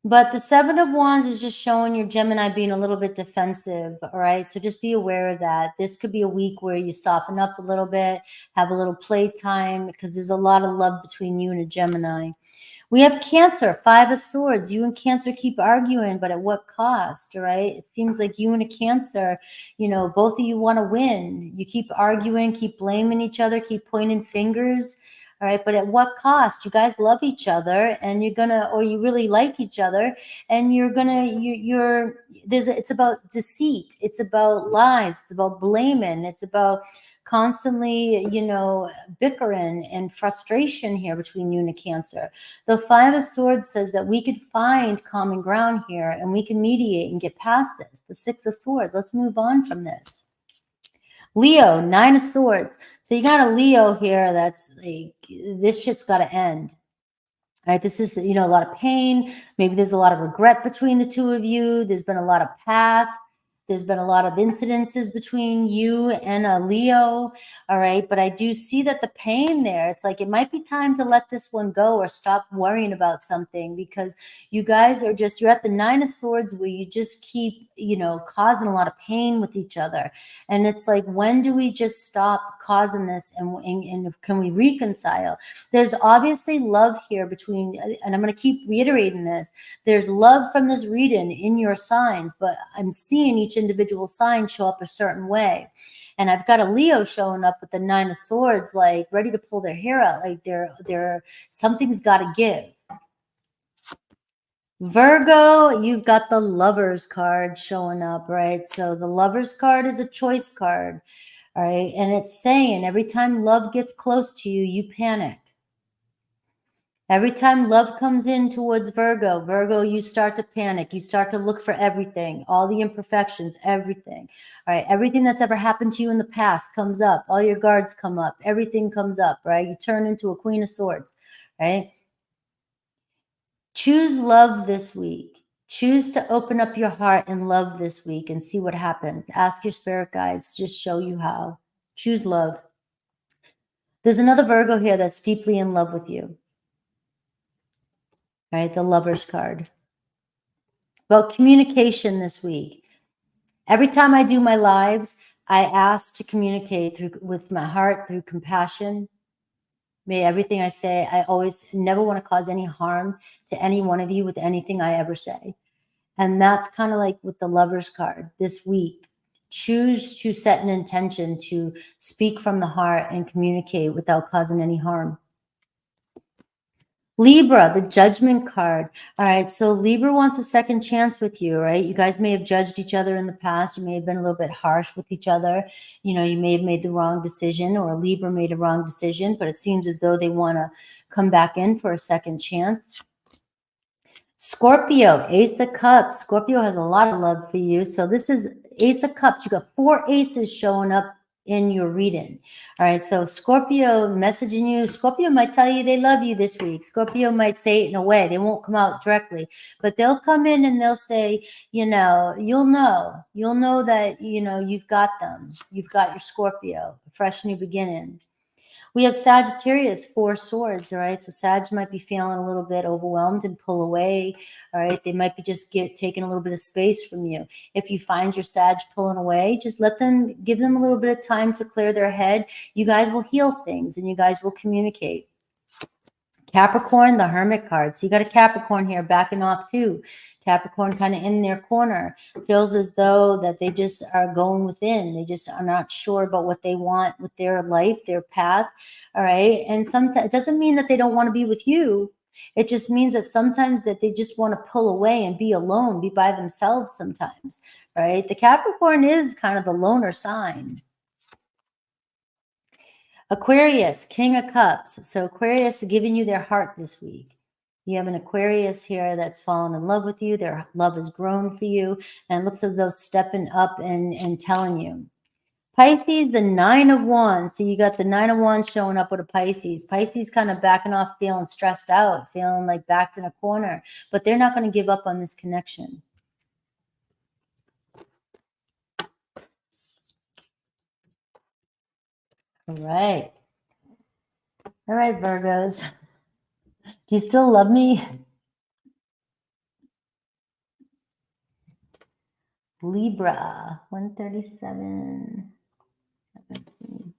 But the Seven of Wands is just showing your Gemini being a little bit defensive, all right? So just be aware of that. This could be a week where you soften up a little bit, have a little playtime, because there's a lot of love between you and a Gemini. We have Cancer, Five of Swords. You and Cancer keep arguing, but at what cost, right? It seems like you and a Cancer, you know, both of you want to win. You keep arguing, keep blaming each other, keep pointing fingers. All right. But at what cost? You guys love each other, and you're going to, or you really like each other, and you're going to, it's about deceit. It's about lies. It's about blaming. It's about constantly, you know, bickering and frustration here between you and a Cancer. The Five of Swords says that we could find common ground here, and we can mediate and get past this. The Six of Swords. Let's move on from this. Leo, Nine of Swords. So you got a Leo here that's like, this shit's got to end. All right, this is, you know, a lot of pain. Maybe there's a lot of regret between the two of you. There's been a lot of past. There's been a lot of incidences between you and a Leo. All right, but I do see that the pain there, it's like it might be time to let this one go or stop worrying about something, because you guys are just, you're at the Nine of Swords where you just keep, you know, causing a lot of pain with each other. And it's like, when do we just stop causing this, and can we reconcile? There's obviously love here between, and I'm going to keep reiterating this, there's love from this reading in your signs, but I'm seeing each individual sign show up a certain way. And I've got a Leo showing up with the Nine of Swords, like ready to pull their hair out, like they're something's got to give. Virgo, you've got the Lovers card showing up, right? So the Lovers card is a choice card, all right? And it's saying every time love gets close to you, you panic. Every time love comes in towards Virgo, you start to panic. You start to look for everything, all the imperfections, everything. All right. Everything that's ever happened to you in the past comes up. All your guards come up. Everything comes up, right? You turn into a Queen of Swords, right? Choose love this week. Choose to open up your heart and love this week and see what happens. Ask your spirit guides, just show you how. Choose love. There's another Virgo here that's deeply in love with you. Right? The Lovers card. It's about communication this week. Every time I do my lives, I ask to communicate with my heart, through compassion. May everything I say, I always never want to cause any harm to any one of you with anything I ever say. And that's kind of like with the Lovers card this week. Choose to set an intention to speak from the heart and communicate without causing any harm. Libra, the Judgment card. All right, so Libra wants a second chance with you, right? You guys may have judged each other in the past. You may have been a little bit harsh with each other. You know, you may have made the wrong decision, or Libra made a wrong decision, but it seems as though they want to come back in for a second chance. Scorpio, Ace of Cups. Scorpio has a lot of love for you. So this is Ace of Cups. You got 4 aces showing up in your reading. All right, so Scorpio messaging you. Scorpio might tell you they love you this week. Scorpio might say it in a way. They won't come out directly, but they'll come in and they'll say, you know that, you know, you've got them. You've got your Scorpio, a fresh new beginning. We have Sagittarius, 4 swords, all right? So Sag might be feeling a little bit overwhelmed and pull away, all right? They might be just taking a little bit of space from you. If you find your Sag pulling away, just give them a little bit of time to clear their head. You guys will heal things and you guys will communicate. Capricorn, the Hermit card. So you got a Capricorn here backing off too. Capricorn kind of in their corner. Feels as though that they just are going within. They just are not sure about what they want with their life, their path. All right. And sometimes it doesn't mean that they don't want to be with you. It just means that sometimes that they just want to pull away and be alone, be by themselves sometimes. Right. The Capricorn is kind of the loner sign. Aquarius, King of Cups. So Aquarius giving you their heart this week. You have an Aquarius here that's fallen in love with you. Their love has grown for you. And it looks as though stepping up and telling you. Pisces, the 9 of Wands. So you got the 9 of Wands showing up with a Pisces. Pisces kind of backing off, feeling stressed out, feeling like backed in a corner. But they're not going to give up on this connection. All right. All right, Virgos. Do you still love me? Libra, 137. 17.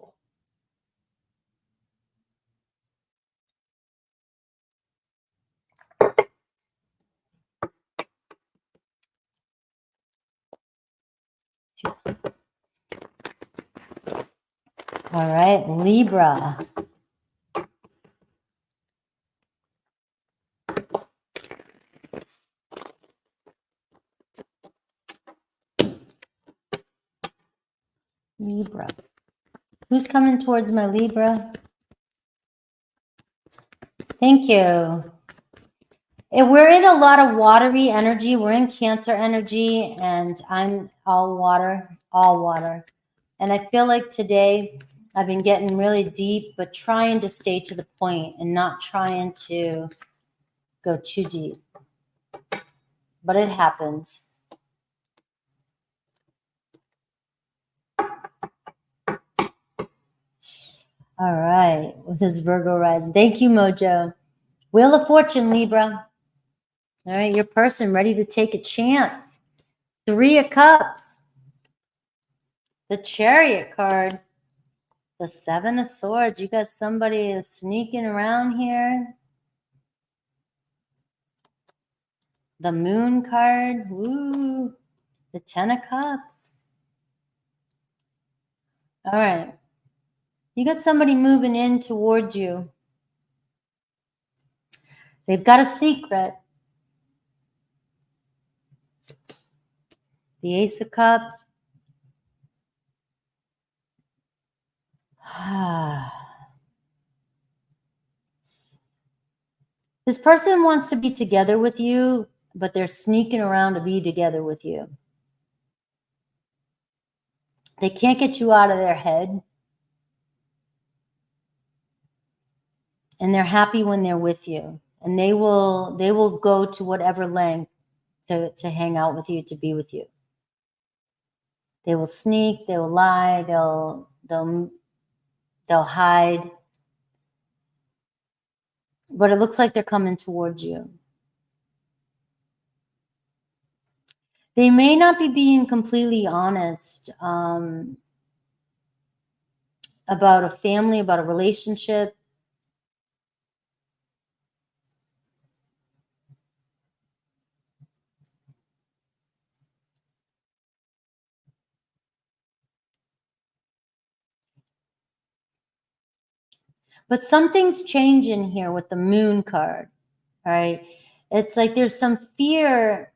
All right, Libra. Libra. Who's coming towards my Libra? Thank you. And we're in a lot of watery energy. We're in Cancer energy, and I'm all water, all water. And I feel like today I've been getting really deep, but trying to stay to the point and not trying to go too deep. But it happens. All right, with this Virgo rising. Thank you, Mojo. Wheel of Fortune, Libra. All right, your person ready to take a chance. 3 of Cups. The Chariot card. The 7 of Swords. You got somebody sneaking around here. The Moon card. Woo. The 10 of Cups. All right. You got somebody moving in towards you. They've got a secret. The Ace of Cups. This person wants to be together with you, but they're sneaking around to be together with you. They can't get you out of their head. And they're happy when they're with you. And they will go to whatever length to hang out with you, to be with you. They will sneak, they will lie, they'll hide. But it looks like they're coming towards you. They may not be being completely honest about a family, about a relationship. But something's changing here with the Moon card, all right? It's like there's some fear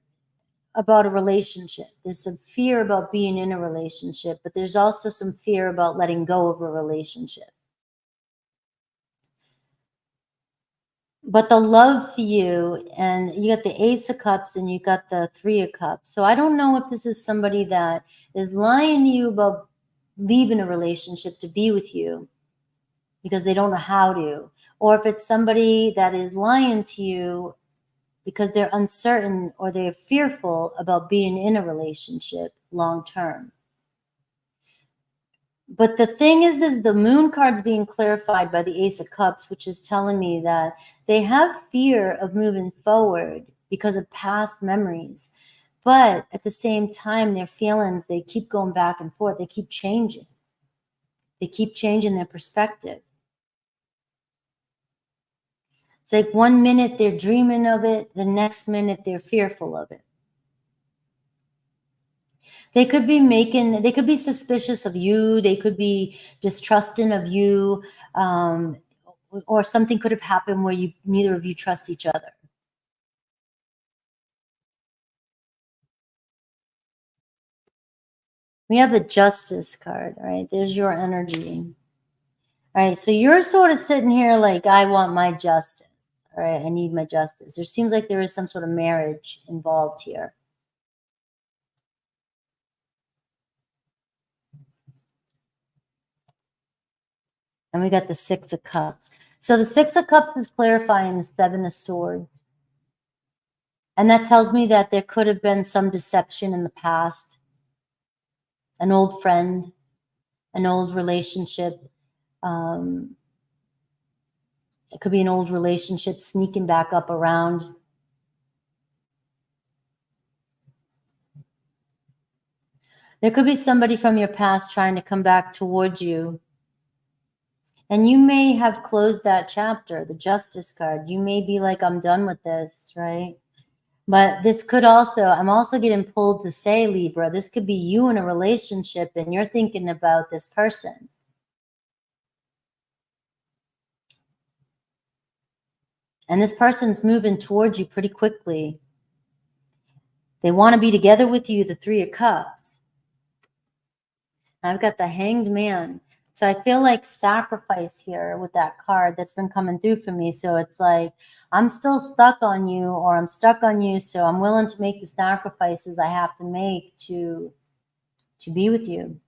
about a relationship. There's some fear about being in a relationship, but there's also some fear about letting go of a relationship. But the love for you, and you got the Ace of Cups and you got the Three of Cups. So I don't know if this is somebody that is lying to you about leaving a relationship to be with you because they don't know how to, or if it's somebody that is lying to you because they're uncertain or they're fearful about being in a relationship long term. But the thing is the Moon card's being clarified by the Ace of Cups, which is telling me that they have fear of moving forward because of past memories. But at the same time, their feelings, they keep going back and forth. They keep changing. They keep changing their perspective. It's like 1 minute they're dreaming of it, the next minute they're fearful of it. They could be suspicious of you. They could be distrusting of you, or something could have happened where neither of you trust each other. We have the Justice card, right? There's your energy. All right, so you're sort of sitting here like, I want my justice. All right, I need my justice. There seems like there is some sort of marriage involved here. And we got the Six of Cups. So the Six of Cups is clarifying the Seven of Swords. And that tells me that there could have been some deception in the past. An old friend, an old relationship. It could be an old relationship sneaking back up around. There could be somebody from your past trying to come back towards you. And you may have closed that chapter, the Justice card. You may be like, I'm done with this, right? But this could also, I'm also getting pulled to say, Libra, this could be you in a relationship and you're thinking about this person. And this person's moving towards you pretty quickly. They want to be together with you, the Three of Cups. I've got the Hanged Man. So I feel like sacrifice here with that card that's been coming through for me. So it's like, I'm still stuck on you, or I'm stuck on you, so I'm willing to make the sacrifices I have to make to be with you.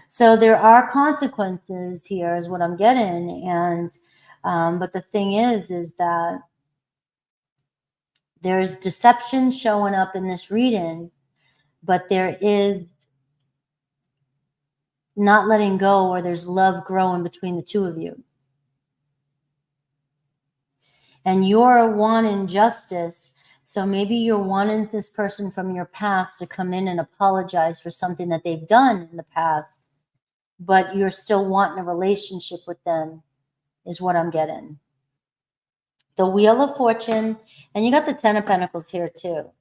So there are consequences here is what I'm getting. And but the thing is that there's deception showing up in this reading, but there is not letting go, or there's love growing between the two of you. And you're wanting justice. So maybe you're wanting this person from your past to come in and apologize for something that they've done in the past, but you're still wanting a relationship with them, is what I'm getting. The Wheel of Fortune, and you got the Ten of Pentacles here too.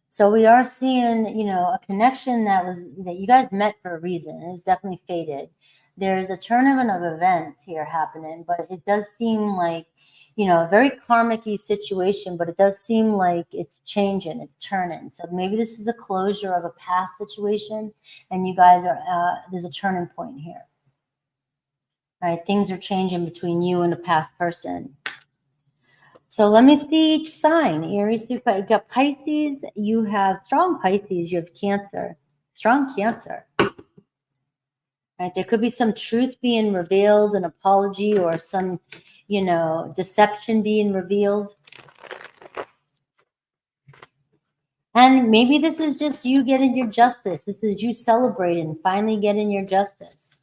So we are seeing, you know, a connection that you guys met for a reason. It was definitely fated. There's a tournament of events here happening, but it does seem like you know, a very karmic-y situation, but it does seem like it's changing, it's turning. So maybe this is a closure of a past situation, and you guys are, there's a turning point here. All right, things are changing between you and a past person. So let me see each sign. Aries through, you got Pisces, you have strong Pisces, you have Cancer, strong Cancer. Right, there could be some truth being revealed, an apology, or some, you know, deception being revealed. And maybe this is just you getting your justice. This is you celebrating, finally getting your justice.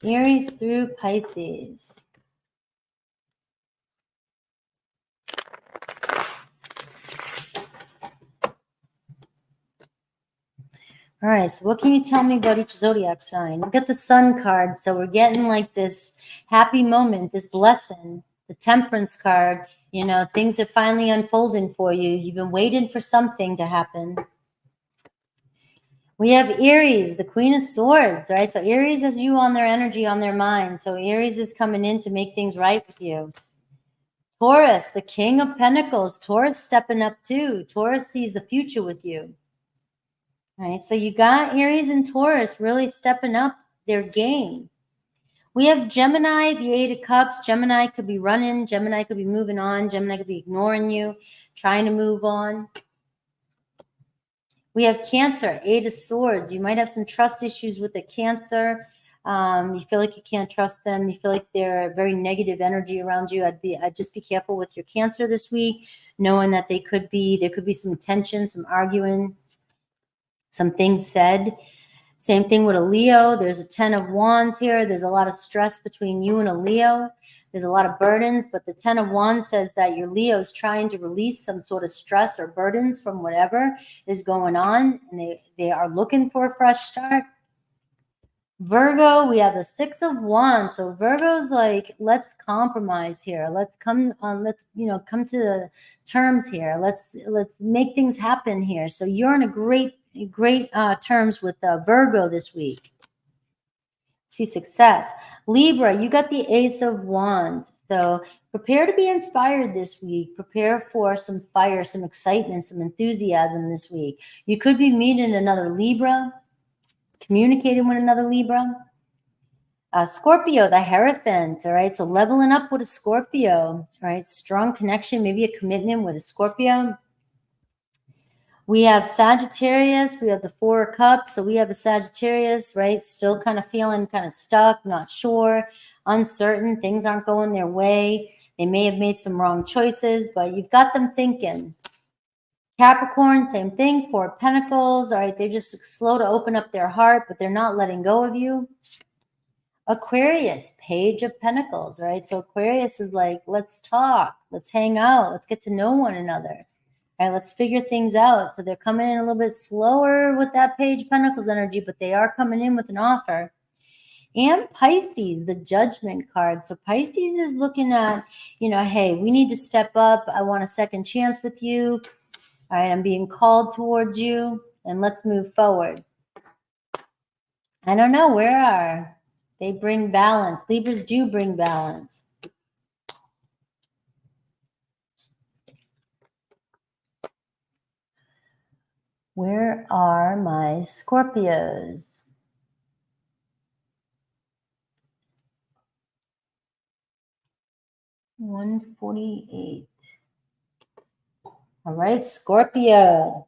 Aries through Pisces. All right, so what can you tell me about each zodiac sign? We got the Sun card, so we're getting like this happy moment, this blessing. The Temperance card, you know, things are finally unfolding for you. You've been waiting for something to happen. We have Aries, the Queen of Swords, right? So Aries has you on their energy, on their mind. So Aries is coming in to make things right with you. Taurus, the King of Pentacles. Taurus stepping up too. Taurus sees the future with you. All right, so you got Aries and Taurus really stepping up their game. We have Gemini, the Eight of Cups. Gemini could be running. Gemini could be moving on. Gemini could be ignoring you, trying to move on. We have Cancer, Eight of Swords. You might have some trust issues with the Cancer. You feel like you can't trust them. You feel like they're very negative energy around you. I'd just be careful with your Cancer this week, knowing that there could be some tension, some arguing, some things said. Same thing with a Leo. There's a 10 of Wands here. There's a lot of stress between you and a Leo. There's a lot of burdens, but the 10 of Wands says that your Leo is trying to release some sort of stress or burdens from whatever is going on, and they are looking for a fresh start. Virgo, we have the 6 of Wands. So Virgo's like, let's compromise here. Let's come to terms here. Let's make things happen here. So you're in a great terms with Virgo this week. See success. Libra, you got the Ace of Wands. So prepare to be inspired this week. Prepare for some fire, some excitement, some enthusiasm this week. You could be meeting another Libra, communicating with another Libra. Scorpio, the Hierophant. All right, so leveling up with a Scorpio. All right, strong connection, maybe a commitment with a Scorpio. We have Sagittarius. We have the Four of Cups. So we have a Sagittarius, right? Still kind of feeling kind of stuck, not sure, uncertain. Things aren't going their way. They may have made some wrong choices, but you've got them thinking. Capricorn, same thing. Four of Pentacles. All right, they're just slow to open up their heart, but they're not letting go of you. Aquarius, Page of Pentacles, right? So Aquarius is like, let's talk. Let's hang out. Let's get to know one another. All right, let's figure things out. So they're coming in a little bit slower with that Page of Pentacles energy, but they are coming in with an offer. And Pisces, the Judgment card. So Pisces is looking at, you know, hey, we need to step up. I want a second chance with you. All right, I'm being called towards you, and let's move forward. I don't know, where are they? Bring balance. Libras do bring balance. Where are my Scorpios? $148. All right, Scorpio.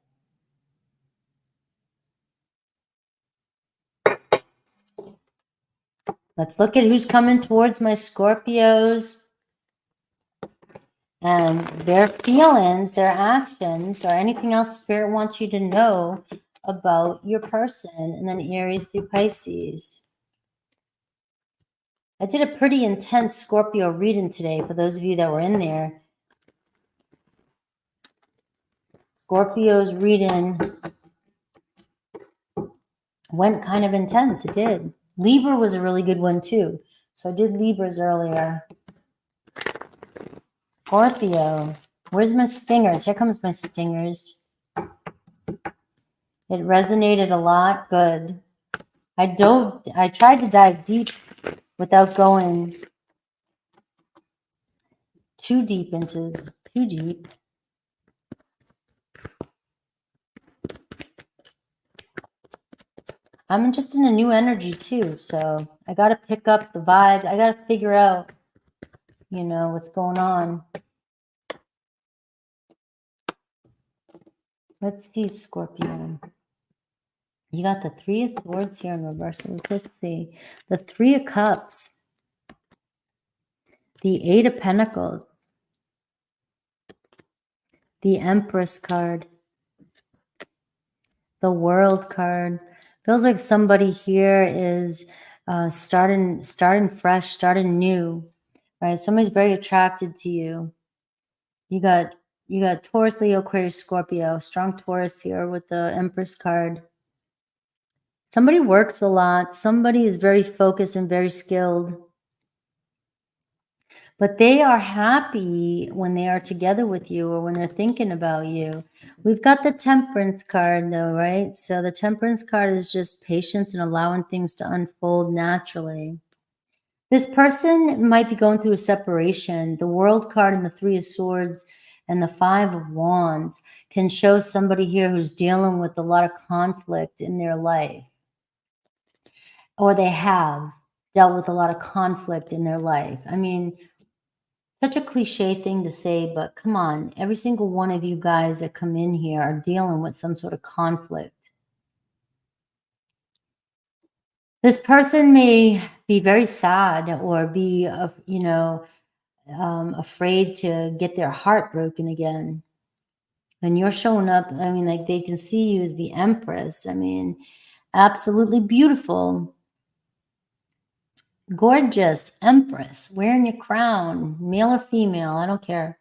Let's look at who's coming towards my Scorpios and their feelings, their actions, or anything else Spirit wants you to know about your person. And then Aries through Pisces. I did a pretty intense Scorpio reading today for those of you that were in there. Scorpio's reading went kind of intense. It did. Libra was a really good one too. So I did Libras earlier. Scorpio. Where's my stingers? Here comes my stingers. It resonated a lot. Good. I tried to dive deep without going too deep. I'm just in a new energy too, so I got to pick up the vibe. I got to figure out, you know, what's going on. Let's see, Scorpio. You got the Three of Swords here in reverse. Let's see. The Three of Cups. The Eight of Pentacles. The Empress card. The World card. Feels like somebody here is starting fresh, starting new, right? Somebody's very attracted to you. You got Taurus, Leo, Aquarius, Scorpio. Strong Taurus here with the Empress card. Somebody works a lot. Somebody is very focused and very skilled. But they are happy when they are together with you or when they're thinking about you. We've got the Temperance card though, right? So the Temperance card is just patience and allowing things to unfold naturally. This person might be going through a separation. The World card and the Three of Swords and the Five of Wands can show somebody here who's dealing with a lot of conflict in their life. Or they have dealt with a lot of conflict in their life. I mean, such a cliche thing to say, but come on, every single one of you guys that come in here are dealing with some sort of conflict. This person may be very sad or be, you know, afraid to get their heart broken again. And you're showing up, I mean, like they can see you as the Empress. I mean, absolutely beautiful. Gorgeous Empress, wearing your crown, male or female, I don't care.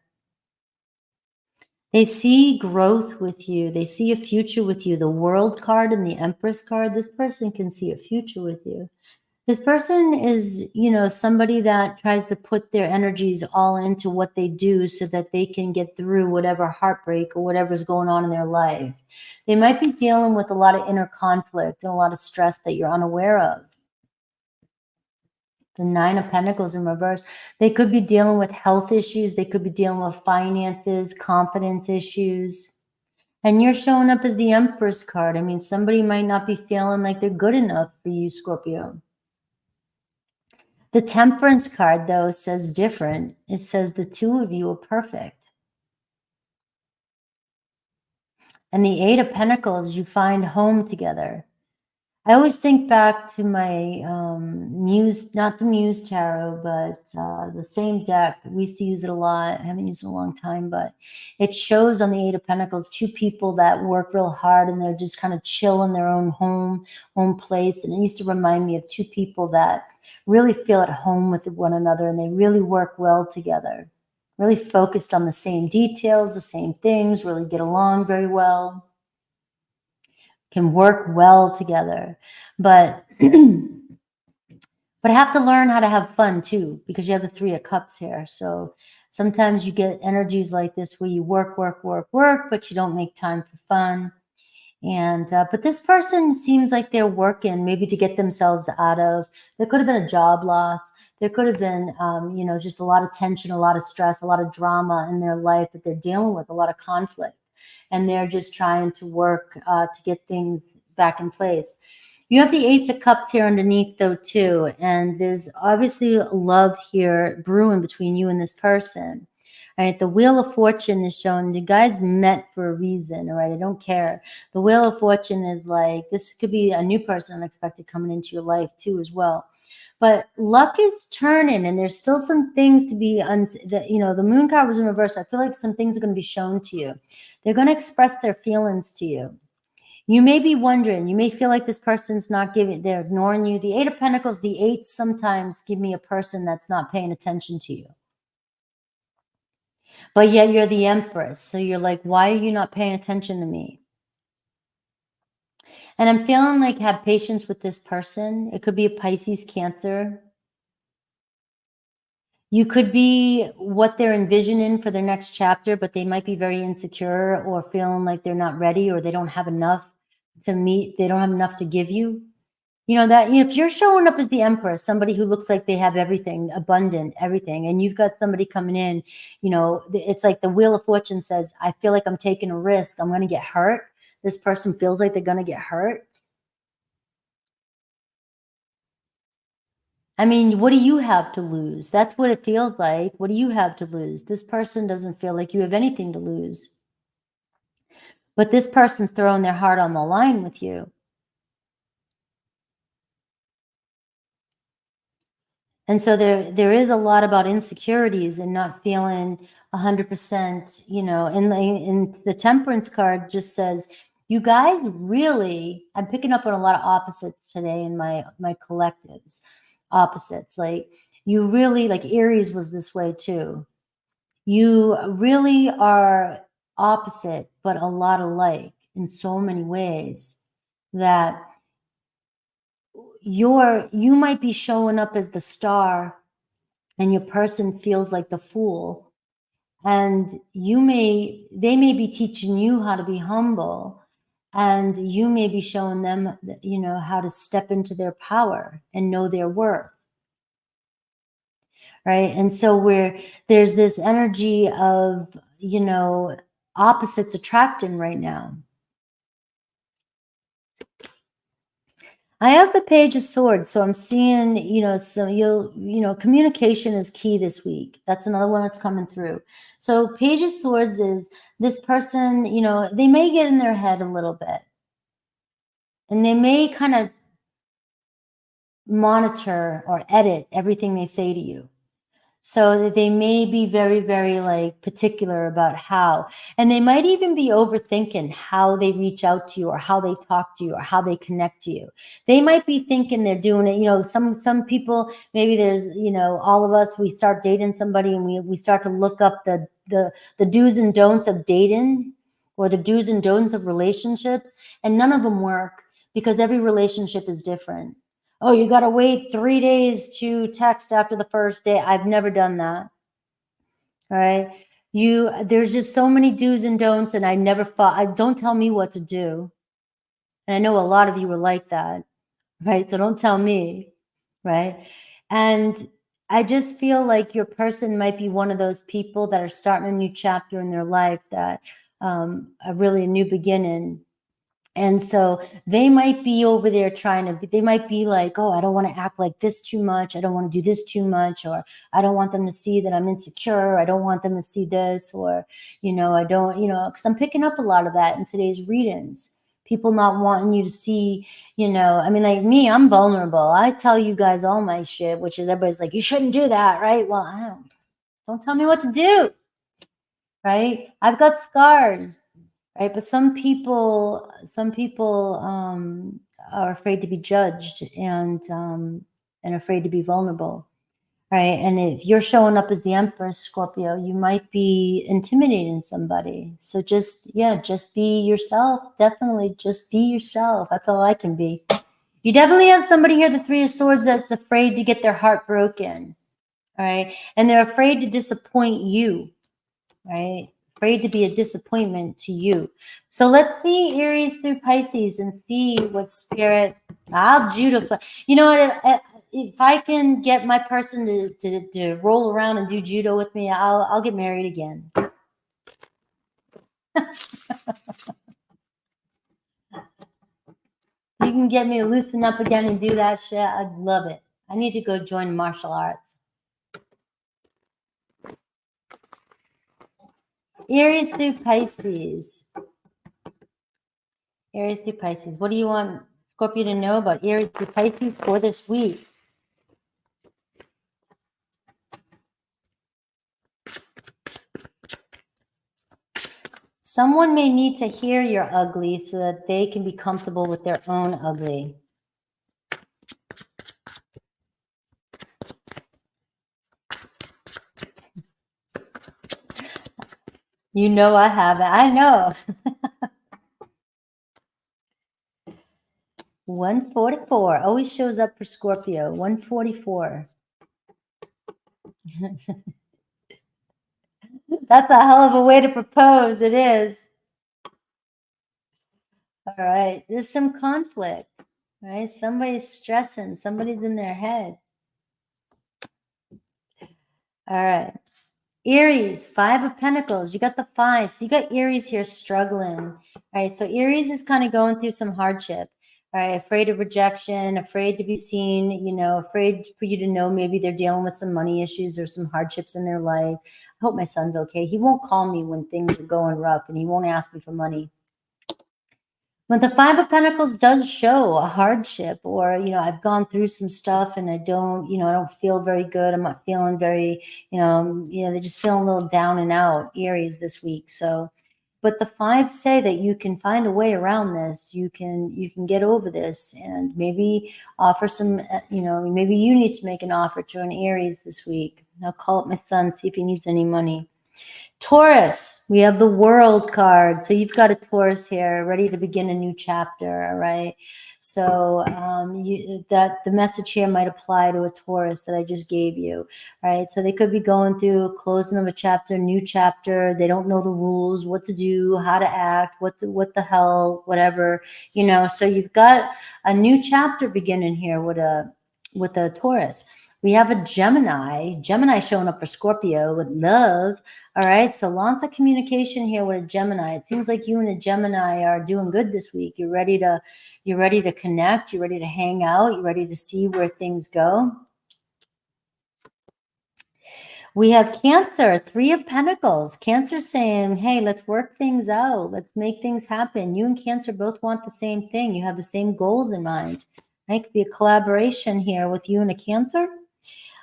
They see growth with you. They see a future with you. The World card and the Empress card, this person can see a future with you. This person is, you know, somebody that tries to put their energies all into what they do so that they can get through whatever heartbreak or whatever's going on in their life. They might be dealing with a lot of inner conflict and a lot of stress that you're unaware of. The Nine of Pentacles in reverse. They could be dealing with health issues. They could be dealing with finances, confidence issues. And you're showing up as the Empress card. I mean, somebody might not be feeling like they're good enough for you, Scorpio. The Temperance card, though, says different. It says the two of you are perfect. And the Eight of Pentacles, you find home together. I always think back to my Muse, not the Muse Tarot, but the same deck. We used to use it a lot. I haven't used it in a long time, but it shows on the Eight of Pentacles two people that work real hard and they're just kind of chill in their own home place. And it used to remind me of two people that really feel at home with one another and they really work well together. Really focused on the same details, the same things, really get along very well. Can work well together, but have to learn how to have fun too, because you have the Three of Cups here. So sometimes you get energies like this where you work, but you don't make time for fun. And but this person seems like they're working maybe to get themselves out of. There could have been a job loss. There could have been, you know, just a lot of tension, a lot of stress, a lot of drama in their life that they're dealing with, a lot of conflict. And they're just trying to work to get things back in place. You have the Ace of Cups here underneath, though, too. And there's obviously love here brewing between you and this person. All right, the Wheel of Fortune is showing you guys met for a reason. All right, I don't care. The Wheel of Fortune is like, this could be a new person unexpected coming into your life, too, as well. But luck is turning, and there's still some things to be, you know, the Moon card was in reverse. I feel like some things are going to be shown to you. They're going to express their feelings to you. You may be wondering, you may feel like this person's not giving, they're ignoring you. The Eight of Pentacles, the eights sometimes give me a person that's not paying attention to you. But yet you're the Empress. So you're like, why are you not paying attention to me? And I'm feeling like have patience with this person. It could be a Pisces, Cancer. You could be what they're envisioning for their next chapter, but they might be very insecure or feeling like they're not ready, or they don't have enough to meet. They don't have enough to give you. You know, that, if you're showing up as the Empress, somebody who looks like they have everything, abundant, everything, and you've got somebody coming in, you know, it's like the Wheel of Fortune says, I feel like I'm taking a risk. I'm going to get hurt. This person feels like they're going to get hurt. I mean, what do you have to lose? That's what it feels like. What do you have to lose? This person doesn't feel like you have anything to lose. But this person's throwing their heart on the line with you. And so there is a lot about insecurities and not feeling 100%, you know, in the Temperance card just says, you guys really, I'm picking up on a lot of opposites today in my collectives, opposites. Like, you really, like Aries was this way too. You really are opposite, but a lot alike in so many ways that you might be showing up as the star and your person feels like the fool, and they may be teaching you how to be humble, and you may be showing them, you know, how to step into their power and know their worth, right? And so there's this energy of, you know, opposites attracting right now. I have the Page of Swords, so I'm seeing, you know, so communication is key this week. That's another one that's coming through. So Page of Swords is this person, you know, they may get in their head a little bit, and they may kind of monitor or edit everything they say to you. So they may be very, very like particular about how, and they might even be overthinking how they reach out to you, or how they talk to you, or how they connect to you. They might be thinking they're doing it. You know, some people, maybe there's, you know, all of us, we start dating somebody and we start to look up the do's and don'ts of dating, or the do's and don'ts of relationships, and none of them work because every relationship is different. Oh, you got to wait 3 days to text after the first day. I've never done that. All right. There's just so many do's and don'ts, and don't tell me what to do. And I know a lot of you are like that, right? So don't tell me, right? And I just feel like your person might be one of those people that are starting a new chapter in their life, that a really new beginning. And so they might be over there they might be like, oh, I don't want to act like this too much. I don't want to do this too much. Or I don't want them to see that I'm insecure. I don't want them to see this, or, you know, I don't, you know, because I'm picking up a lot of that in today's readings. People not wanting you to see, you know, I mean, like me, I'm vulnerable. I tell you guys all my shit, which is everybody's like, you shouldn't do that, right? Well, don't tell me what to do, right? I've got scars. Right, but some people are afraid to be judged, and afraid to be vulnerable, right? And if you're showing up as the Empress, Scorpio, you might be intimidating somebody. So just be yourself. Definitely, just be yourself. That's all I can be. You definitely have somebody here, the Three of Swords, that's afraid to get their heart broken, all right? And they're afraid to disappoint you, right? Afraid to be a disappointment to you. So let's see Aries through Pisces and see what spirit. Judo. You know what? If I can get my person to roll around and do judo with me, I'll get married again. You can get me to loosen up again and do that shit, I'd love it. I need to go join martial arts. Aries through Pisces. Aries through Pisces. What do you want Scorpio to know about Aries through Pisces for this week? Someone may need to hear you're ugly so that they can be comfortable with their own ugly. You know I have it. I know. 144 always shows up for Scorpio. 144. That's a hell of a way to propose. It is. All right. There's some conflict, right? Somebody's stressing. Somebody's in their head. All right. Aries, 5 of Pentacles. You got the 5. So you got Aries here struggling. All right. So Aries is kind of going through some hardship. All right. Afraid of rejection, afraid to be seen, afraid for you to know maybe they're dealing with some money issues or some hardships in their life. I hope my son's okay. He won't call me when things are going rough, and he won't ask me for money. But the 5 of Pentacles does show a hardship, or, I've gone through some stuff and I don't feel very good. I'm not feeling very, they're just feeling a little down and out, Aries, this week. So, but the 5 say that you can find a way around this. You can get over this, and maybe offer some, maybe you need to make an offer to an Aries this week. I'll call up my son, see if he needs any money. Taurus, we have the World card. So you've got a Taurus here ready to begin a new chapter, all right? So that the message here might apply to a Taurus that I just gave you, right? So they could be going through a closing of a chapter, new chapter. They don't know the rules, what to do, how to act, what the hell, whatever, So you've got a new chapter beginning here with a Taurus. We have a Gemini showing up for Scorpio with love. All right, so lots of communication here with a Gemini. It seems like you and a Gemini are doing good this week. You're ready to connect. You're ready to hang out. You're ready to see where things go. We have Cancer, 3 of Pentacles. Cancer saying, hey, let's work things out. Let's make things happen. You and Cancer both want the same thing. You have the same goals in mind. Right? It could be a collaboration here with you and a Cancer.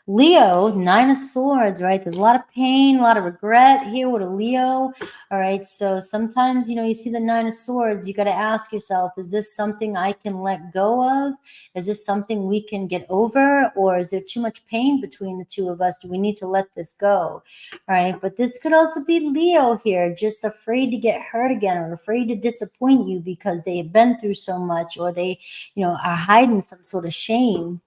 Leo, 9 of Swords, right? There's a lot of pain, a lot of regret here with a Leo. All right. So sometimes, you see the 9 of Swords, you got to ask yourself, is this something I can let go of? Is this something we can get over? Or is there too much pain between the two of us? Do we need to let this go? All right. But this could also be Leo here, just afraid to get hurt again, or afraid to disappoint you because they have been through so much, or they, are hiding some sort of shame.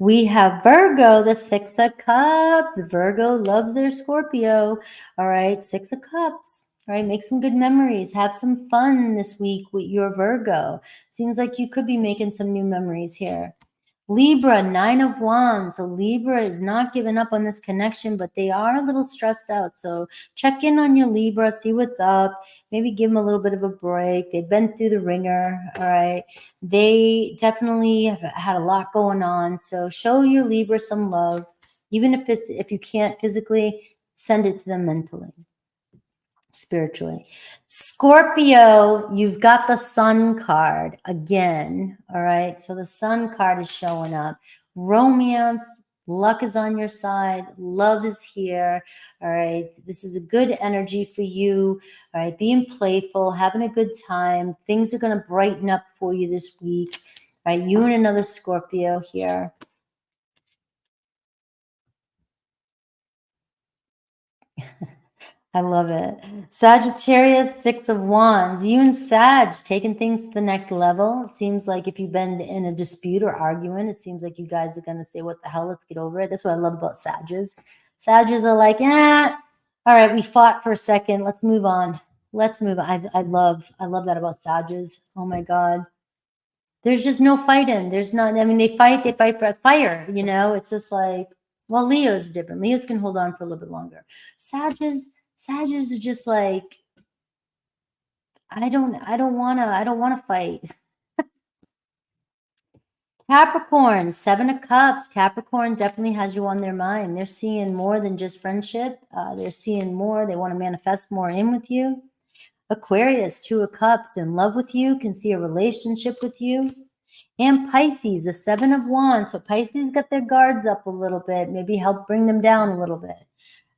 We have Virgo, the 6 of Cups. Virgo loves their Scorpio. All right, 6 of Cups. All right, make some good memories. Have some fun this week with your Virgo. Seems like you could be making some new memories here. Libra, 9 of Wands. So Libra is not giving up on this connection, but they are a little stressed out. So check in on your Libra, see what's up. Maybe give them a little bit of a break. They've been through the ringer, all right? They definitely have had a lot going on. So show your Libra some love. Even if you can't physically, send it to them mentally, spiritually. Scorpio, you've got the Sun card again. All right. So the Sun card is showing up. Romance, luck is on your side. Love is here. All right. This is a good energy for you. All right. Being playful, having a good time. Things are going to brighten up for you this week. All right. You and another Scorpio here. I love it. Sagittarius, 6 of Wands. You and Sag taking things to the next level. It seems like if you've been in a dispute or argument, it seems like you guys are going to say, what the hell, let's get over it. That's what I love about Sages. Sages are like, all right, we fought for a second. Let's move on. Let's move on. I love that about Sages. Oh my God. There's just no fighting. There's not, they fight for fire, It's just like, well, Leo's different. Leos can hold on for a little bit longer. Sages are just like, I don't wanna fight. Capricorn, 7 of Cups. Capricorn definitely has you on their mind. They're seeing more than just friendship. They're seeing more. They want to manifest more in with you. Aquarius, 2 of Cups, in love with you, can see a relationship with you. And Pisces, a 7 of Wands. So Pisces got their guards up a little bit, maybe help bring them down a little bit.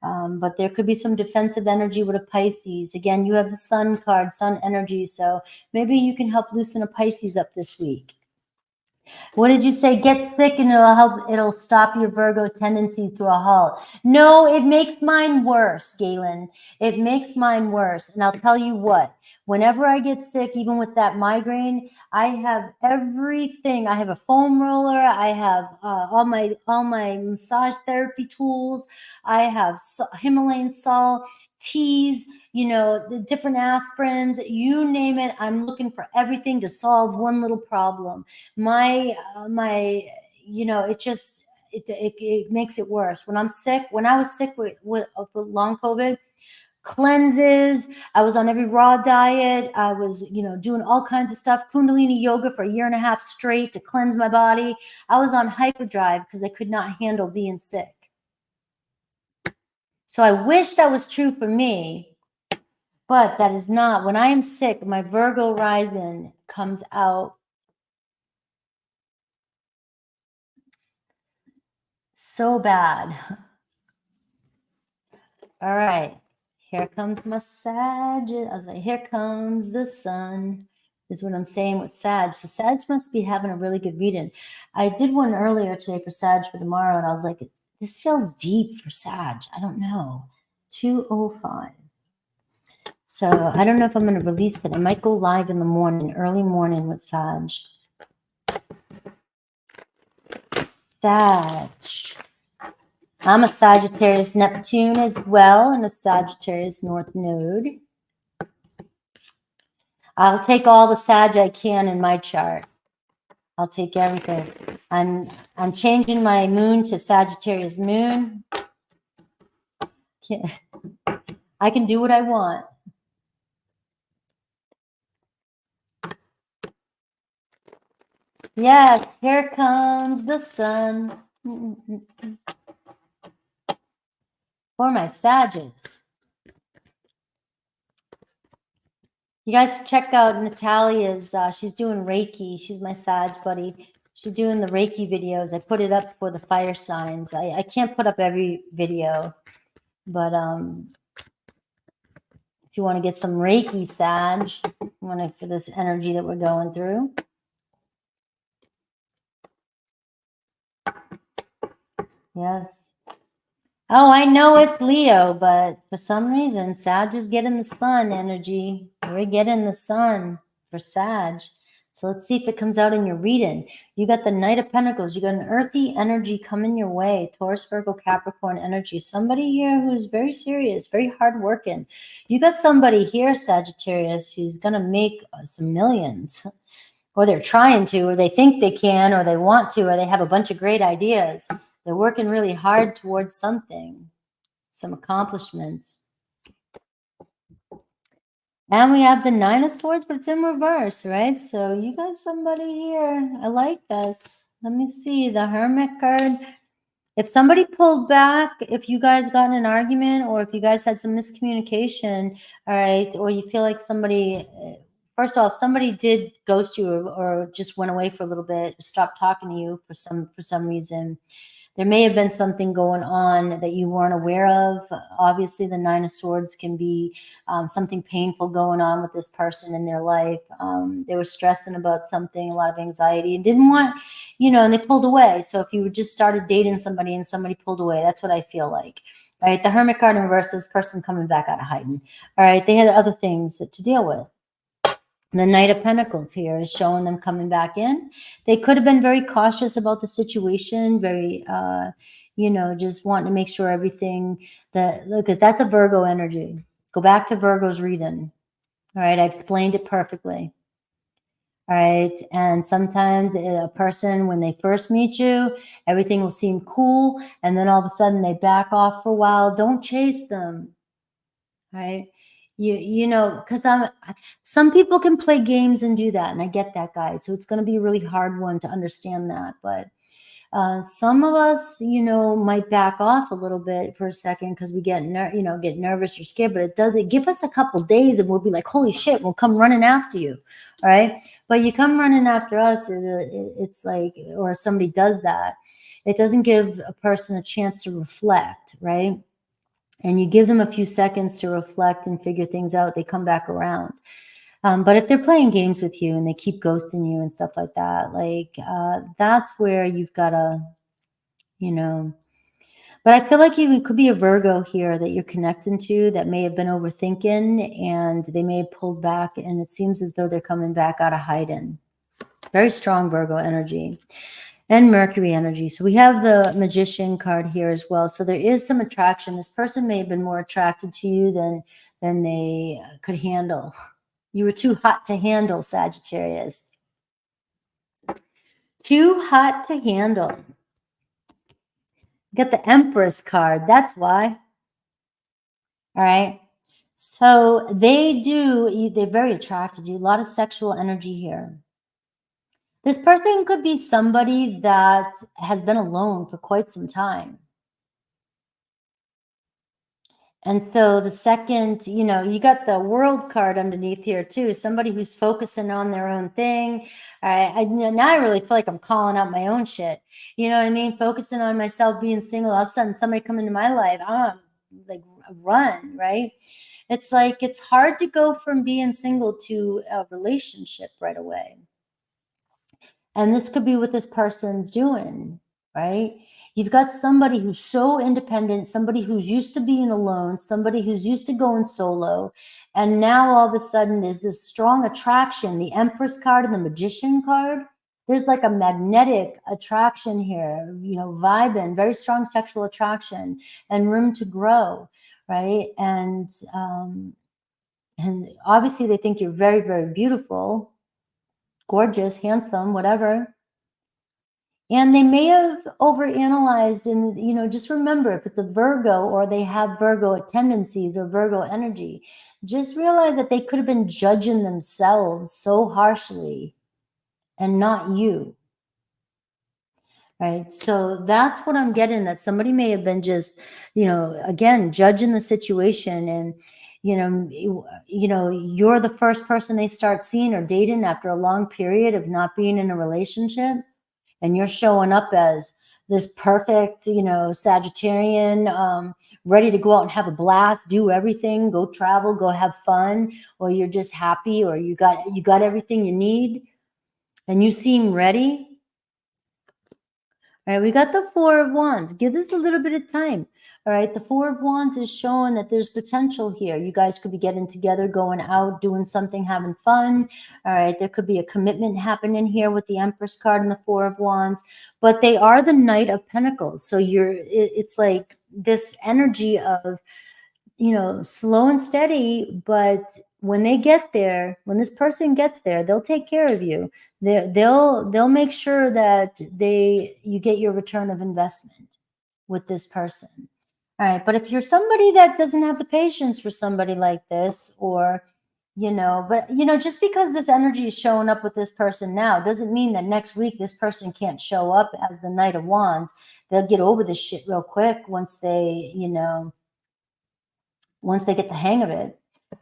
But there could be some defensive energy with a Pisces. Again, you have the Sun card, Sun energy. So maybe you can help loosen a Pisces up this week. What did you say? Get sick and it'll help. It'll stop your Virgo tendencies to a halt. No, it makes mine worse, Galen. It makes mine worse. And I'll tell you what, whenever I get sick, even with that migraine, I have everything. I have a foam roller. I have all my massage therapy tools. I have Himalayan salt, teas, you know, the different aspirins, you name it. I'm looking for everything to solve one little problem. My you know, it just it makes it worse when I'm sick. When I was sick with long COVID, cleanses, I was on every raw diet, I was, you know, doing all kinds of stuff, Kundalini yoga for a year and a half straight to cleanse my body. I was on hyperdrive because I could not handle being sick. So I wish that was true for me, but that is not. When I am sick, my Virgo rising comes out so bad. All right, here comes my Sag. I was like, here comes the sun, is what I'm saying with Sag. So Sag must be having a really good reading. I did one earlier today for Sag for tomorrow, and I was like, this feels deep for Sag. I don't know. 2:05. So I don't know if I'm going to release it. I might go live in the morning, early morning with Sag. Sag. I'm a Sagittarius Neptune as well, and a Sagittarius North Node. I'll take all the Sag I can in my chart. I'll take everything. I'm changing my moon to Sagittarius moon. I can do what I want. Yes, here comes the sun. For my Sages. You guys check out Natalia's, she's doing Reiki. She's my Sag buddy. She's doing the Reiki videos. I put it up for the fire signs. I can't put up every video, but if you want to get some Reiki, Sag, for this energy that we're going through. Yes. Oh, I know it's Leo, but for some reason, Sag is getting the sun energy. We're getting the sun for Sag. So let's see if it comes out in your reading. You got the Knight of Pentacles. You got an earthy energy coming your way. Taurus, Virgo, Capricorn energy. Somebody here who's very serious, very hardworking. You got somebody here, Sagittarius, who's going to make some millions. Or they're trying to, or they think they can, or they want to, or they have a bunch of great ideas. They're working really hard towards something, some accomplishments. And we have the Nine of Swords, but it's in reverse, right? So you got somebody here. I like this. Let me see the Hermit card. If somebody pulled back, if you guys got in an argument, or if you guys had some miscommunication, all right, or you feel like somebody, first of all, if somebody did ghost you or just went away for a little bit, stopped talking to you for some reason, there may have been something going on that you weren't aware of. Obviously, the Nine of Swords can be something painful going on with this person in their life. They were stressing about something, a lot of anxiety, and didn't want, you know, and they pulled away. So if you just started dating somebody and somebody pulled away, that's what I feel like. All right, the Hermit card in reverse, this person coming back out of hiding. All right, they had other things to deal with. The Knight of Pentacles here is showing them coming back in. They could have been very cautious about the situation, very, you know, just wanting to make sure everything that, look, that's a Virgo energy. Go back to Virgo's reading. All right, I explained it perfectly. All right, and sometimes a person, when they first meet you, everything will seem cool, and then all of a sudden they back off for a while. Don't chase them. All right. You know, because some people can play games and do that, and I get that, guys. So it's going to be a really hard one to understand that, but some of us, you know, might back off a little bit for a second because we get get nervous or scared, but it doesn't give us a couple days and we'll be like, holy shit, we'll come running after you. All right, but you come running after us, it's like, or somebody does that, it doesn't give a person a chance to reflect, right? And you give them a few seconds to reflect and figure things out, they come back around. But if they're playing games with you and they keep ghosting you and stuff like that, like that's where you've got to, you know. But I feel like it could be a Virgo here that you're connecting to that may have been overthinking, and they may have pulled back, and it seems as though they're coming back out of hiding. Very strong Virgo energy. And Mercury energy. So we have the Magician card here as well. So there is some attraction. This person may have been more attracted to you than they could handle. You were too hot to handle, Sagittarius. Too hot to handle. Get the Empress card. That's why. All right. So they're very attracted to you. A lot of sexual energy here. This person could be somebody that has been alone for quite some time. And so the second, you got the World card underneath here too. Somebody who's focusing on their own thing. Now I really feel like I'm calling out my own shit. You know what I mean? Focusing on myself, being single. All of a sudden somebody come into my life. Like run, right? It's like, it's hard to go from being single to a relationship right away. And this could be what this person's doing, right? You've got somebody who's so independent, somebody who's used to being alone, somebody who's used to going solo. And now all of a sudden there's this strong attraction, the Empress card and the Magician card. There's like a magnetic attraction here, vibing, very strong sexual attraction and room to grow, right? And obviously they think you're very, very beautiful, gorgeous, handsome, whatever. And they may have overanalyzed, and, just remember, if it's a Virgo or they have Virgo tendencies or Virgo energy, just realize that they could have been judging themselves so harshly and not you. Right. So that's what I'm getting, that somebody may have been just, again, judging the situation, and, you're the first person they start seeing or dating after a long period of not being in a relationship. And you're showing up as this perfect, Sagittarian, ready to go out and have a blast, do everything, go travel, go have fun, or you're just happy, or you got everything you need and you seem ready. All right, we got the Four of Wands. Give this a little bit of time. All right, the Four of Wands is showing that there's potential here. You guys could be getting together, going out, doing something, having fun. All right, there could be a commitment happening here with the Empress card and the Four of Wands. But they are the Knight of Pentacles. So it's like this energy of, slow and steady, but when they get there, when this person gets there, they'll take care of you. They'll make sure that you get your return of investment with this person. All right. But if you're somebody that doesn't have the patience for somebody like this, or, just because this energy is showing up with this person now doesn't mean that next week this person can't show up as the Knight of Wands. They'll get over this shit real quick once they get the hang of it,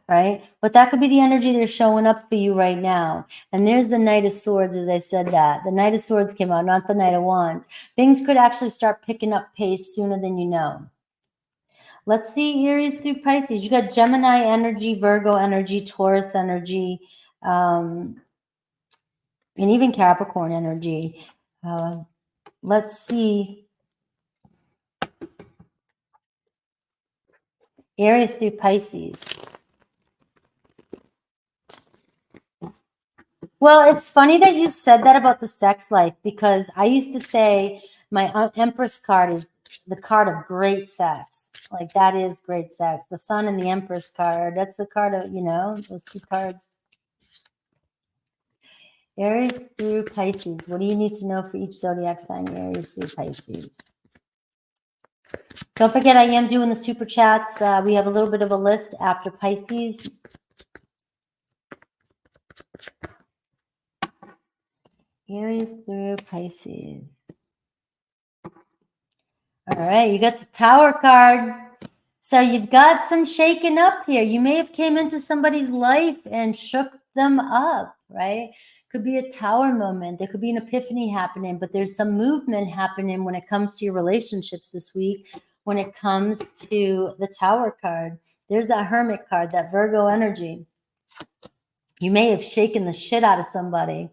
right? But that could be the energy they're showing up for you right now. And there's the Knight of Swords, as I said that. The Knight of Swords came out, not the Knight of Wands. Things could actually start picking up pace sooner than you know. Let's see Aries through Pisces. You got Gemini energy, Virgo energy, Taurus energy, and even Capricorn energy. Let's see Aries through Pisces. Well, it's funny that you said that about the sex life, because I used to say my Empress card is the card of great sex. Like, that is great sex. The Sun and the Empress card, that's the card of, those two cards. Aries through Pisces. What do you need to know for each zodiac sign? Aries through Pisces. Don't forget, I am doing the super chats. We have a little bit of a list after Pisces. Aries through Pisces. All right, you got the Tower card. So you've got some shaking up here. You may have came into somebody's life and shook them up, right? Could be a Tower moment. There could be an epiphany happening, but there's some movement happening when it comes to your relationships this week, when it comes to the Tower card. There's that Hermit card, that Virgo energy. You may have shaken the shit out of somebody.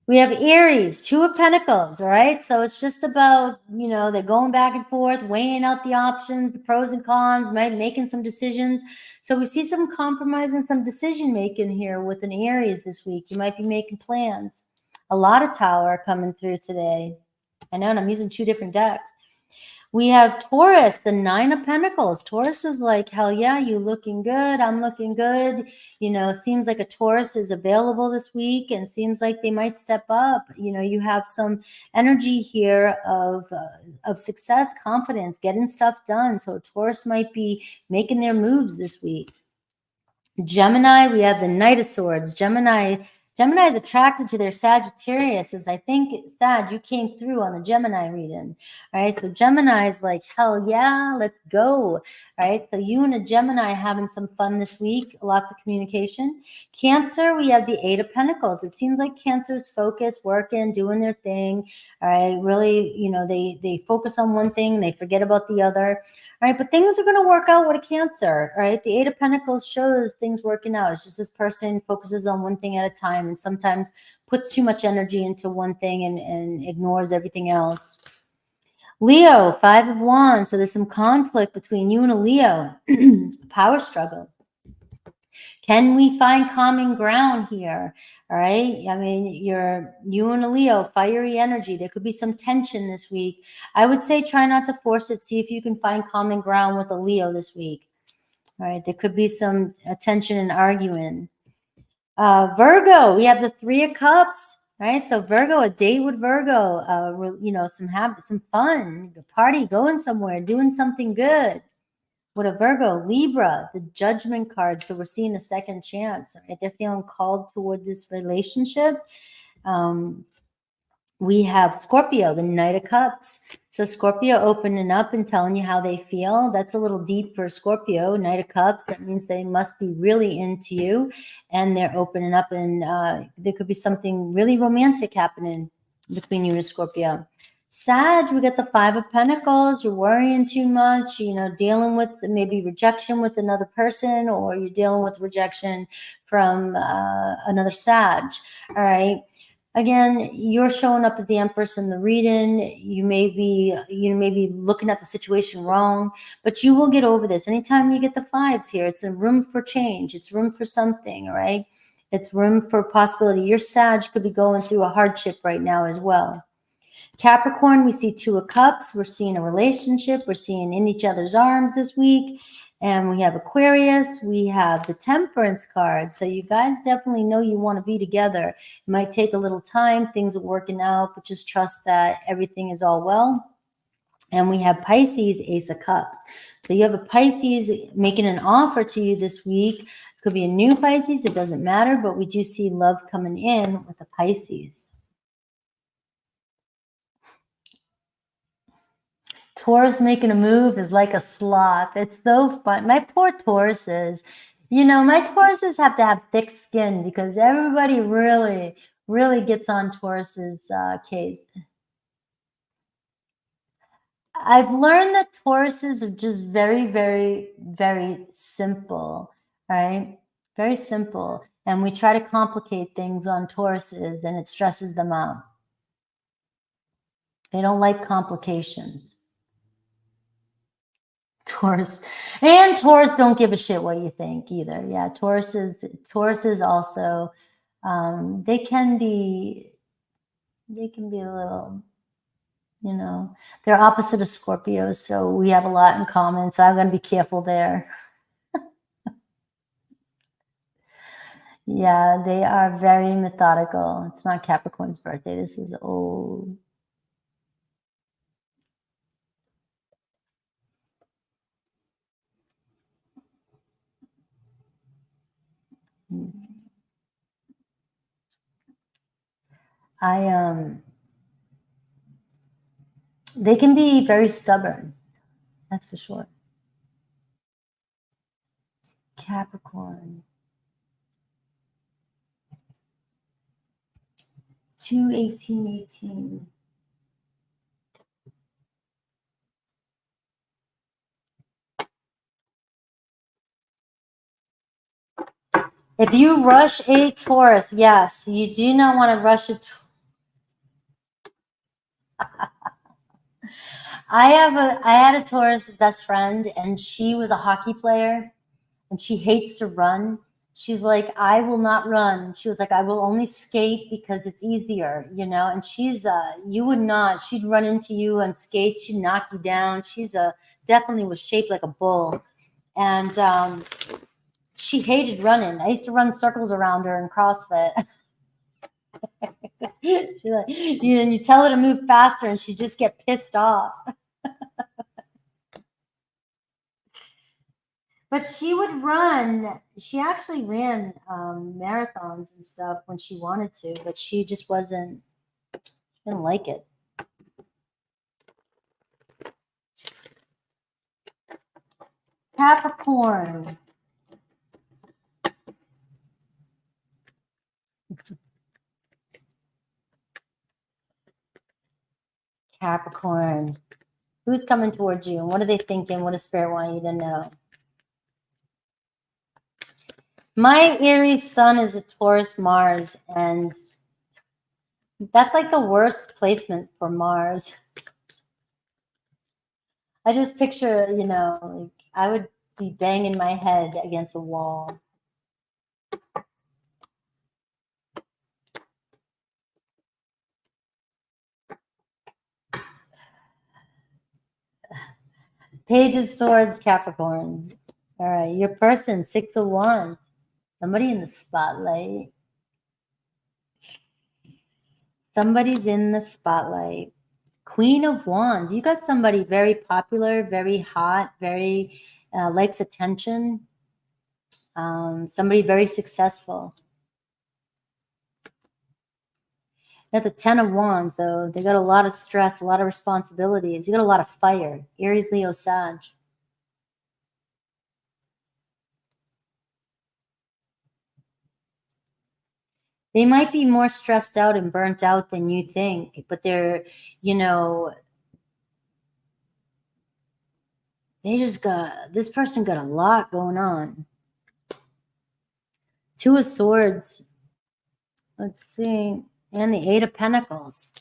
We have Aries, Two of Pentacles, all right? So it's just about, you know, they're going back and forth, weighing out the options, the pros and cons, making some decisions. So we see some compromise and some decision making here with an Aries this week. You might be making plans. A lot of Tower coming through today. I know, and I'm using two different decks. We have Taurus, the Nine of Pentacles. Taurus is like, hell yeah, you looking good. I'm looking good. You know, seems like a Taurus is available this week and seems like they might step up. You know, you have some energy here of success, confidence, getting stuff done. So Taurus might be making their moves this week. Gemini, we have the Knight of Swords. Gemini is attracted to their Sagittarius. As I think, Sag, you came through on the Gemini reading. All right, so Gemini is like, hell yeah, let's go. All right, so you and a Gemini having some fun this week, lots of communication. Cancer, we have the Eight of Pentacles. It seems like Cancer's focused, working, doing their thing. All right, really, you know, they focus on one thing, they forget about the other. All right, but things are going to work out with a Cancer, right? The Eight of Pentacles shows things working out. It's just this person focuses on one thing at a time and sometimes puts too much energy into one thing and ignores everything else. Leo, Five of Wands. So there's some conflict between you and a Leo. Power struggle. Can we find common ground here? All right. I mean, you and a Leo, fiery energy. There could be some tension this week. I would say try not to force it. See if you can find common ground with a Leo this week. All right. There could be some tension and arguing. Virgo, we have the Three of Cups. Right. So Virgo, a date with Virgo, you know, some fun, party, going somewhere, doing something good. With a Virgo, Libra, the Judgment card. So we're seeing a second chance. Right? They're feeling called toward this relationship. We have Scorpio, the Knight of Cups. So Scorpio opening up and telling you how they feel. That's a little deep for Scorpio, Knight of Cups. That means they must be really into you. And they're opening up and there could be something really romantic happening between you and Scorpio. Sag, we got the Five of Pentacles. You're worrying too much, you know, dealing with maybe rejection with another person, or you're dealing with rejection from another Sag. All right. Again, you're showing up as the Empress in the reading. You may be looking at the situation wrong, but you will get over this. Anytime you get the fives here, it's a room for change. It's room for something, all right? It's room for possibility. Your Sag could be going through a hardship right now as well. Capricorn, we see Two of Cups. We're seeing a relationship. We're seeing in each other's arms this week. And we have Aquarius. We have the Temperance card. So you guys definitely know you want to be together. It might take a little time. Things are working out, but just trust that everything is all well. And we have Pisces, Ace of Cups. So you have a Pisces making an offer to you this week. It could be a new Pisces. It doesn't matter, but we do see love coming in with the Pisces. Taurus making a move is like a sloth. It's so fun. My poor Tauruses, you know, my Tauruses have to have thick skin because everybody really, really gets on Taurus's case. I've learned that Tauruses are just very, very, very simple, right? Very simple. And we try to complicate things on Tauruses and it stresses them out. They don't like complications. Taurus don't give a shit what you think either. Yeah, Tauruses also they can be a little, you know, they're opposite of Scorpios, so we have a lot in common. So I'm going to be careful there. Yeah, they are very methodical. It's not Capricorn's birthday. This is old. They can be very stubborn. That's for sure. Capricorn. 2/18/18. If you rush a Taurus, yes, you do not want to rush a I had a Taurus best friend, and she was a hockey player, and she hates to run. She's like, I will not run. She was like, I will only skate because it's easier, you know. And she's you would not. She'd run into you on skates. She'd knock you down. She's definitely was shaped like a bull, and she hated running. I used to run circles around her in CrossFit. She's like, you tell her to move faster, and she just get pissed off. But she would run. She actually ran marathons and stuff when she wanted to, but she just didn't like it. Capricorn. Capricorn. Who's coming towards you? And what are they thinking? What does Spirit want you to know? My Aries sun is a Taurus Mars, and that's like the worst placement for Mars. I just picture, you know, like I would be banging my head against a wall. Page of Swords, Capricorn. All right, your person, Six of Wands. Somebody in the spotlight. Somebody's in the spotlight. Queen of Wands. You got somebody very popular, very hot, very likes attention. Somebody very successful. At the Ten of Wands, though, they got a lot of stress, a lot of responsibilities. You got a lot of fire. Aries, Leo, Sag. They might be more stressed out and burnt out than you think, but they're, you know, this person got a lot going on. Two of Swords. Let's see. And the Eight of Pentacles.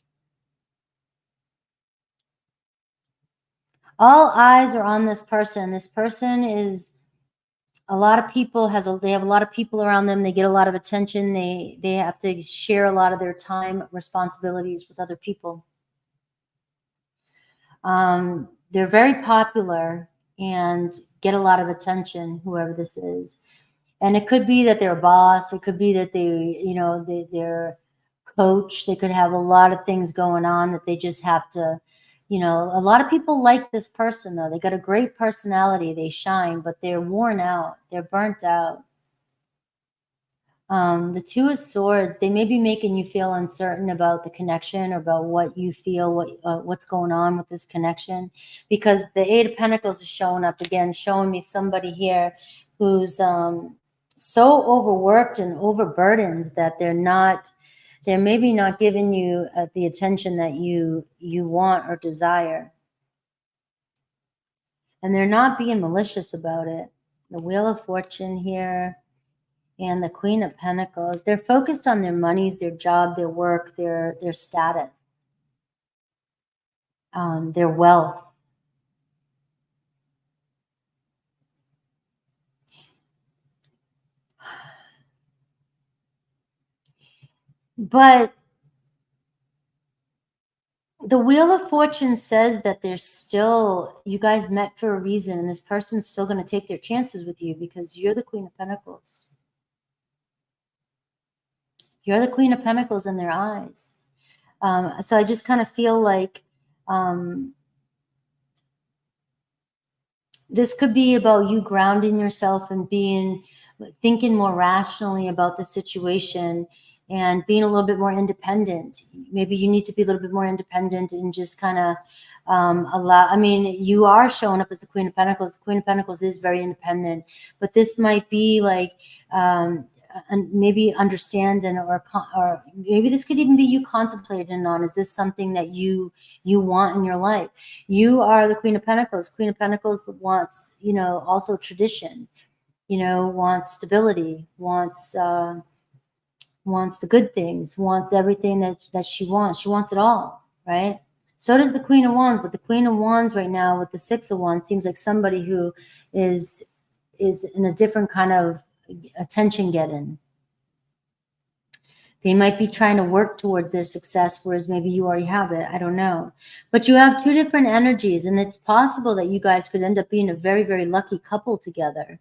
All eyes are on this person. This person is a lot of people they have a lot of people around them. They get a lot of attention. They have to share a lot of their time responsibilities with other people. They're very popular and get a lot of attention, whoever this is. And it could be that they're a boss. It could be that they're coach. They could have a lot of things going on that they just have to, you know, a lot of people like this person, though. They got a great personality. They shine, but they're worn out. They're burnt out. The Two of Swords, they may be making you feel uncertain about the connection or about what you feel, what's going on with this connection, because the Eight of Pentacles is showing up again, showing me somebody here who's so overworked and overburdened that they're maybe not giving you the attention that you want or desire. And they're not being malicious about it. The Wheel of Fortune here and the Queen of Pentacles. They're focused on their monies, their job, their work, their status, their wealth. But the Wheel of Fortune says that you guys met for a reason, and this person's still going to take their chances with you because you're the Queen of Pentacles. You're the Queen of Pentacles in their eyes. So I just kind of feel like this could be about you grounding yourself and thinking more rationally about the situation and being a little bit more independent. Maybe you need to be a little bit more independent and just kind of you are showing up as the Queen of Pentacles. The Queen of Pentacles is very independent, but this might be like maybe understanding or maybe this could even be you contemplating on, is this something that you want in your life? You are the Queen of Pentacles. Queen of Pentacles wants, also tradition. you know, wants stability, wants the good things, wants everything that she wants. She wants it all, right? So does the Queen of Wands, but the Queen of Wands right now with the Six of Wands seems like somebody who is in a different kind of attention getting. They might be trying to work towards their success, whereas maybe you already have it. I don't know. But you have two different energies, and it's possible that you guys could end up being a very, very lucky couple together.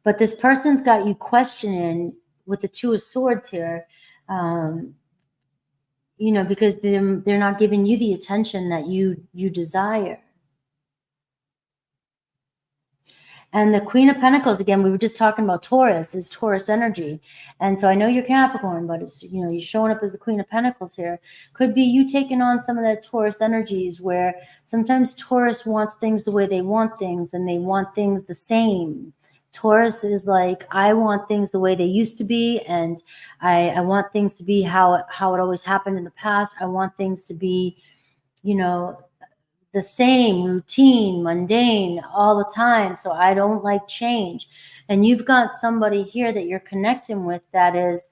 But this person's got you questioning with the Two of Swords here, you know, because they're not giving you the attention that you desire. And the Queen of Pentacles, again, we were just talking about Taurus, is Taurus energy. And so I know you're Capricorn, but it's, you know, you're showing up as the Queen of Pentacles here. Could be you taking on some of that Taurus energies where sometimes Taurus wants things the way they want things and they want things the same. Taurus is like, I want things the way they used to be, and I want things to be how it always happened in the past. I want things to be, you know, the same, routine, mundane all the time. So I don't like change. And you've got somebody here that you're connecting with that is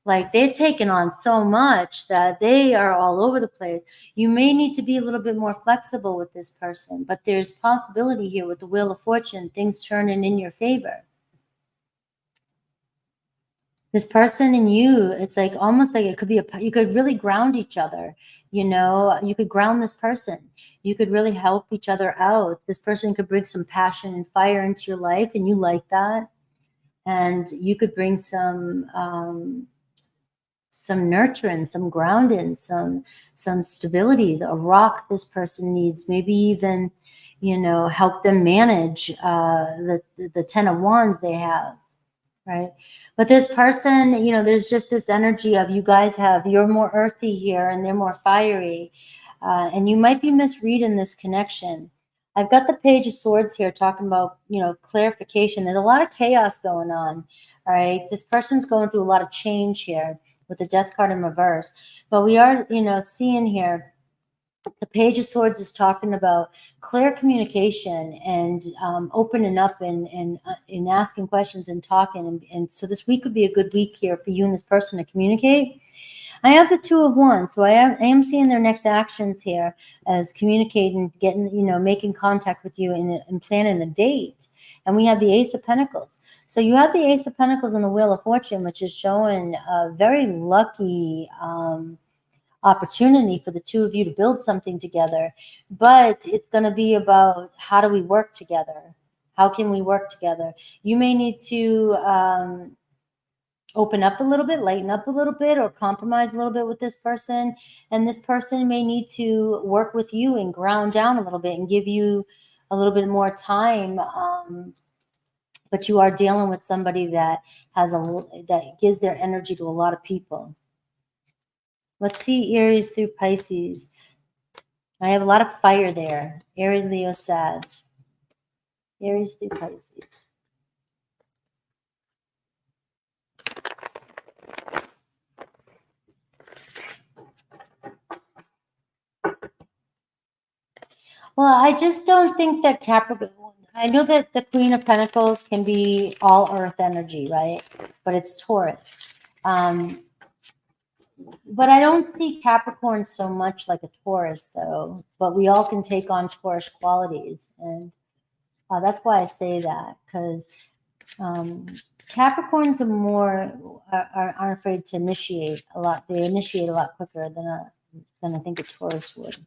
like, they've taken on so much that they are all over the place. You may need to be a little bit more flexible with this person, but there's possibility here with the Wheel of Fortune, things turning in your favor. This person and you, it's like almost like it could be you could really ground each other. You know, you could ground this person. You could really help each other out. This person could bring some passion and fire into your life, and you like that. And you could bring some nurturing, some grounding, some stability. A rock this person needs. Maybe even, you know, help them manage the Ten of Wands they have. Right. But this person, you know, there's just this energy of you guys you're more earthy here and they're more fiery. And you might be misreading this connection. I've got the Page of Swords here talking about, you know, clarification. There's a lot of chaos going on. All right. This person's going through a lot of change here with the Death card in reverse. But we are, you know, seeing here, the Page of Swords is talking about clear communication and opening up and asking questions and talking. And so this week would be a good week here for you and this person to communicate. I have the Two of Wands, so I am seeing their next actions here as communicating, getting, you know, making contact with you and planning a date. And we have the Ace of Pentacles. So you have the Ace of Pentacles on the Wheel of Fortune, which is showing a very lucky opportunity for the two of you to build something together. But it's going to be about, how do we work together? How can we work together? You may need to open up a little bit, lighten up a little bit, or compromise a little bit with this person. And this person may need to work with you and ground down a little bit and give you a little bit more time. But you are dealing with somebody that that gives their energy to a lot of people. Let's see Aries through Pisces. I have a lot of fire there. Aries, Leo, Sag. Aries through Pisces. Well, I just don't think that Capricorn, I know that the Queen of Pentacles can be all earth energy, right? But it's Taurus. But I don't see Capricorn so much like a Taurus, though. But we all can take on Taurus qualities. And that's why I say that, because Capricorns aren't afraid to initiate a lot. They initiate a lot quicker than I think a Taurus would.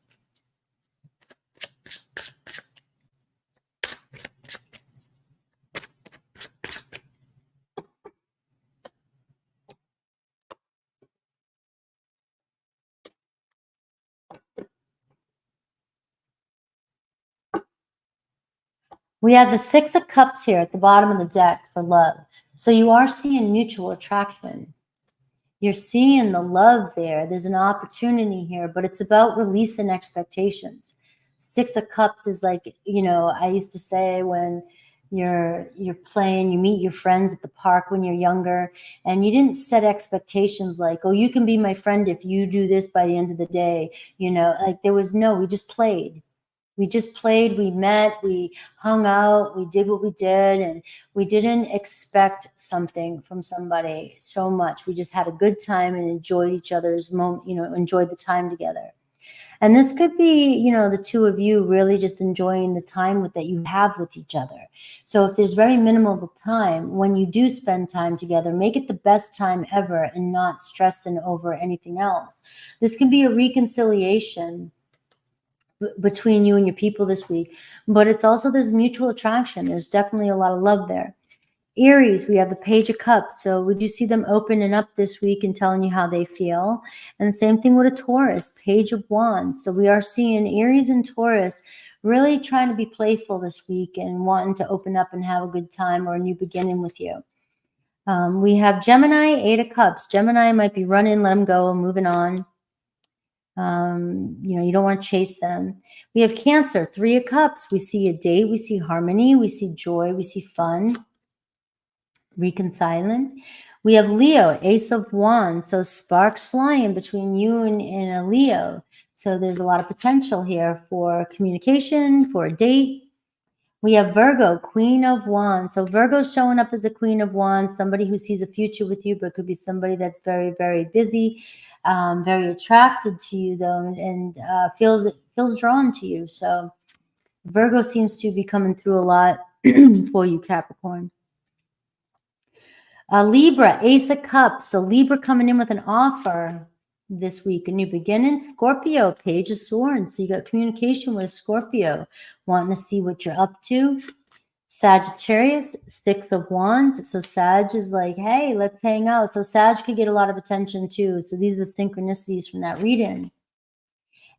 We have the Six of Cups here at the bottom of the deck for love. So you are seeing mutual attraction. You're seeing the love there. There's an opportunity here, but it's about releasing expectations. Six of Cups is like, you know, I used to say when you're playing, you meet your friends at the park when you're younger, and you didn't set expectations like, oh, you can be my friend if you do this by the end of the day. You know, like there was no, we just played. We just played, we met, we hung out, we did what we did, and we didn't expect something from somebody so much. We just had a good time and enjoyed each other's moment, enjoyed the time together. And this could be, the two of you really just enjoying the time that you have with each other. So if there's very minimal time, when you do spend time together, make it the best time ever and not stressing over anything else. This can be a reconciliation between you and your people this week, but it's also there's mutual attraction. There's definitely a lot of love there. Aries, we have the Page of Cups. So would you see them opening up this week and telling you how they feel? And the same thing with a Taurus, Page of Wands. So we are seeing Aries and Taurus really trying to be playful this week and wanting to open up and have a good time or a new beginning with you. We have Gemini, Eight of Cups. Gemini might be running, let them go, moving on. You don't want to chase them. We have Cancer, Three of Cups. We see a date, we see harmony, we see joy, we see fun, reconciling. We have Leo, Ace of Wands. So sparks flying between you and a Leo. So there's a lot of potential here for communication, for a date. We have Virgo, Queen of Wands. So Virgo's showing up as a Queen of Wands, somebody who sees a future with you, but could be somebody that's very, very busy, very attracted to you though, and feels drawn to you. So Virgo seems to be coming through a lot for you, Capricorn. Libra, Ace of Cups. So Libra coming in with an offer this week, a new beginning. Scorpio, Page of Swords. So you got communication with a Scorpio, wanting to see what you're up to. Sagittarius, Six of Wands. So Sag is like, hey, let's hang out. So Sag could get a lot of attention too. So these are the synchronicities from that reading.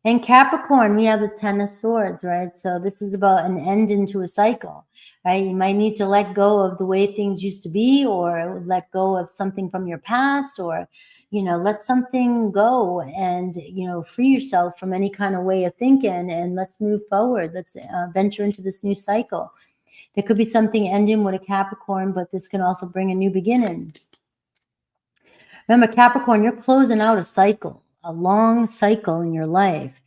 And Capricorn, we have the Ten of Swords, right? So this is about an end into a cycle, right? You might need to let go of the way things used to be, or let go of something from your past, or, let something go and, free yourself from any kind of way of thinking, and let's move forward. Let's venture into this new cycle. There could be something ending with a Capricorn, but this can also bring a new beginning. Remember, Capricorn, you're closing out a cycle, a long cycle in your life.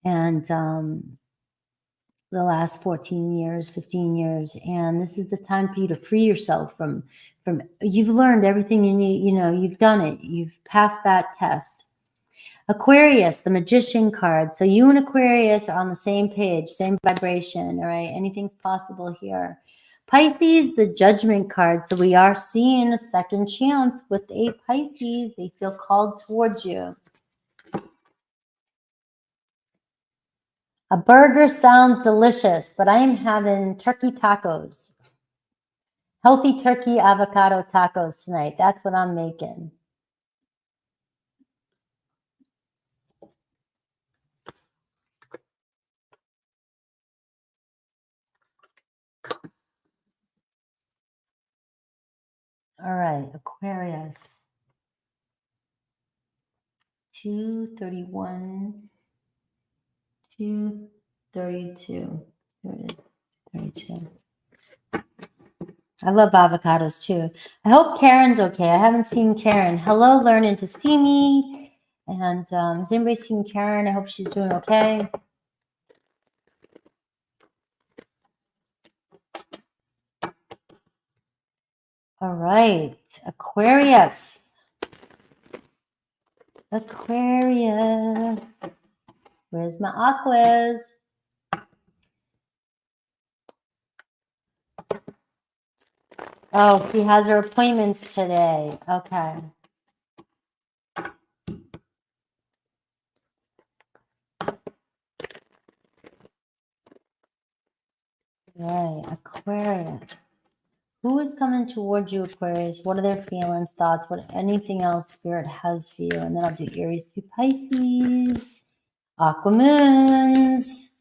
And the last 14 years, 15 years. And this is the time for you to free yourself from you've learned everything you need, you've done it. You've passed that test. Aquarius, the Magician card. So you and Aquarius are on the same page, same vibration, all right? Anything's possible here. Pisces, the Judgment card. So we are seeing a second chance with a Pisces. They feel called towards you. A burger sounds delicious, but I am having turkey tacos. Healthy turkey avocado tacos tonight. That's what I'm making. All right, Aquarius. 231, 232. There it is, 32. I love avocados too. I hope Karen's okay. I haven't seen Karen. Hello, learning to see me. And has anybody seen Karen? I hope she's doing okay. All right, Aquarius. Aquarius. Where's my Aquas? Oh, she has her appointments today. Okay. Right, Aquarius. Who is coming towards you, Aquarius? What are their feelings, thoughts, anything else Spirit has for you? And then I'll do Aries through Pisces, Aquamoons.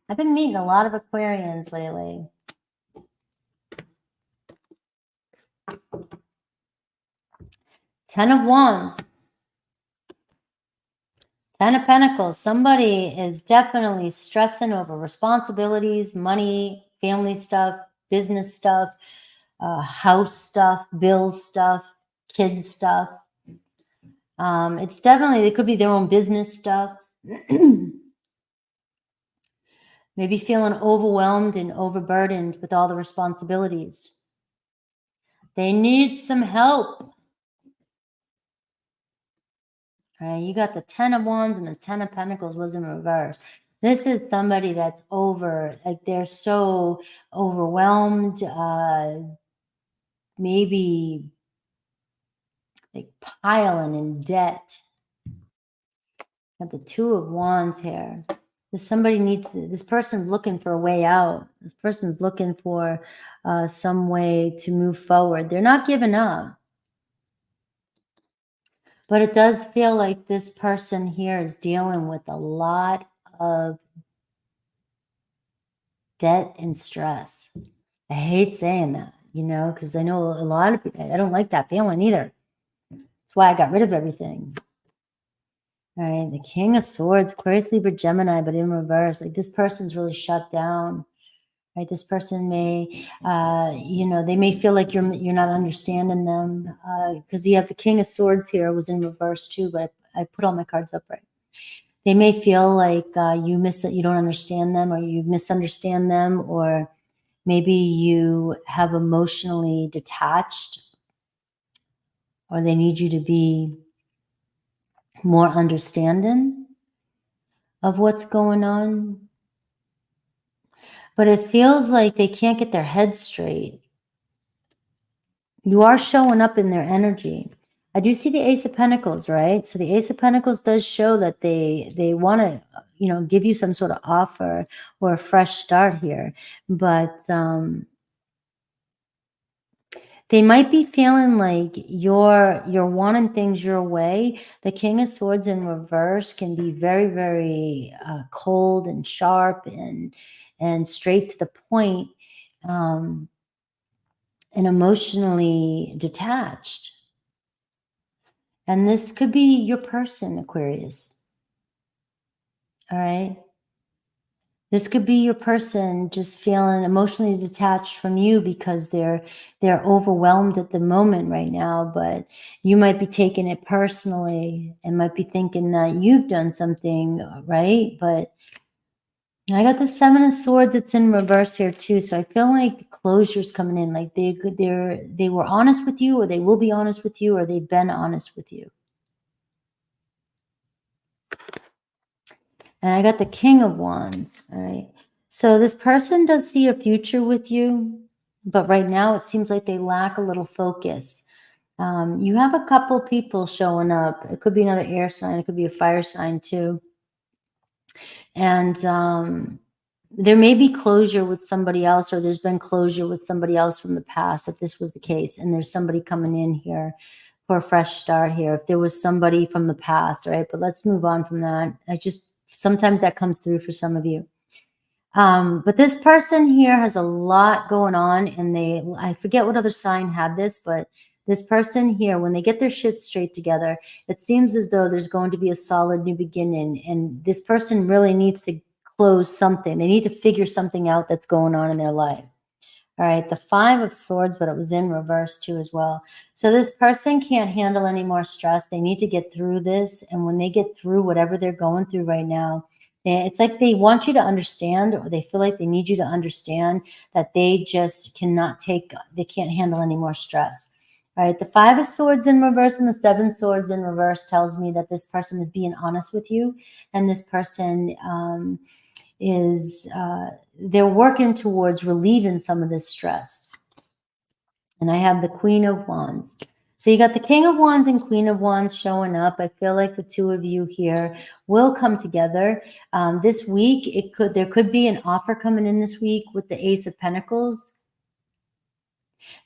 I've been meeting a lot of Aquarians lately. Ten of Wands. Ten of Pentacles. Somebody is definitely stressing over responsibilities, money, family stuff, business stuff, house stuff, bills stuff, kids stuff. It's definitely, it could be their own business stuff. Maybe feeling overwhelmed and overburdened with all the responsibilities. They need some help. All right, you got the 10 of Wands and the 10 of Pentacles was in reverse. This is somebody that's like they're so overwhelmed, maybe like piling in debt. Got the 2 of Wands here. This person's looking for a way out. This person's looking for some way to move forward. They're not giving up. But it does feel like this person here is dealing with a lot of debt and stress. I hate saying that, you know, because I know a lot of people, I don't like that feeling either. That's why I got rid of everything. All right, the King of Swords, Aquarius, Libra, Gemini, but in reverse. Like this person's really shut down. Right, this person may, you know, they may feel like you're not understanding them because you have the King of Swords here was in reverse too, but I put all my cards upright. They may feel like you don't understand them, or you misunderstand them, or maybe you have emotionally detached, or they need you to be more understanding of what's going on. But it feels like they can't get their heads straight. You are showing up in their energy. I do see the Ace of Pentacles, right? So the Ace of Pentacles does show that they want to, you know, give you some sort of offer or a fresh start here. But they might be feeling like you're wanting things your way. The King of Swords in reverse can be very, very cold and sharp and straight to the point, and emotionally detached. And this could be your person, Aquarius. All right. This could be your person just feeling emotionally detached from you because they're overwhelmed at the moment right now, but you might be taking it personally and might be thinking that you've done something, right? But I got the 7 of Swords that's in reverse here too. So I feel like closure's coming in, like they were honest with you, or they will be honest with you, or they've been honest with you. And I got the King of Wands, all right? So this person does see a future with you, but right now it seems like they lack a little focus. You have a couple people showing up. It could be another air sign. It could be a fire sign too. And there may be closure with somebody else, or there's been closure with somebody else from the past, if this was the case. And there's somebody coming in here for a fresh start here. If there was somebody from the past, right? But let's move on from that. Sometimes that comes through for some of you. But this person here has a lot going on, and I forget what other sign had this, but this person here, when they get their shit straight together, it seems as though there's going to be a solid new beginning, and this person really needs to close something. They need to figure something out that's going on in their life. All right, the 5 of Swords, but it was in reverse too as well. So this person can't handle any more stress. They need to get through this. And when they get through whatever they're going through right now, it's like they want you to understand, or they feel like they need you to understand that they just they can't handle any more stress. All right, the 5 of Swords in reverse and the 7 of Swords in reverse tells me that this person is being honest with you. And this person they're working towards relieving some of this stress. And I have the Queen of Wands. So you got the King of Wands and Queen of Wands showing up. I feel like the two of you here will come together. This week, there could be an offer coming in this week with the Ace of Pentacles.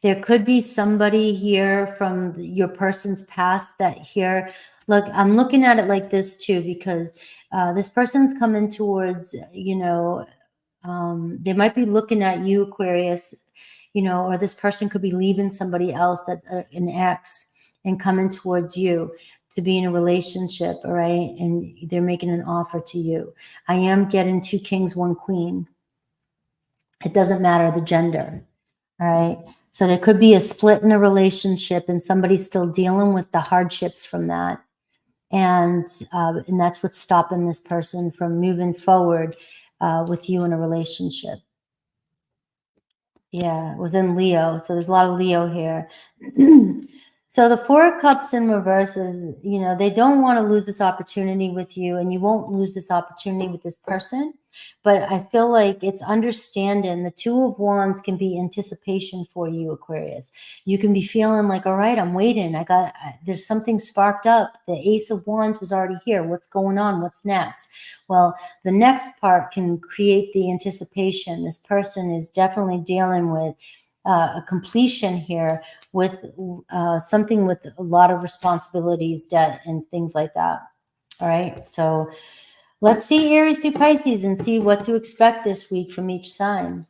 There could be somebody here from your person's past that here. Look, I'm looking at it like this too, because this person's coming towards, you know, they might be looking at you, Aquarius, you know, or this person could be leaving somebody else, that an ex, and coming towards you to be in a relationship, all right? And they're making an offer to you. I am getting 2 kings, 1 queen. It doesn't matter the gender, all right? So there could be a split in a relationship and somebody's still dealing with the hardships from that. And that's what's stopping this person from moving forward with you in a relationship. Yeah, it was in Leo. So there's a lot of Leo here. So the Four of Cups in reverse is, you know, they don't want to lose this opportunity with you, and you won't lose this opportunity with this person. But I feel like it's understanding. The Two of Wands can be anticipation for you, Aquarius. You can be feeling like, all right, I'm waiting. There's something sparked up. The Ace of Wands was already here. What's going on? What's next? Well, the next part can create the anticipation. This person is definitely dealing with a completion here with something with a lot of responsibilities, debt, and things like that. All right. So let's see Aries through Pisces and see what to expect this week from each sign.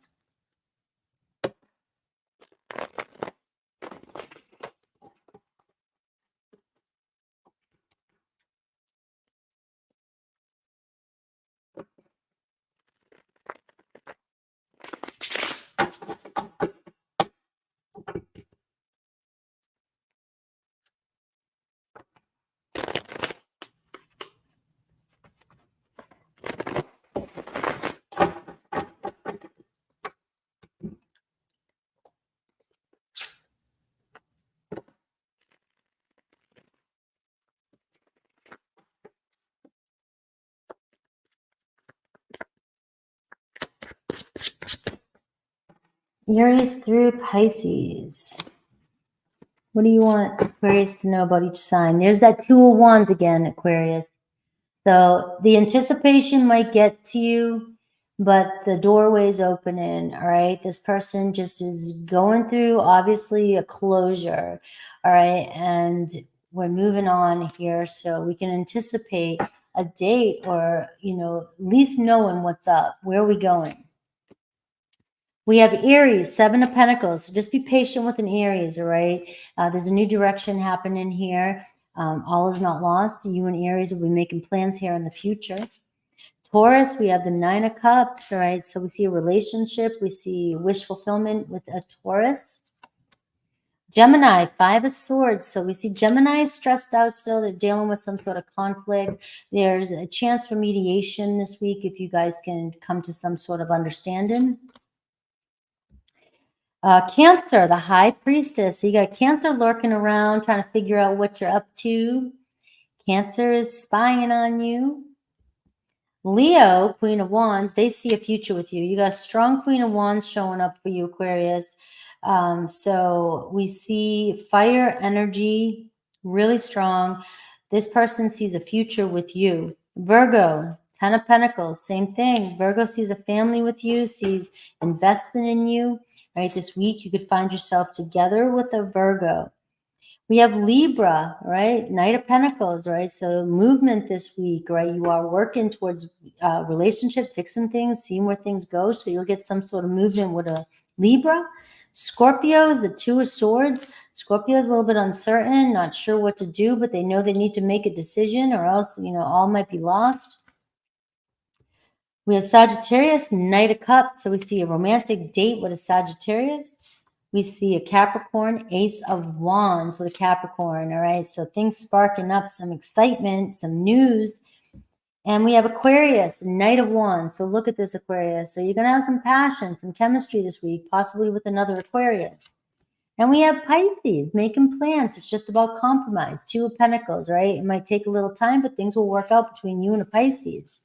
Aries through Pisces. What do you want Aquarius to know about each sign? There's that Two of Wands again, Aquarius. So the anticipation might get to you, but the doorway's opening, all right? This person just is going through, obviously, a closure, all right? And we're moving on here, so we can anticipate a date or, you know, at least knowing what's up. Where are we going? We have Aries, Seven of Pentacles. So just be patient with an Aries, all right? There's a new direction happening here. All is not lost. You and Aries will be making plans here in the future. Taurus, we have the Nine of Cups, all right? So we see a relationship. We see wish fulfillment with a Taurus. Gemini, Five of Swords. So we see Gemini is stressed out still. They're dealing with some sort of conflict. There's a chance for mediation this week if you guys can come to some sort of understanding. Cancer, the High Priestess. So you got Cancer lurking around, trying to figure out what you're up to. Cancer is spying on you. Leo, Queen of Wands, they see a future with you. You got a strong Queen of Wands showing up for you, Aquarius. So we see fire energy, really strong. This person sees a future with you. Virgo, Ten of Pentacles, same thing. Virgo sees a family with you, sees investing in you. Right, this week you could find yourself together with a Virgo. We have Libra, right? Knight of Pentacles, right? So movement this week, right? You are working towards relationship, fixing things, seeing where things go. So you'll get some sort of movement with a Libra. Scorpio is the Two of Swords. Scorpio is a little bit uncertain, not sure what to do, but they know they need to make a decision or else, you know, all might be lost. We have Sagittarius, Knight of Cups. So we see a romantic date with a Sagittarius. We see a Capricorn, Ace of Wands with a Capricorn. All right. So things sparking up, some excitement, some news. And we have Aquarius, Knight of Wands. So look at this, Aquarius. So you're going to have some passion, some chemistry this week, possibly with another Aquarius. And we have Pisces, making plans. It's just about compromise. Two of Pentacles, right? It might take a little time, but things will work out between you and a Pisces.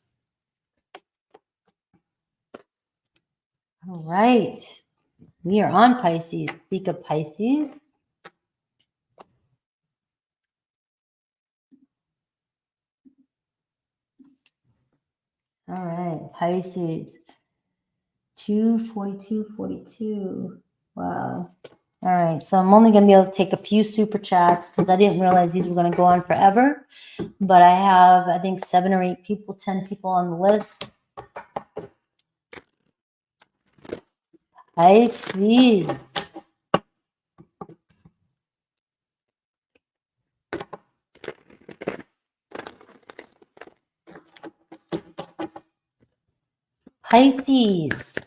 All right. We are on Pisces. Speak of Pisces. All right. Pisces. 24242. Wow. All right. So I'm only going to be able to take a few super chats because I didn't realize these were going to go on forever. But I have, I think, 7 or 8 people, 10 people on the list. Pisces. Pisces.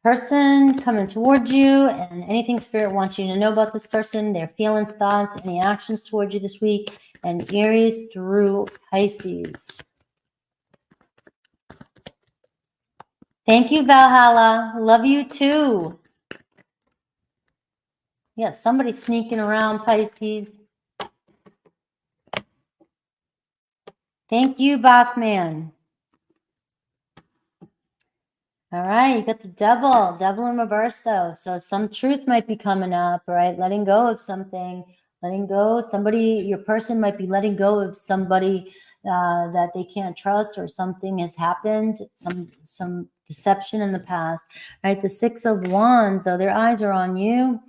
Person coming towards you, and anything Spirit wants you to know about this person, their feelings, thoughts, any actions towards you this week. and Aries through Pisces. Thank you, Valhalla. Love you too. Yeah, somebody sneaking around, Pisces. Thank you, boss man. All right, you got the devil in reverse though. So some truth might be coming up, right? Letting go of something, letting go. Somebody, your person might be letting go of somebody that they can't trust, or something has happened, some deception in the past, right? The Six of Wands, though, their eyes are on you,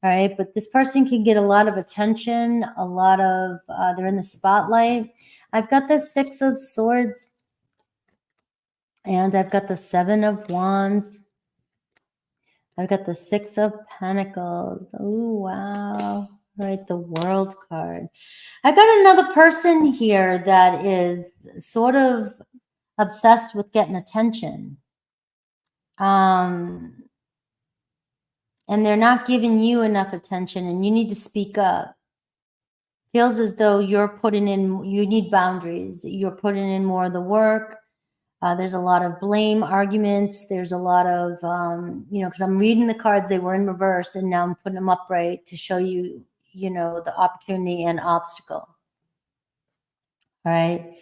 right? But this person can get a lot of attention, a lot of, they're in the spotlight. I've got the Six of Swords, and I've got the Seven of Wands. I've got the Six of Pentacles. Oh, wow. Right, the World card. I got another person here that is sort of obsessed with getting attention. And they're not giving you enough attention, and you need to speak up. Feels as though you're putting in, you need boundaries. You're putting in more of the work. There's a lot of blame arguments. There's a lot of, because I'm reading the cards, they were in reverse, and now I'm putting them upright to show you, the opportunity and obstacle. All right.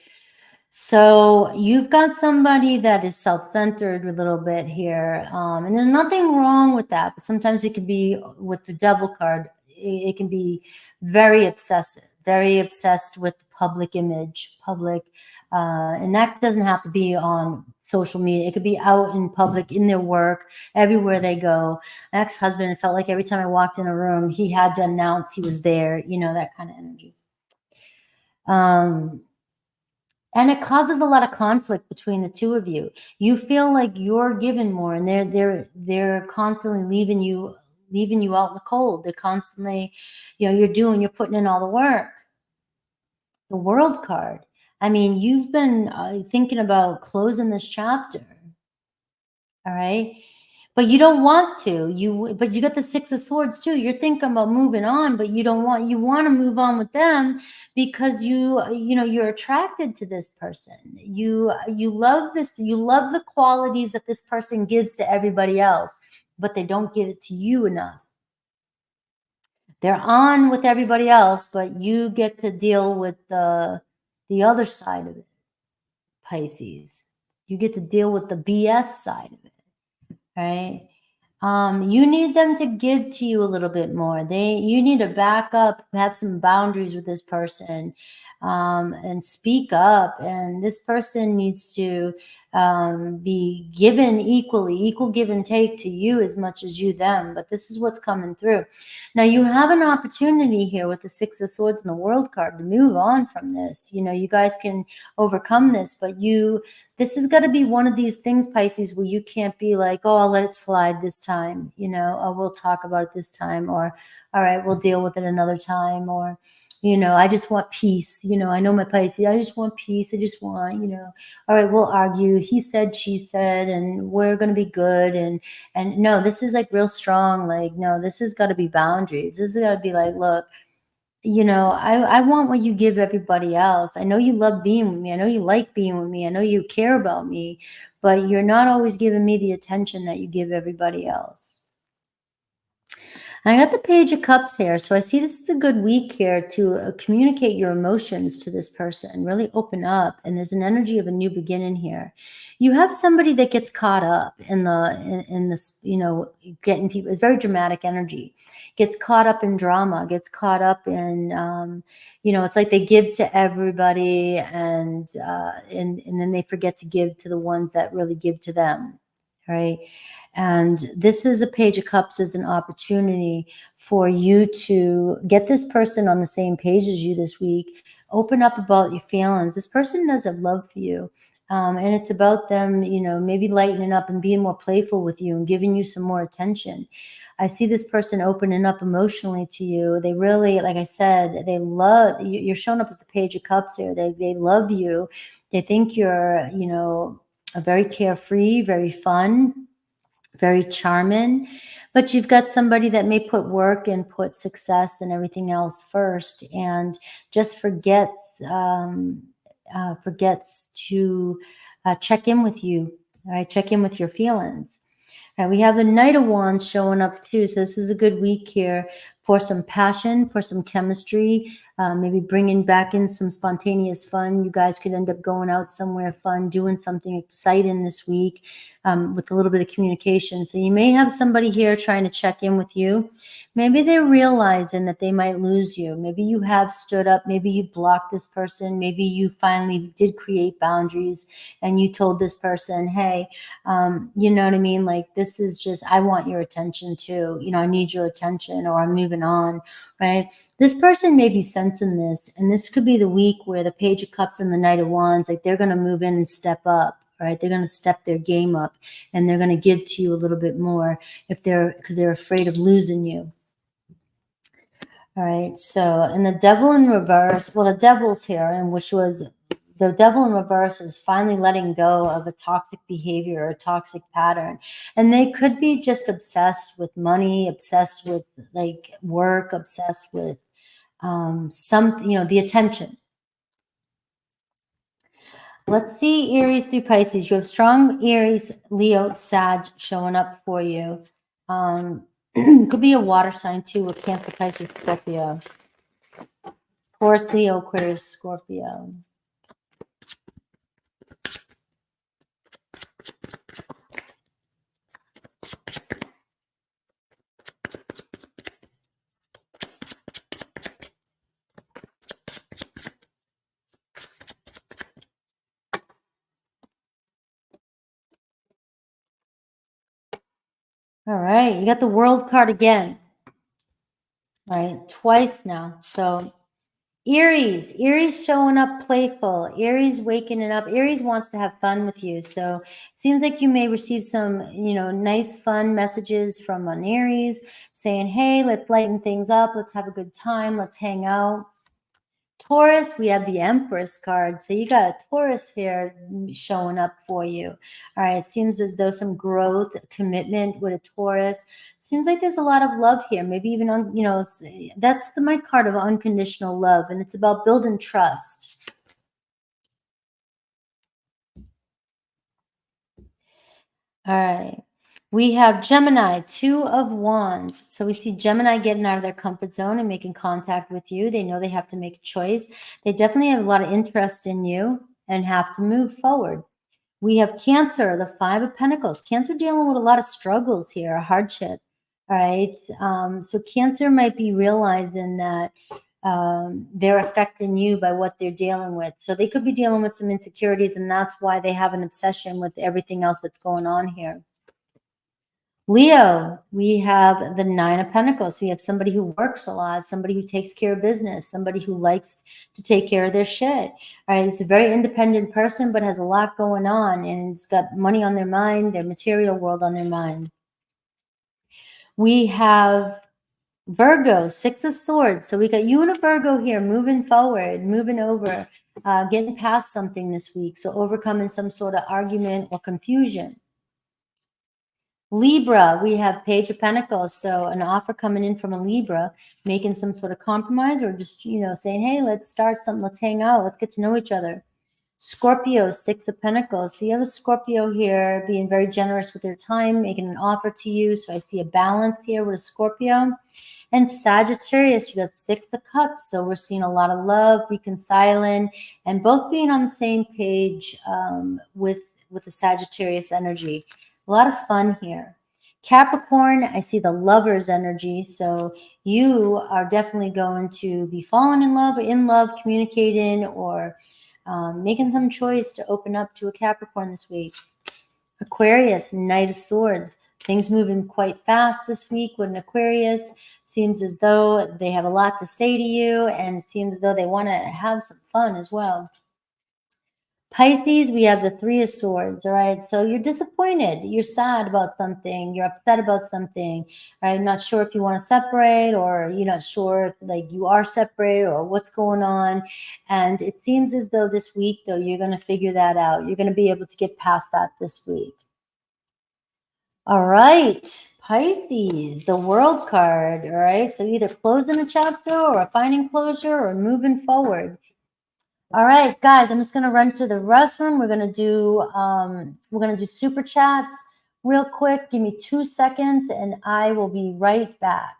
So you've got somebody that is self-centered a little bit here. And there's nothing wrong with that. But sometimes it can be, with the devil card, it can be very obsessive, very obsessed with public image, and that doesn't have to be on social media. It could be out in public, in their work, everywhere they go. My ex-husband, it felt like every time I walked in a room, he had to announce he was there, that kind of energy. And it causes a lot of conflict between the two of you. You feel like you're giving more, and they're constantly leaving you out in the cold. They're constantly, you're putting in all the work. The World card. I mean, you've been thinking about closing this chapter. All right. But you don't want to. But you got the Six of Swords too. You're thinking about moving on, but you want to move on with them because you're attracted to this person. You love this. You love the qualities that this person gives to everybody else, but they don't give it to you enough. They're on with everybody else, but you get to deal with the other side of it, Pisces. You get to deal with the BS side of it, right? You need them to give to you a little bit more. You need to back up, have some boundaries with this person, and speak up. And this person needs to be given equal give and take to you as much as you them. But this is what's coming through. Now you have an opportunity here with the Six of Swords and the World card to move on from this. You guys can overcome this, but this is going to be one of these things, Pisces, where you can't be like, oh, I'll let it slide this time, oh, we'll talk about it this time, or all right, we'll deal with it another time, or I just want peace. I know my Pisces, I just want peace. I just want, all right, we'll argue. He said, she said, and we're going to be good. And no, this is like real strong. Like, no, this has got to be boundaries. This has got to be like, look, I want what you give everybody else. I know you love being with me. I know you like being with me. I know you care about me, but you're not always giving me the attention that you give everybody else. I got the Page of Cups here. So I see this is a good week here to communicate your emotions to this person, really open up. And there's an energy of a new beginning here. You have somebody that gets caught up in this, getting people, it's very dramatic energy, gets caught up in drama, gets caught up in, it's like they give to everybody and then they forget to give to the ones that really give to them. Right. And this is a Page of Cups as an opportunity for you to get this person on the same page as you this week. Open up about your feelings. This person does have love for you. And it's about them, maybe lightening up and being more playful with you and giving you some more attention. I see this person opening up emotionally to you. They really, like I said, they love, you're showing up as the Page of Cups here. They love you. They think you're, a very carefree, very fun. very charming, but you've got somebody that may put work and put success and everything else first, and just forgets to check in with you. All right, check in with your feelings. All right, we have the Knight of Wands showing up too, so this is a good week here for some passion, for some chemistry, maybe bringing back in some spontaneous fun. You guys could end up going out somewhere fun, doing something exciting this week, with a little bit of communication. So you may have somebody here trying to check in with you. Maybe they're realizing that they might lose you. Maybe you have stood up. Maybe you blocked this person. Maybe you finally did create boundaries and you told this person, hey, you know what I mean? Like, this is just, I want your attention too. You know, I need your attention, or I'm moving on, right? This person may be sensing this, and this could be the week where the Page of Cups and the Knight of Wands, like, they're going to move in and step up, right? They're going to step their game up, and they're going to give to you a little bit more because they're afraid of losing you. All right. So, and the Devil in reverse, well, the Devil's here, and which was the Devil in reverse is finally letting go of a toxic behavior or a toxic pattern. And they could be just obsessed with money, obsessed with like work, obsessed with something, you know, the attention. Let's see Aries through Pisces. You have strong Aries, Leo, Sag showing up for you. Could be a water sign too with Cancer, Pisces, Scorpio. Taurus, Leo, Aquarius, Scorpio. All right, you got the World card again. All right, twice now. So Aries showing up playful. Aries waking it up. Aries wants to have fun with you. So it seems like you may receive some, you know, nice, fun messages from an Aries saying, hey, let's lighten things up. Let's have a good time. Let's hang out. Taurus, we have the Empress card. So you got a Taurus here showing up for you. All right, it seems as though some growth, commitment with a Taurus. Seems like there's a lot of love here. Maybe even on, you know, that's my card of unconditional love, and it's about building trust. All right. We have Gemini, Two of Wands. So we see Gemini getting out of their comfort zone and making contact with you. They know they have to make a choice. They definitely have a lot of interest in you and have to move forward. We have Cancer, the Five of Pentacles. Cancer dealing with a lot of struggles here, a hardship. All right. So Cancer might be realizing that they're affecting you by what they're dealing with. So they could be dealing with some insecurities, and that's why they have an obsession with everything else that's going on here. Leo, we have the Nine of Pentacles. We have somebody who works a lot, somebody who takes care of business, somebody who likes to take care of their shit. All right, it's a very independent person, but has a lot going on, and it's got money on their mind, their material world on their mind. We have Virgo, Six of Swords. So we got you and a Virgo here moving forward, moving over, getting past something this week. So overcoming some sort of argument or confusion. Libra, we have Page of Pentacles. So an offer coming in from a Libra, making some sort of compromise, or just, you know, saying, hey, let's start something. Let's hang out. Let's get to know each other. Scorpio, Six of Pentacles. So you have a Scorpio here being very generous with their time, making an offer to you. So I see a balance here with a Scorpio. And Sagittarius, you got Six of Cups. So we're seeing a lot of love, reconciling, and both being on the same page with the Sagittarius energy. A lot of fun here. Capricorn, I see the lover's energy. So you are definitely going to be falling in love or in love, communicating, or making some choice to open up to a Capricorn this week. Aquarius, Knight of Swords. Things moving quite fast this week with an Aquarius. Seems as though they have a lot to say to you, and it seems as though they want to have some fun as well. Pisces, we have the Three of Swords, all right? So you're disappointed. You're sad about something. You're upset about something, right? Not sure if you want to separate, or you're not sure if, like, you are separated or what's going on. And it seems as though this week, though, you're going to figure that out. You're going to be able to get past that this week. All right, Pisces, the World card. All right, so either closing a chapter or finding closure or moving forward. All right, guys, I'm just gonna run to the restroom. We're gonna do super chats real quick. Give me 2 seconds, and I will be right back.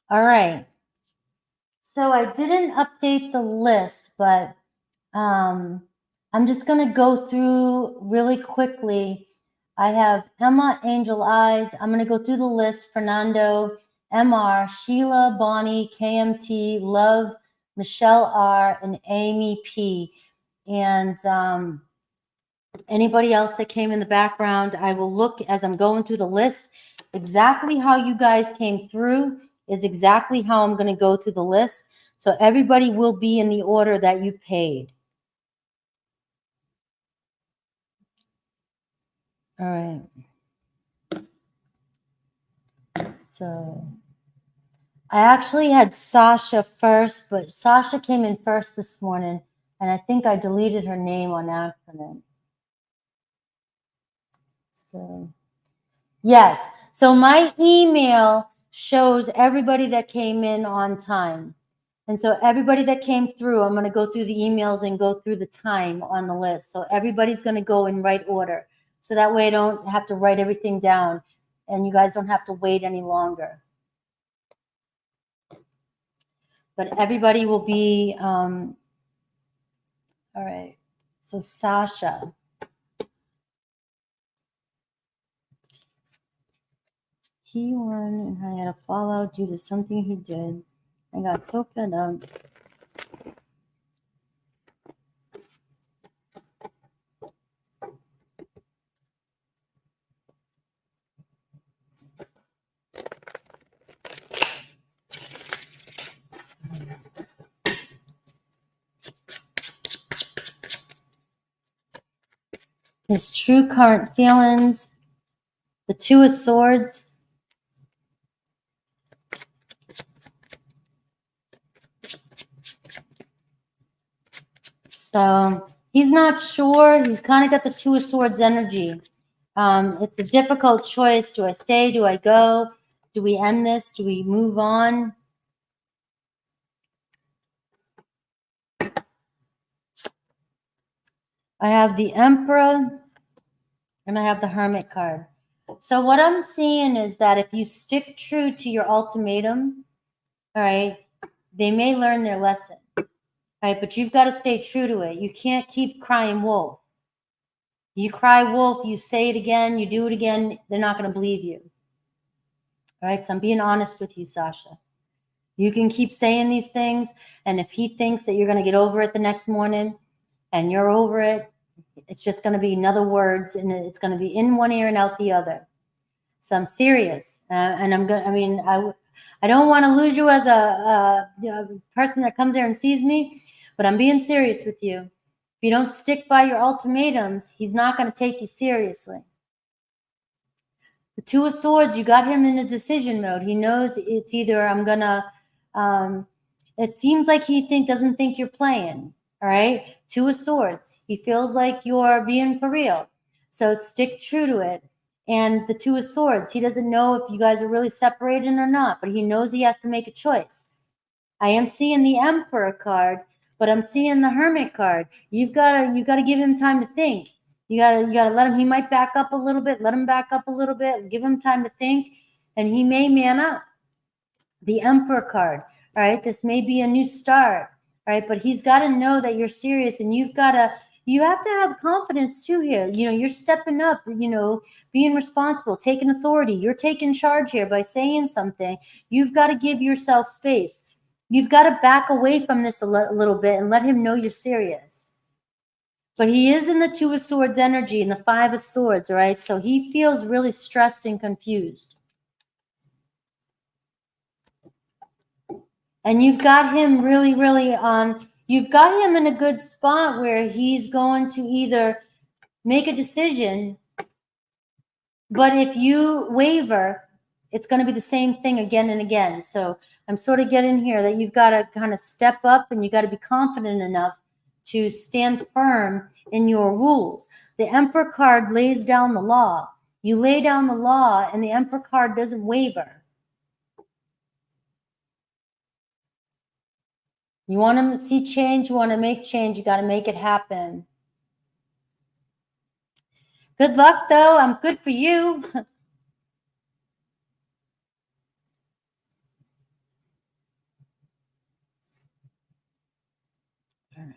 All right. So I didn't update the list, but I'm just going to go through really quickly. I have Emma, Angel Eyes. I'm going to go through the list. Fernando, MR, Sheila, Bonnie, KMT, Love, Michelle R, and Amy P. And anybody else that came in the background, I will look as I'm going through the list. Exactly how you guys came through is exactly how I'm going to go through the list. So everybody will be in the order that you paid. All right. So I actually had Sasha first, but Sasha came in first this morning, and I think I deleted her name on accident. So, yes. So my email shows everybody that came in on time. And so everybody that came through, I'm going to go through the emails and go through the time on the list. So everybody's going to go in right order. So that way I don't have to write everything down and you guys don't have to wait any longer. But everybody will be, all right. So Sasha. He won and I had a fallout due to something he did. I got so fed up. His true current feelings, the Two of Swords. So he's not sure. He's kind of got the Two of Swords energy. It's a difficult choice. Do I stay? Do I go? Do we end this? Do we move on? I have the Emperor and I have the Hermit card. So what I'm seeing is that if you stick true to your ultimatum, all right, they may learn their lesson, right? But you've got to stay true to it. You can't keep crying wolf. You cry wolf, you say it again, you do it again, they're not going to believe you. All right, so I'm being honest with you, Sasha. You can keep saying these things, and if he thinks that you're going to get over it the next morning and you're over it, it's just going to be another words, and it's going to be in one ear and out the other. So I'm serious, and I'm going. I mean, I don't want to lose you as a person that comes there and sees me, but I'm being serious with you. If you don't stick by your ultimatums, he's not going to take you seriously. The Two of Swords, you got him in a decision mode. He knows it's either I'm gonna, it seems like he doesn't think you're playing, all right? Two of Swords, he feels like you're being for real. So stick true to it. And the Two of Swords, he doesn't know if you guys are really separated or not, but he knows he has to make a choice. I am seeing the Emperor card, but I'm seeing the Hermit card. You gotta give him time to think. You gotta let him. He might back up a little bit. Let him back up a little bit. Give him time to think, and he may man up. The Emperor card. All right, this may be a new start. All right, but he's got to know that you're serious, and you have to have confidence too here. You know, you're stepping up. You know, being responsible, taking authority. You're taking charge here by saying something. You've got to give yourself space. You've got to back away from this a little bit and let him know you're serious. But he is in the Two of Swords energy and the Five of Swords, all right? So he feels really stressed and confused. And you've got him really, really you've got him in a good spot where he's going to either make a decision, but if you waver, it's going to be the same thing again and again. So I'm sort of getting here that you've got to kind of step up and you got to be confident enough to stand firm in your rules. The Emperor card lays down the law. You lay down the law and the Emperor card doesn't waver. You want to see change, you want to make change, you got to make it happen. Good luck, though. I'm good for you. All right.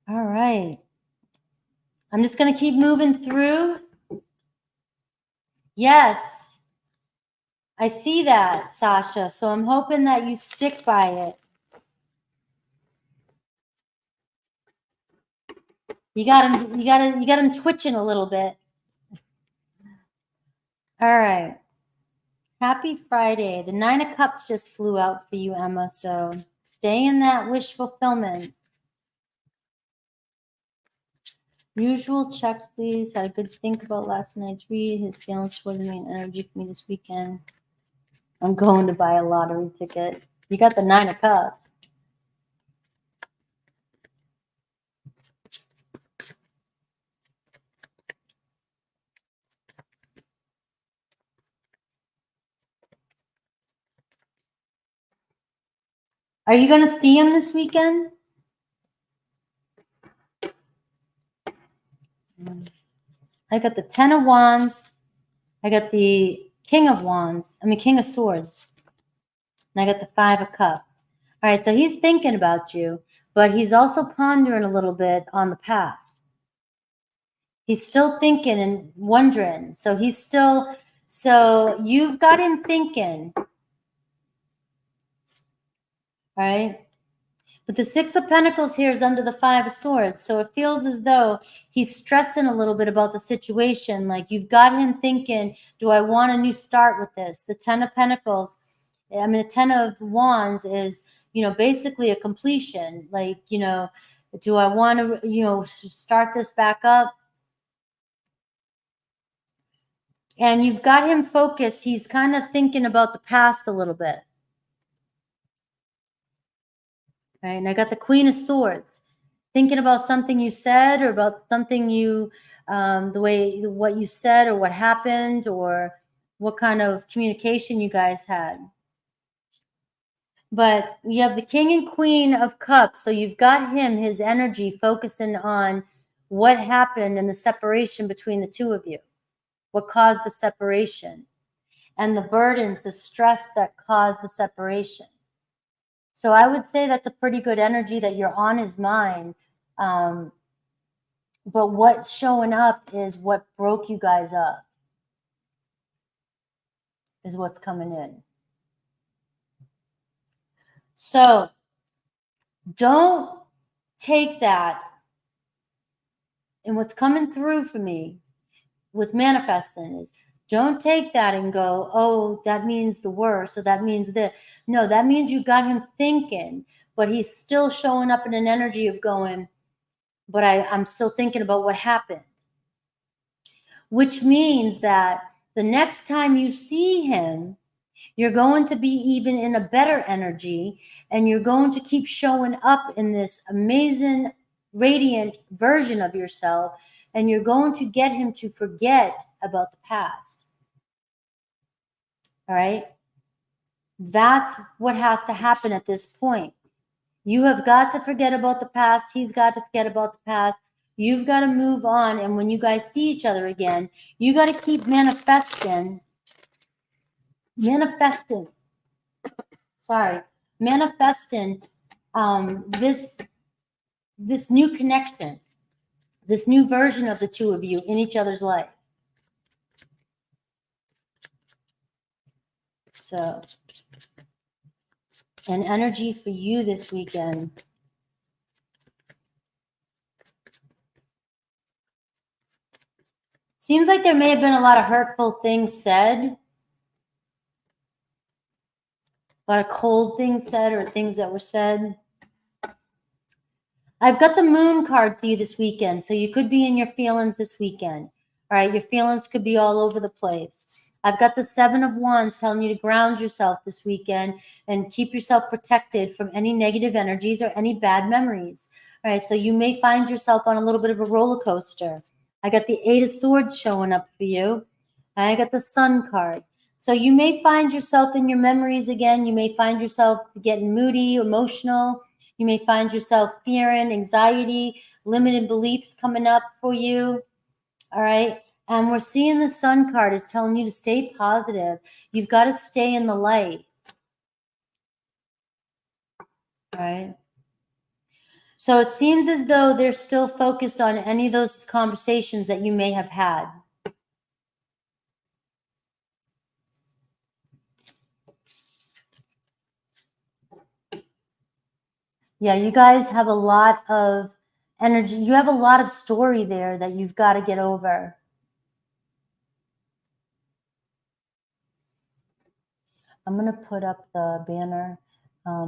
All right. I'm just going to keep moving through. Yes. I see that, Sasha. So I'm hoping that you stick by it. You got him twitching a little bit. All right. Happy Friday. The Nine of Cups just flew out for you, Emma. So stay in that wish fulfillment. Usual checks, please. Had a good think about last night's read. His feelings toward the main energy for me this weekend. I'm going to buy a lottery ticket. You got the Nine of Cups. Are you going to see him this weekend? I got the Ten of Wands. I got the King of Wands. King of Swords. And I got the Five of Cups. All right, so he's thinking about you, but he's also pondering a little bit on the past. He's still thinking and wondering. So you've got him thinking. All right? But the Six of Pentacles here is under the Five of Swords. So it feels as though he's stressing a little bit about the situation. Like you've got him thinking, do I want a new start with this? The Ten of Pentacles, the Ten of Wands is, basically a completion. Like, do I want to, start this back up? And you've got him focused. He's kind of thinking about the past a little bit. Right, and I got the Queen of Swords, thinking about something you said or about something what you said or what happened or what kind of communication you guys had. But you have the King and Queen of Cups, so you've got his energy focusing on what happened in the separation between the two of you, what caused the separation, and the burdens, the stress that caused the separation. So I would say that's a pretty good energy that you're on his mind. But what's showing up is what broke you guys up is what's coming in. So don't take that. And what's coming through for me with manifesting is don't take that and go, oh, that means the worst, or that means that. No, that means you got him thinking. but he's still showing up in an energy of going, but I'm still thinking about what happened. Which means that the next time you see him, you're going to be even in a better energy, and you're going to keep showing up in this amazing, radiant version of yourself, and you're going to get him to forget about the past. All right? That's what has to happen at this point. You have got to forget about the past. He's got to forget about the past. You've got to move on. And when you guys see each other again, you got to keep manifesting this new connection, this new version of the two of you in each other's life. So, an energy for you this weekend. Seems like there may have been a lot of hurtful things said, a lot of cold things said, or things that were said. I've got the moon card for you this weekend, so you could be in your feelings this weekend. All right, your feelings could be all over the place. I've got the 7 of Wands telling you to ground yourself this weekend and keep yourself protected from any negative energies or any bad memories. All right, so you may find yourself on a little bit of a roller coaster. I got the 8 of Swords showing up for you. I got the Sun card. So you may find yourself in your memories again. You may find yourself getting moody, emotional. You may find yourself fearing, anxiety, limited beliefs coming up for you. All right. And we're seeing the Sun card is telling you to stay positive. You've got to stay in the light. All right. So it seems as though they're still focused on any of those conversations that you may have had. Yeah, you guys have a lot of energy. You have a lot of story there that you've got to get over. I'm going to put up the banner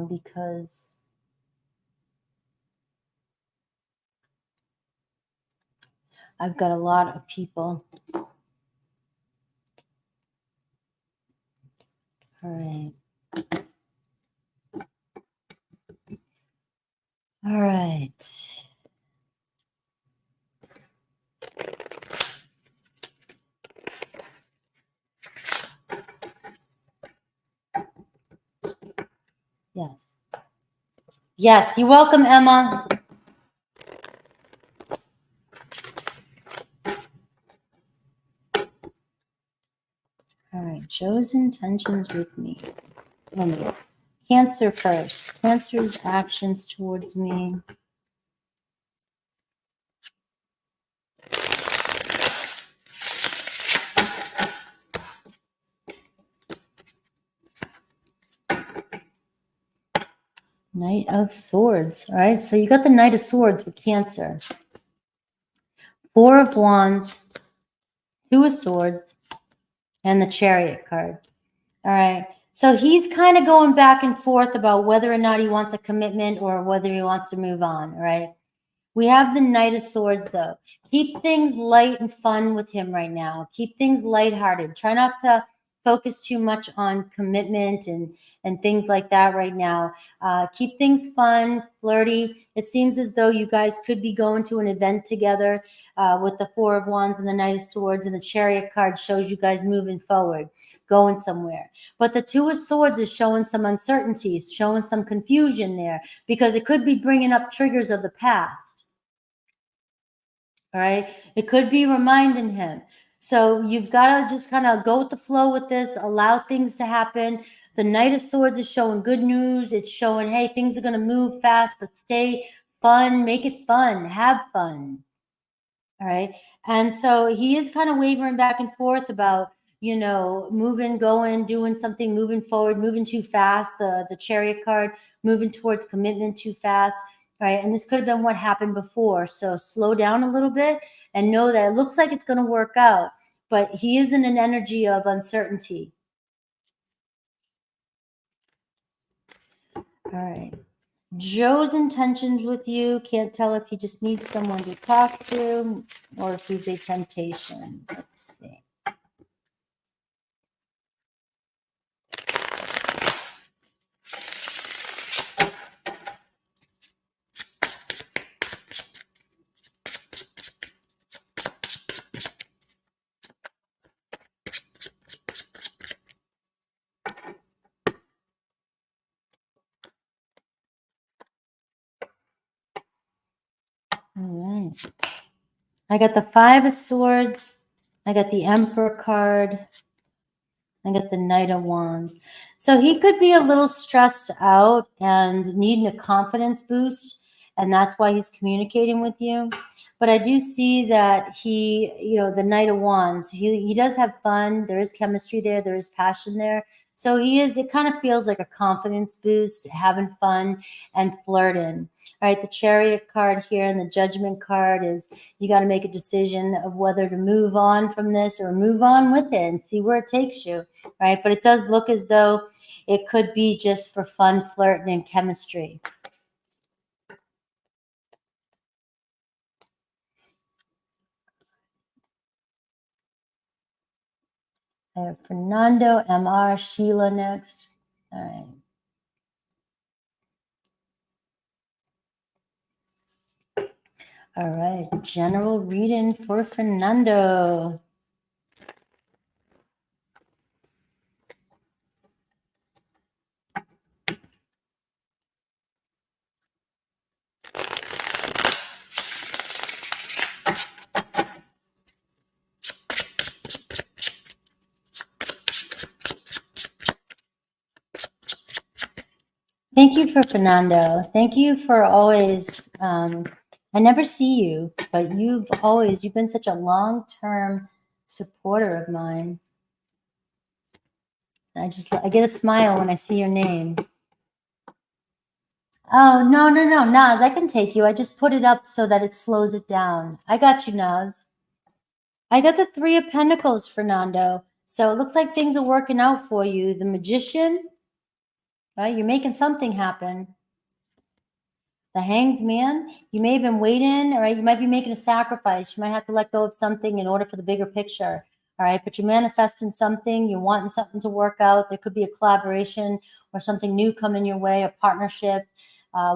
because I've got a lot of people. All right. All right. Yes. Yes, you're welcome, Emma. All right, Joe's intentions with me. Cancer first. Cancer's actions towards me. Knight of Swords. All right, so you got the Knight of Swords with Cancer. 4 of Wands, 2 of Swords, and the Chariot card. All right, so he's kind of going back and forth about whether or not he wants a commitment or whether he wants to move on, all right? We have the Knight of Swords, though. Keep things light and fun with him right now. Keep things lighthearted. Try not to focus too much on commitment and things like that right now. Keep things fun, flirty. It seems as though you guys could be going to an event together with the 4 of Wands and the Knight of Swords, and the Chariot card shows you guys moving forward, going somewhere. But the 2 of Swords is showing some uncertainties, showing some confusion there, because it could be bringing up triggers of the past. All right. It could be reminding him. So you've got to just kind of go with the flow with this, allow things to happen. The Knight of Swords is showing good news. It's showing, hey, things are going to move fast, but stay fun, make it fun, have fun. All right. And so he is kind of wavering back and forth about, you know, moving, going, doing something, moving forward, moving too fast. The Chariot card, moving towards commitment too fast. Right. And this could have been what happened before. So slow down a little bit and know that it looks like it's going to work out, but he is in an energy of uncertainty. All right. Joe's intentions with you. Can't tell if he just needs someone to talk to or if he's a temptation. Let's see. All right. I got the Five of Swords. I got the Emperor card. I got the Knight of Wands. So he could be a little stressed out and needing a confidence boost, and that's why he's communicating with you. But I do see that he, the Knight of Wands, he does have fun. There is chemistry there. There is passion there. So it kind of feels like a confidence boost, having fun and flirting. All right, the Chariot card here and the Judgment card is you got to make a decision of whether to move on from this or move on with it and see where it takes you. Right? But it does look as though it could be just for fun, flirting, and chemistry. I have Fernando, MR, Sheila next. All right. All right. General reading for Fernando. Thank you for Fernando. Thank you for always, I never see you, but you've been such a long-term supporter of mine. I get a smile when I see your name. Oh, no, Naz, I can take you. I just put it up so that it slows it down. I got you, Naz. I got the Three of Pentacles, Fernando. So it looks like things are working out for you. The Magician, right? You're making something happen. The Hanged Man, you may have been waiting, all right? You might be making a sacrifice. You might have to let go of something in order for the bigger picture, all right? But you're manifesting something. You're wanting something to work out. There could be a collaboration or something new coming your way, a partnership,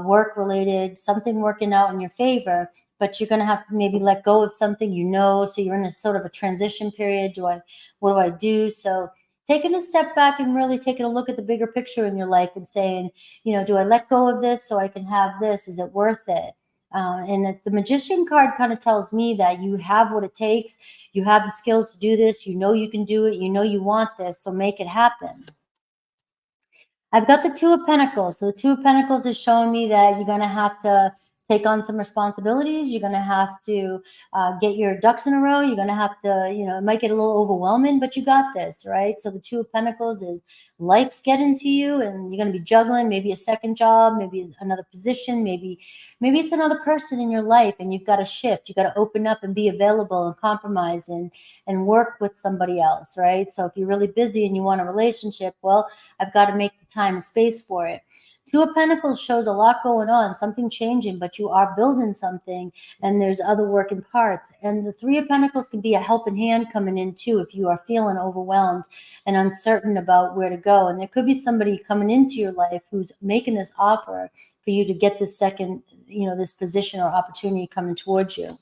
work-related, something working out in your favor. But you're going to have to maybe let go of something, so you're in a sort of a transition period. What do I do? So taking a step back and really taking a look at the bigger picture in your life and saying, do I let go of this so I can have this? Is it worth it? And the Magician card kind of tells me that you have what it takes. You have the skills to do this. You can do it. You want this. So make it happen. I've got the Two of Pentacles. So the Two of Pentacles is showing me that you're going to have to take on some responsibilities. You're going to have to get your ducks in a row. You're going to have to, it might get a little overwhelming, but you got this, right? So the Two of Pentacles is life's getting to you and you're going to be juggling maybe a second job, maybe another position, maybe it's another person in your life and you've got to shift. You've got to open up and be available and compromise and work with somebody else, right? So if you're really busy and you want a relationship, well, I've got to make the time and space for it. Two of Pentacles shows a lot going on, something changing, but you are building something and there's other working parts. And the Three of Pentacles can be a helping hand coming in too if you are feeling overwhelmed and uncertain about where to go. And there could be somebody coming into your life who's making this offer for you to get this second, this position or opportunity coming towards you.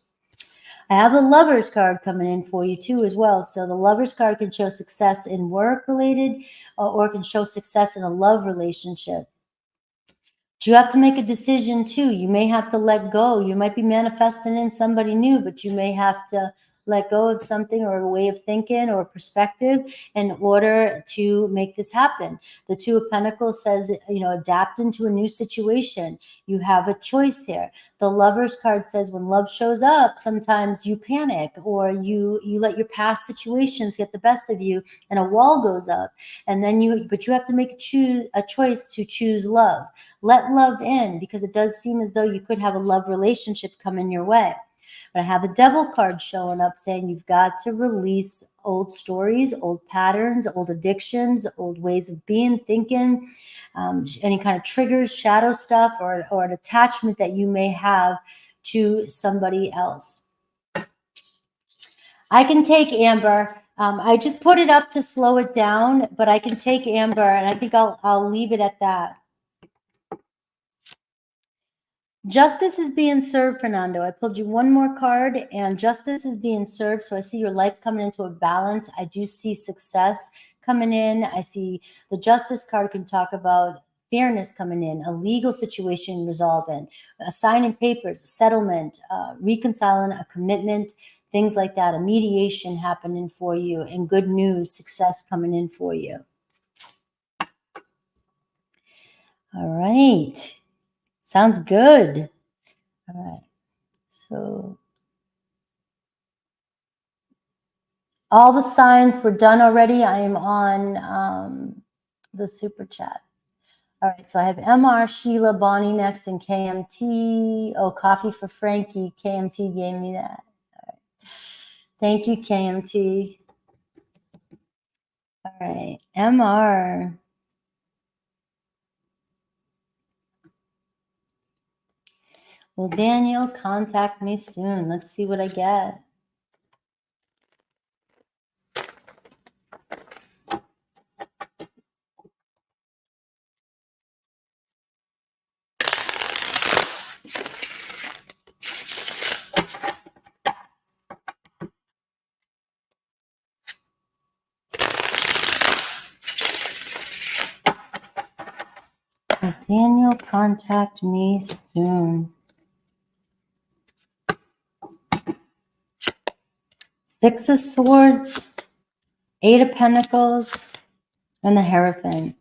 I have the Lovers card coming in for you too as well. So the Lovers card can show success in work related or it can show success in a love relationship. You have to make a decision too. You may have to let go. You might be manifesting in somebody new, but you may have to let go of something or a way of thinking or perspective in order to make this happen. The Two of Pentacles says, adapt into a new situation. You have a choice here. The Lovers card says when love shows up, sometimes you panic or you let your past situations get the best of you and a wall goes up. And then but you have to make a choice to choose love. Let love in because it does seem as though you could have a love relationship coming your way. But I have the Devil card showing up saying you've got to release old stories, old patterns, old addictions, old ways of being, thinking, any kind of triggers, shadow stuff, or an attachment that you may have to somebody else. I can take Amber. I just put it up to slow it down, but I can take Amber, and I think I'll leave it at that. Justice is being served, Fernando. I pulled you one more card, and justice is being served. So I see your life coming into a balance. I do see success coming in. I see the justice card can talk about fairness coming in, a legal situation resolving, signing papers, a settlement, reconciling, a commitment, things like that, a mediation happening for you, and good news, success coming in for you. All right. Sounds good. All right. So all the signs were done already. I am on the super chat. All right. So I have MR, Sheila, Bonnie next, and KMT. Oh, coffee for Frankie. KMT gave me that. All right. Thank you, KMT. All right. MR. Will Daniel contact me soon? Let's see what I get. Will Daniel contact me soon? Six of Swords, Eight of Pentacles, and the Hierophant.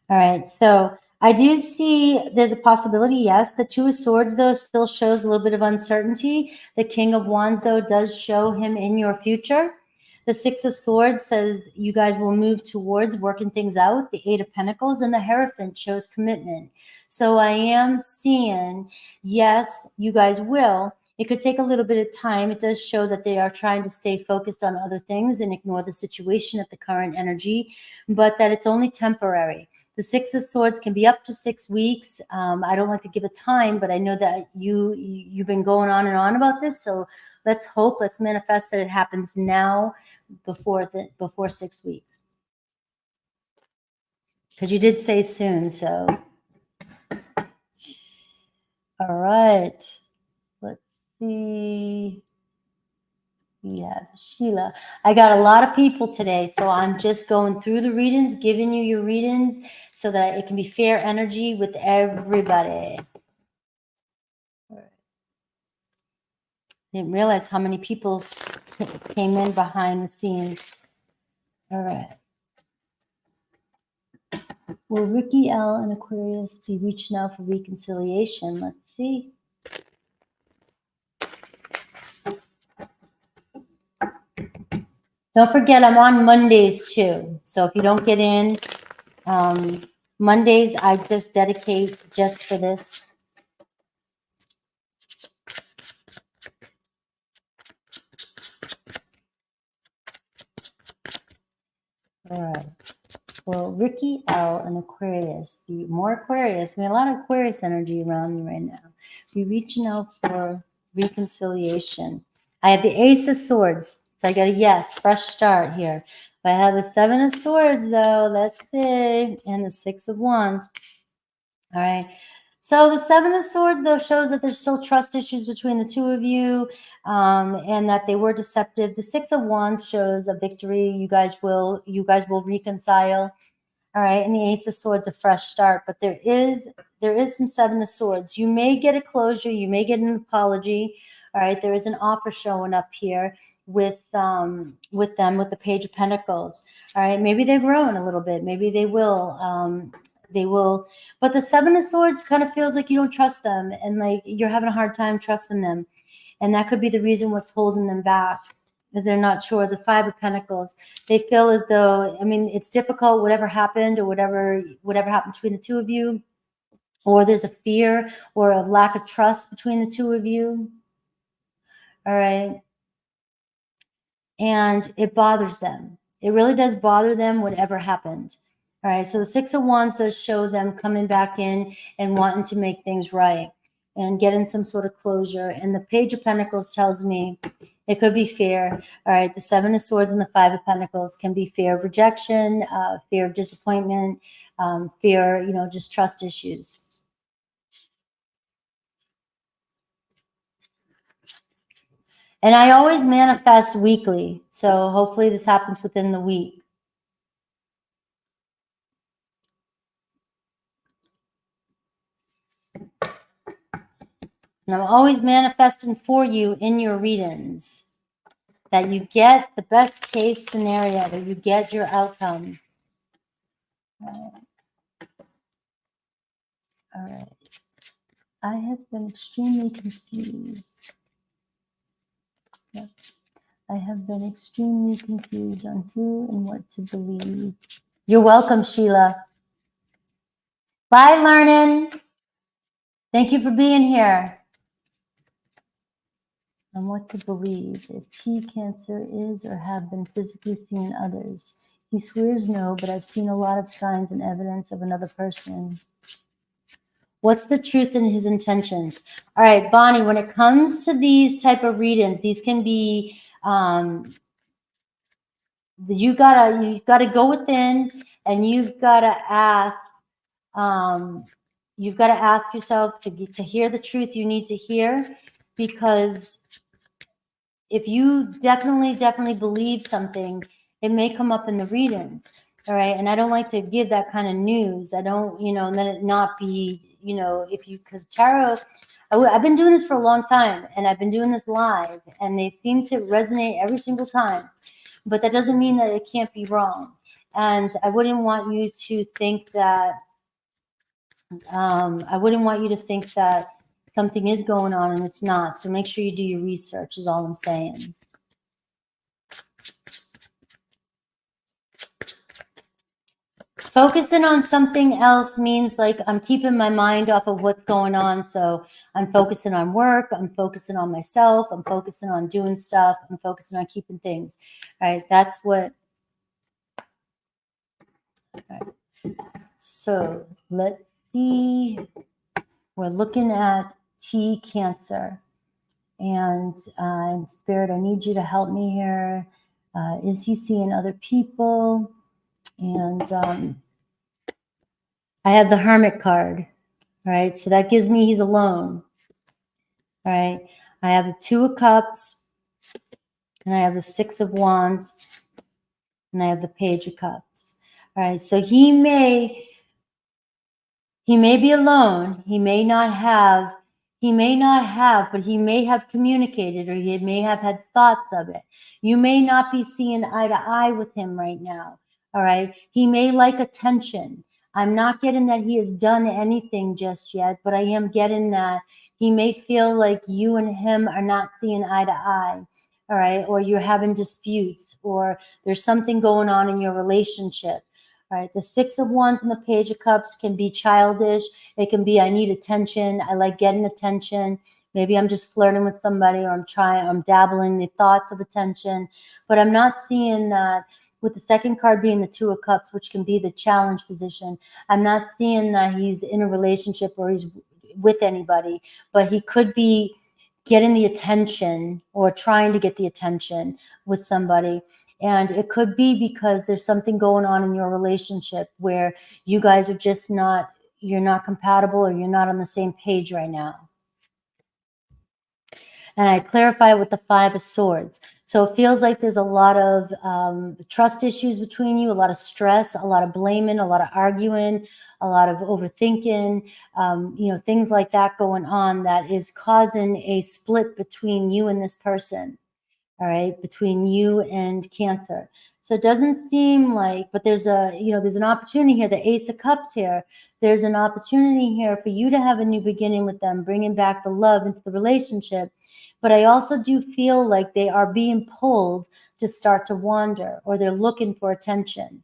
All right, so I do see there's a possibility, yes. The Two of Swords, though, still shows a little bit of uncertainty. The King of Wands, though, does show him in your future. The Six of Swords says you guys will move towards working things out. The Eight of Pentacles and the Hierophant shows commitment. So I am seeing, yes, you guys will. It could take a little bit of time. It does show that they are trying to stay focused on other things and ignore the situation at the current energy, but that it's only temporary. The Six of Swords can be up to 6 weeks. I don't like to give a time, but I know that you've been going on and on about this. So let's hope, let's manifest that it happens now before 6 weeks. Because you did say soon, so. All right. Let's see. We have Sheila. I got a lot of people today, so I'm just going through the readings, giving you your readings so that it can be fair energy with everybody. Didn't realize how many people came in behind the scenes. All right. Will Ricky L and Aquarius be reaching out for reconciliation? Let's see. Don't forget, I'm on Mondays too. So if you don't get in, Mondays I just dedicate just for this. All right. Well, Ricky L and Aquarius, be more Aquarius. I mean, a lot of Aquarius energy around me right now. Be reaching out for reconciliation. I have the Ace of Swords. So I got a yes, fresh start here. But I have the Seven of Swords, though. Let's see. And the Six of Wands. All right. So the Seven of Swords, though, shows that there's still trust issues between the two of you, and that they were deceptive. The Six of Wands shows a victory. You guys will reconcile. All right. And the Ace of Swords, a fresh start. But there is some Seven of Swords. You may get a closure. You may get an apology. All right. There is an offer showing up here with the Page of Pentacles. All right. Maybe they're growing a little bit. Maybe they will. But the Seven of Swords kind of feels like you don't trust them, and like you're having a hard time trusting them. And that could be the reason what's holding them back, is they're not sure. The Five of Pentacles, they feel as though, I mean, it's difficult, whatever happened or whatever happened between the two of you, or there's a fear or a lack of trust between the two of you. All right. and it bothers them. It really does bother them, whatever happened. All right, so the Six of Wands does show them coming back in and wanting to make things right and getting some sort of closure. And the Page of Pentacles tells me it could be fear. All right, the Seven of Swords and the Five of Pentacles can be fear of rejection, fear of disappointment, fear, you know, just trust issues. And I always manifest weekly, so hopefully this happens within the week. And I'm always manifesting for you in your readings that you get the best case scenario, that you get your outcome. All right. I have been extremely confused. Yep. I have been extremely confused on who and what to believe. You're welcome, Sheila. Bye, Learning. Thank you for being here. On what to believe, if T Cancer is or have been physically seen others. He swears no, but I've seen a lot of signs and evidence of another person. What's the truth in his intentions? All right, Bonnie, when it comes to these type of readings, these can be, you gotta go within and you've gotta ask, yourself to hear the truth you need to hear, because if you definitely believe something, it may come up in the readings. All right. And I don't like to give that kind of news. I don't, you know, and then it not be, you know, because tarot, I've been doing this for a long time and I've been doing this live and they seem to resonate every single time, but that doesn't mean that it can't be wrong. And I wouldn't want you to think that, something is going on and it's not. So make sure you do your research is all I'm saying. Focusing on something else means like I'm keeping my mind off of what's going on. So I'm focusing on work. I'm focusing on myself. I'm focusing on doing stuff. I'm focusing on keeping things. All right. That's what. All right. So let's see. We're looking at T Cancer. And Spirit, I need you to help me here. Is he seeing other people? And I have the Hermit card. All right, so that gives me he's alone. All right, I have the Two of Cups, and I have the Six of Wands, and I have the Page of Cups. All right, so he may be alone. He may not have, but he may have communicated, or he may have had thoughts of it. You may not be seeing eye to eye with him right now. All right, he may like attention. I'm not getting that he has done anything just yet, but I am getting that he may feel like you and him are not seeing eye to eye. All right, or you're having disputes, or there's something going on in your relationship. All right, the Six of Wands and the Page of Cups can be childish. It can be, I need attention. I like getting attention. Maybe I'm just flirting with somebody, or I'm dabbling the thoughts of attention, but I'm not seeing that. With the second card being the Two of Cups, which can be the challenge position, I'm not seeing that he's in a relationship or he's with anybody, but he could be getting the attention or trying to get the attention with somebody. And it could be because there's something going on in your relationship where you guys are just you're not compatible, or you're not on the same page right now. And I clarify with the Five of Swords. So it feels like there's a lot of trust issues between you, a lot of stress, a lot of blaming, a lot of arguing, a lot of overthinking, things like that going on that is causing a split between you and this person. All right, between you and Cancer. So it doesn't seem like, but there's an opportunity here, the Ace of Cups here. There's an opportunity here for you to have a new beginning with them, bringing back the love into the relationship. But I also do feel like they are being pulled to start to wander, or they're looking for attention.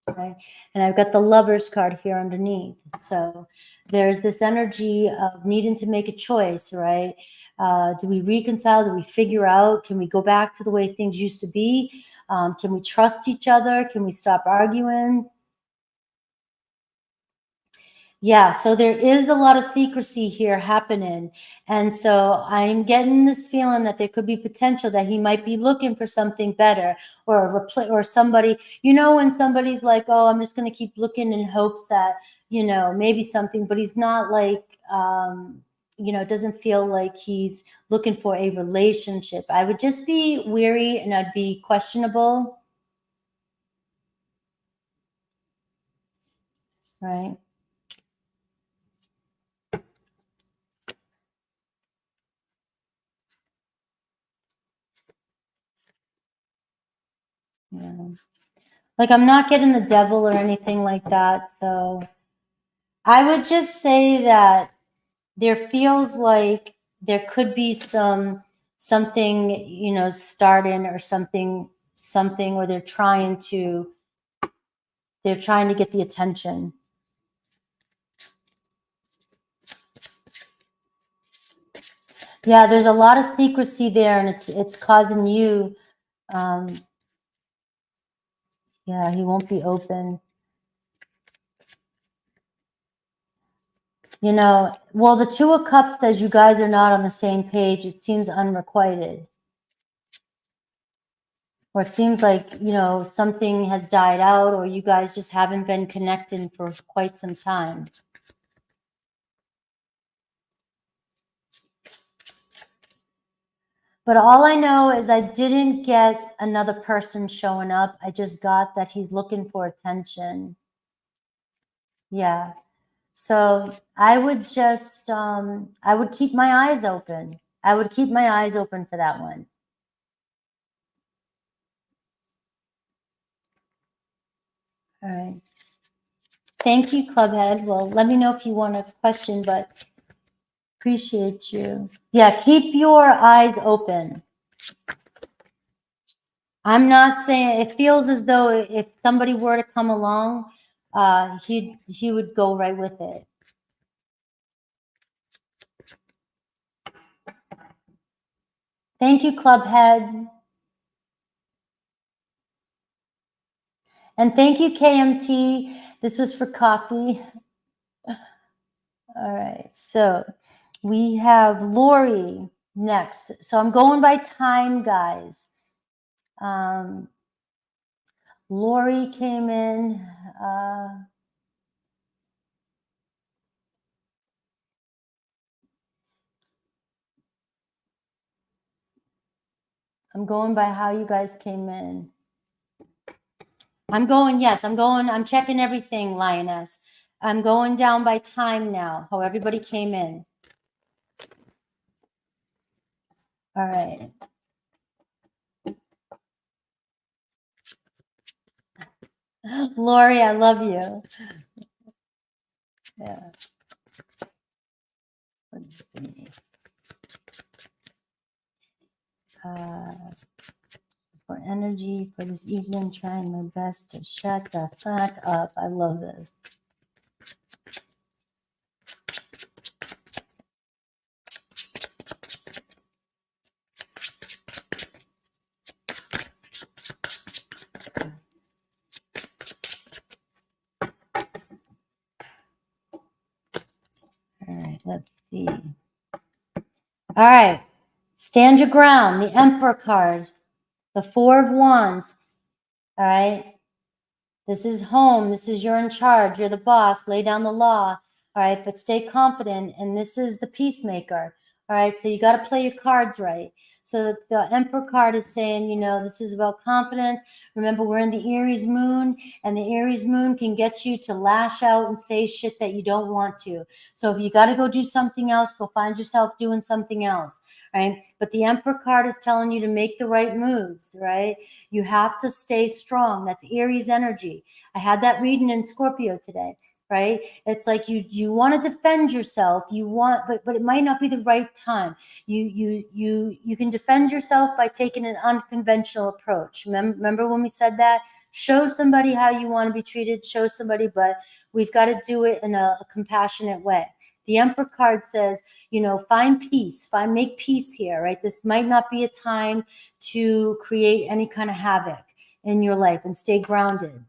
Okay. And I've got the Lovers card here underneath. So there's this energy of needing to make a choice, right? Do we reconcile? Do we figure out? Can we go back to the way things used to be? Can we trust each other? Can we stop arguing? Yeah, so there is a lot of secrecy here happening. And so I'm getting this feeling that there could be potential that he might be looking for something better, or or somebody, you know, when somebody's like, oh, I'm just going to keep looking in hopes that, you know, maybe something, but he's not like, you know, it doesn't feel like he's looking for a relationship. I would just be weary and I'd be questionable. Right. Yeah. Like, I'm not getting the devil or anything like that. So I would just say that there feels like there could be something, you know, starting, or something, where they're trying to get the attention. Yeah, there's a lot of secrecy there, and it's causing you, yeah, he won't be open. You know, well, the Two of Cups says you guys are not on the same page. It seems unrequited. Or it seems like, you know, something has died out, or you guys just haven't been connecting for quite some time. But all I know is I didn't get another person showing up. I just got that he's looking for attention. Yeah. So I would just, I would keep my eyes open. I would keep my eyes open for that one. All right. Thank you, Clubhead. Well, let me know if you want a question, but appreciate you. Yeah, keep your eyes open. I'm not saying, it feels as though if somebody were to come along, he would go right with it. Thank you, Clubhead. And thank you, KMT. This was for coffee. All right, so we have Lori next. So I'm going by time, guys. Lori came in. I'm going by how you guys came in. I'm going, yes, I'm checking everything, Lioness. I'm going down by time now, how everybody came in. All right. Lori, I love you. Yeah. Let's see. For energy for this evening, trying my best to shut the fuck up. I love this. All right, let's see. All right, stand your ground. The Emperor card, the Four of Wands. All right, this is home. This is, you're in charge. You're the boss. Lay down the law. All right, but stay confident. And this is the Peacemaker. All right, so you got to play your cards right. So the Emperor card is saying, you know, this is about confidence. Remember, we're in the Aries moon, and the Aries moon can get you to lash out and say shit that you don't want to. So if you got to go do something else, go find yourself doing something else, right? But the Emperor card is telling you to make the right moves, right? You have to stay strong. That's Aries energy. I had that reading in Scorpio today, right? It's like you want to defend yourself. You want, but it might not be the right time. You can defend yourself by taking an unconventional approach. Remember when we said that? Show somebody how you want to be treated. Show somebody, but we've got to do it in a compassionate way. The Emperor card says, you know, find peace, make peace here, right? This might not be a time to create any kind of havoc in your life, and stay grounded.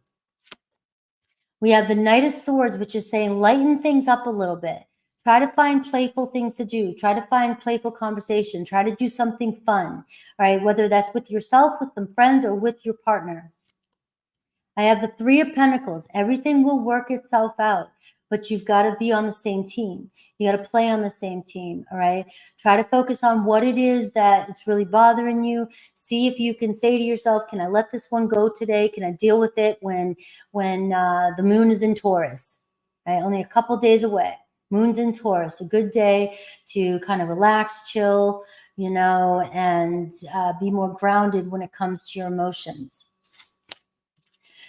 We have the Knight of Swords, which is saying lighten things up a little bit. Try to find playful things to do. Try to find playful conversation. Try to do something fun, right? Whether that's with yourself, with some friends, or with your partner. I have the Three of Pentacles. Everything will work itself out, but you've got to be on the same team. You got to play on the same team, all right? Try to focus on what it is that it's really bothering you. See if you can say to yourself, can I let this one go today? Can I deal with it when the moon is in Taurus, right? Only a couple days away. Moon's in Taurus, a good day to kind of relax, chill, you know, and be more grounded when it comes to your emotions.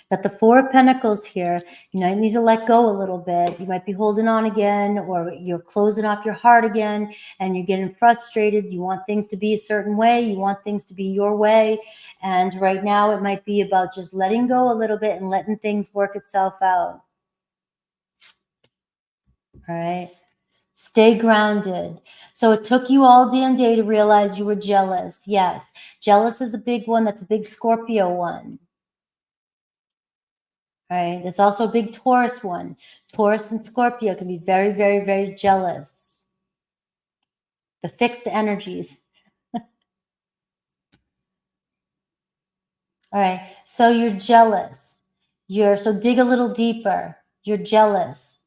Got the Four of Pentacles here. You might need to let go a little bit. You might be holding on again, or you're closing off your heart again, and you're getting frustrated. You want things to be a certain way. You want things to be your way. And right now it might be about just letting go a little bit and letting things work itself out. All right. Stay grounded. So it took you all damn day to realize you were jealous. Yes. Jealous is a big one. That's a big Scorpio one. Right? There's also a big Taurus one. Taurus and Scorpio can be very, very, very jealous. The fixed energies. All right. So you're jealous. So dig a little deeper. You're jealous.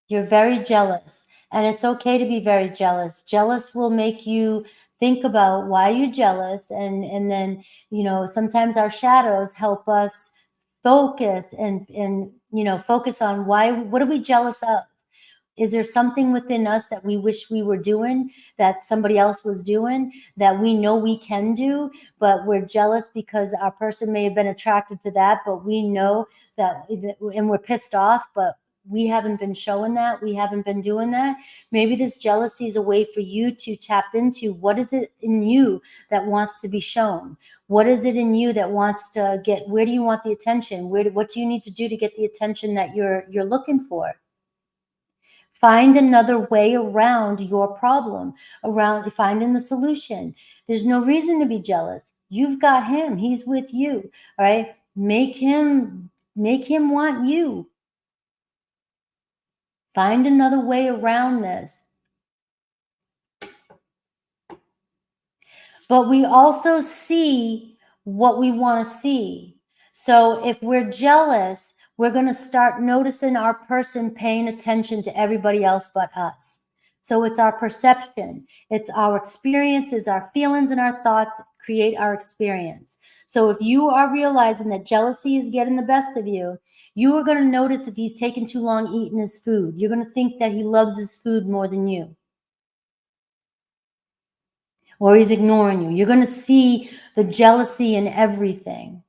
You're very jealous. And it's okay to be very jealous. Jealous will make you think about why you're jealous. And then, you know, sometimes our shadows help us focus and you know, focus on what are we jealous of? Is there something within us that we wish we were doing, that somebody else was doing, that we know we can do, but we're jealous because our person may have been attracted to that, but we know that, and we're pissed off, but we haven't been showing that, we haven't been doing that. Maybe this jealousy is a way for you to tap into what is it in you that wants to be shown. What is it in you that wants to get, where do you want the attention? What do you need to do to get the attention that you're looking for? Find another way around your problem, around finding the solution. There's no reason to be jealous. You've got him. He's with you. All right. Make him want you. Find another way around this. But we also see what we want to see. So if we're jealous, we're going to start noticing our person paying attention to everybody else but us. So it's our perception, it's our experiences, our feelings and our thoughts that create our experience. So if you are realizing that jealousy is getting the best of you, you are going to notice if he's taking too long eating his food. You're going to think that he loves his food more than you, or he's ignoring you. You're going to see the jealousy in everything.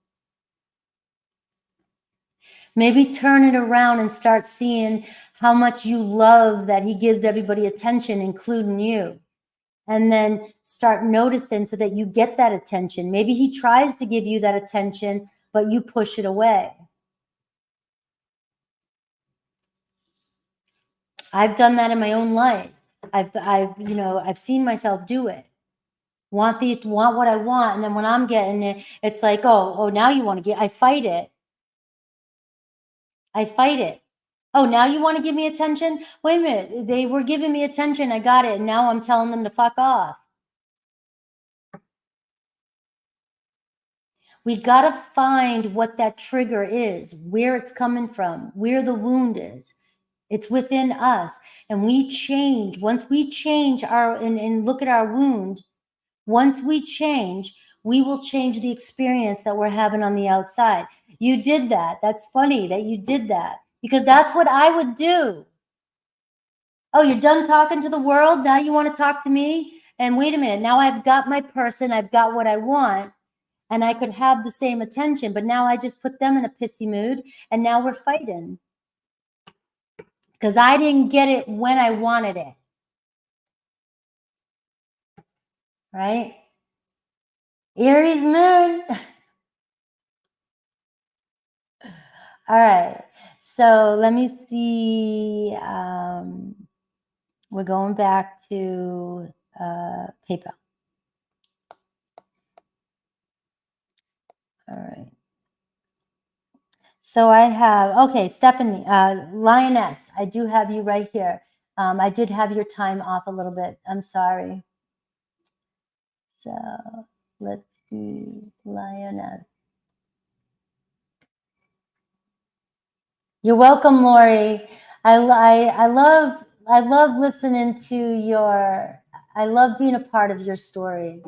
Maybe turn it around and start seeing how much you love that he gives everybody attention, including you. And then start noticing so that you get that attention. Maybe he tries to give you that attention, but you push it away. I've done that in my own life. I've seen myself do it. Want what I want, and then when I'm getting it, it's like, oh, now you want to get. I fight it. Oh, now you want to give me attention? Wait a minute. They were giving me attention. I got it. And now I'm telling them to fuck off. We got to find what that trigger is, where it's coming from, where the wound is. It's within us. And we change. Once we change and look at our wound, once we change, we will change the experience that we're having on the outside. You did that. That's funny that you did that, because that's what I would do. Oh, you're done talking to the world? Now you want to talk to me? And wait a minute, now I've got my person, I've got what I want, and I could have the same attention, but now I just put them in a pissy mood, and now we're fighting. Because I didn't get it when I wanted it. Right? Aries moon. All right. So let me see. We're going back to PayPal. All right. So I have, okay, Stephanie, Lioness, I do have you right here. I did have your time off a little bit. I'm sorry. So let's see, Lioness. You're welcome, Lori. I love listening to your, I love being a part of your story.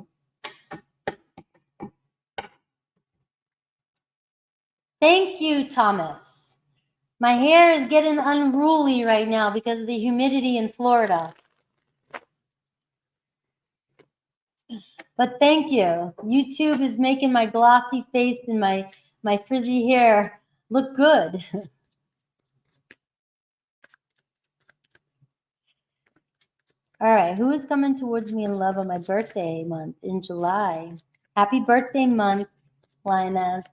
Thank you, Thomas. My hair is getting unruly right now because of the humidity in Florida. But thank you. YouTube is making my glossy face and my frizzy hair look good. All right, who is coming towards me in love on my birthday month in July? Happy birthday month, Lioness.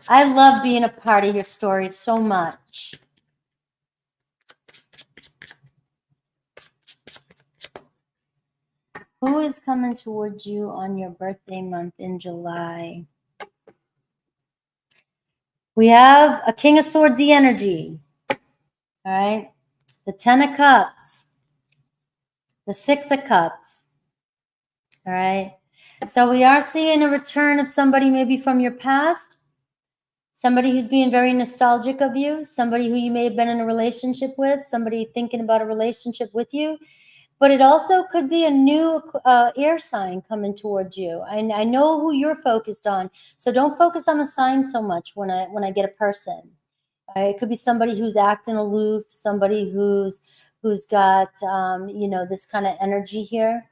I love being a part of your story so much. Who is coming towards you on your birthday month in July? We have a King of Swords, the energy. All right. The 10 of Cups. The 6 of Cups. All right. So we are seeing a return of somebody maybe from your past. Somebody who's being very nostalgic of you. Somebody who you may have been in a relationship with. Somebody thinking about a relationship with you. But it also could be a new air sign coming towards you. I know who you're focused on, so don't focus on the sign so much when I get a person. It could be somebody who's acting aloof, somebody who's got you know, this kind of energy here.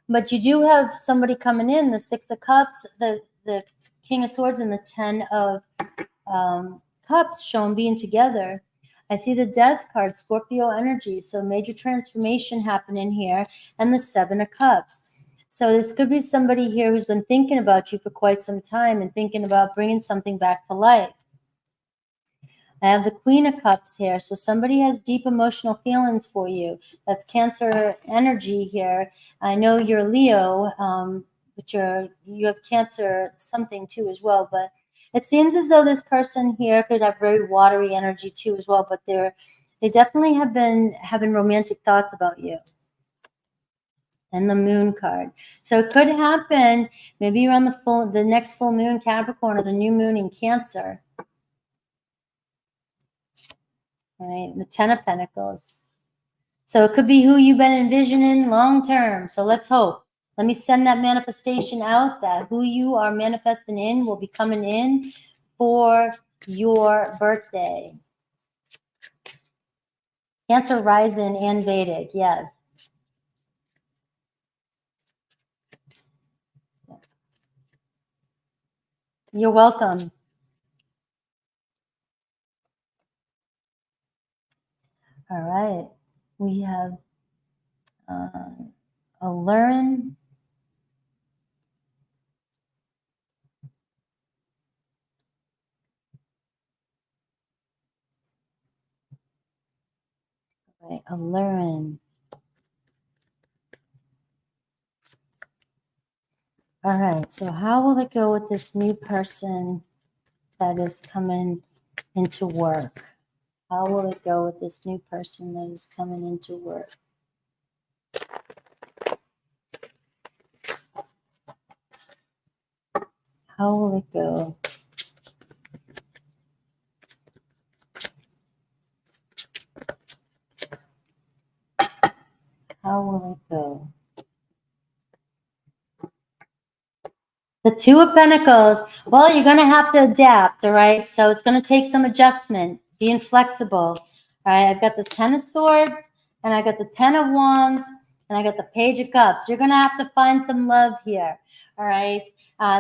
But you do have somebody coming in, the 6 of Cups, the King of Swords, and the 10 of Cups shown being together. I see the Death card, Scorpio energy, so major transformation happening here, and the 7 of Cups. So this could be somebody here who's been thinking about you for quite some time and thinking about bringing something back to life. I have the Queen of Cups here, so somebody has deep emotional feelings for you. That's Cancer energy here. I know you're Leo, but you have Cancer something too as well, but it seems as though this person here could have very watery energy too as well, but they definitely have been having romantic thoughts about you. And the Moon card. So it could happen maybe around the next full moon, Capricorn, or the new moon in Cancer. All right, the 10 of Pentacles. So it could be who you've been envisioning long term. So let's hope. Let me send that manifestation out that who you are manifesting in will be coming in for your birthday. Cancer rising and Vedic, yes. You're welcome. All right. We have Allurin. Right, Allurin. All right, so how will it go with this new person that is coming into work? How will it go with this new person that is coming into work? How will it go? How will it go? The 2 of Pentacles. Well, you're going to have to adapt, all right? So it's going to take some adjustment, being flexible. All right, I've got the 10 of Swords, and I got the 10 of Wands, and I got the Page of Cups. You're going to have to find some love here, all right?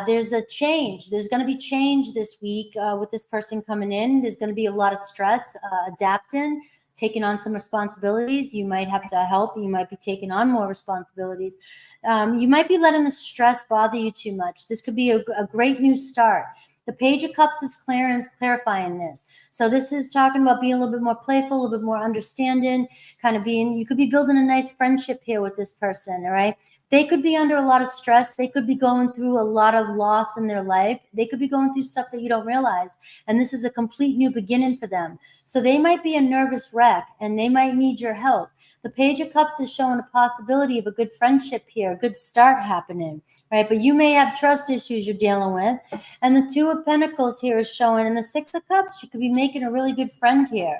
There's a change. There's going to be change this week with this person coming in. There's going to be a lot of stress, adapting, taking on some responsibilities. You might have to help. You might be taking on more responsibilities. You might be letting the stress bother you too much. This could be a great new start. The Page of Cups is clarifying this. So this is talking about being a little bit more playful, a little bit more understanding, kind of being, you could be building a nice friendship here with this person, all right? They could be under a lot of stress. They could be going through a lot of loss in their life. They could be going through stuff that you don't realize. And this is a complete new beginning for them. So they might be a nervous wreck and they might need your help. The Page of Cups is showing a possibility of a good friendship here, a good start happening, right? But you may have trust issues you're dealing with. And the Two of Pentacles here is showing, and the Six of Cups, you could be making a really good friend here.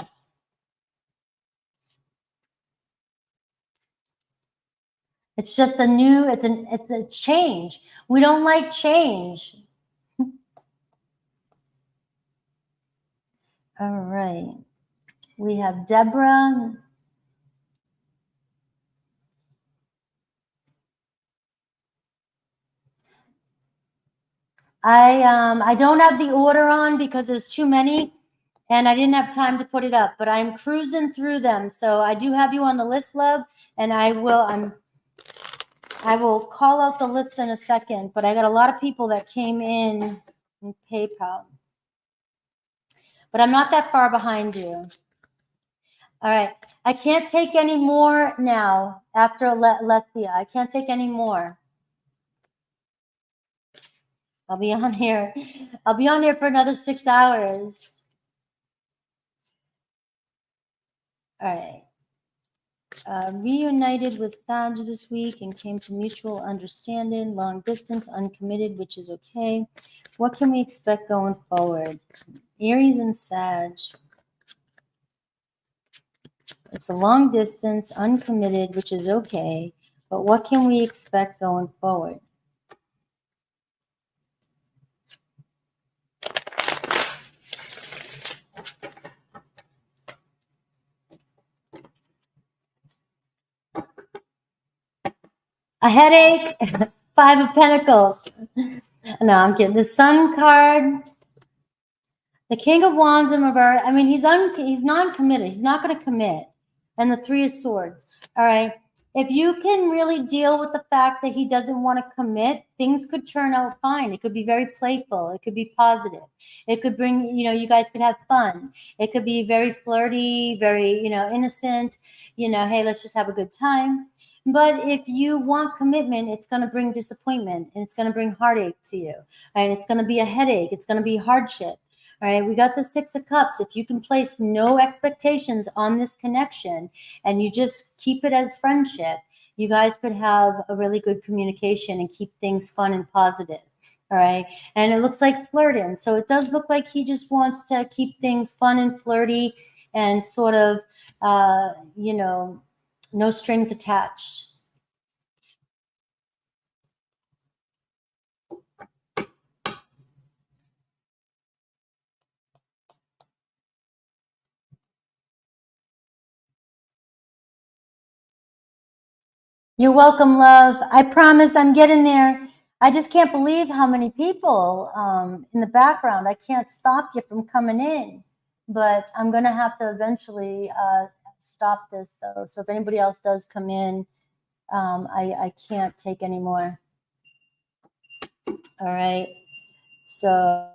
It's just a new, it's a change. We don't like change. All right. We have Deborah. I don't have the order on because there's too many and I didn't have time to put it up, but I'm cruising through them. So I do have you on the list, love, and I will call out the list in a second, but I got a lot of people that came in PayPal. But I'm not that far behind you. All right. I can't take any more now after Lethia. I can't take any more. I'll be on here. I'll be on here for another 6 hours. All right. Reunited with Sag this week and came to mutual understanding. Long distance, uncommitted, which is okay. What can we expect going forward? Aries and Sag. It's a long distance, uncommitted, which is okay. But what can we expect going forward? A headache, Five of Pentacles. No, I'm kidding. The Sun card, the King of Wands and Reverse. I mean, he's non-committed. He's not going to commit. And the Three of Swords. All right. If you can really deal with the fact that he doesn't want to commit, things could turn out fine. It could be very playful. It could be positive. It could bring, you guys could have fun. It could be very flirty, very, innocent, hey, let's just have a good time. But if you want commitment, it's going to bring disappointment and it's going to bring heartache to you. And it's going to be a headache. It's going to be hardship. All right, we got the Six of Cups. If you can place no expectations on this connection and you just keep it as friendship, you guys could have a really good communication and keep things fun and positive. All right, and it looks like flirting. So it does look like he just wants to keep things fun and flirty and sort of, no strings attached. You're welcome, love. I promise I'm getting there. I just can't believe how many people in the background. I can't stop you from coming in, but I'm going to have to eventually stop this, though. So if anybody else does come in, I can't take any more. All right. So...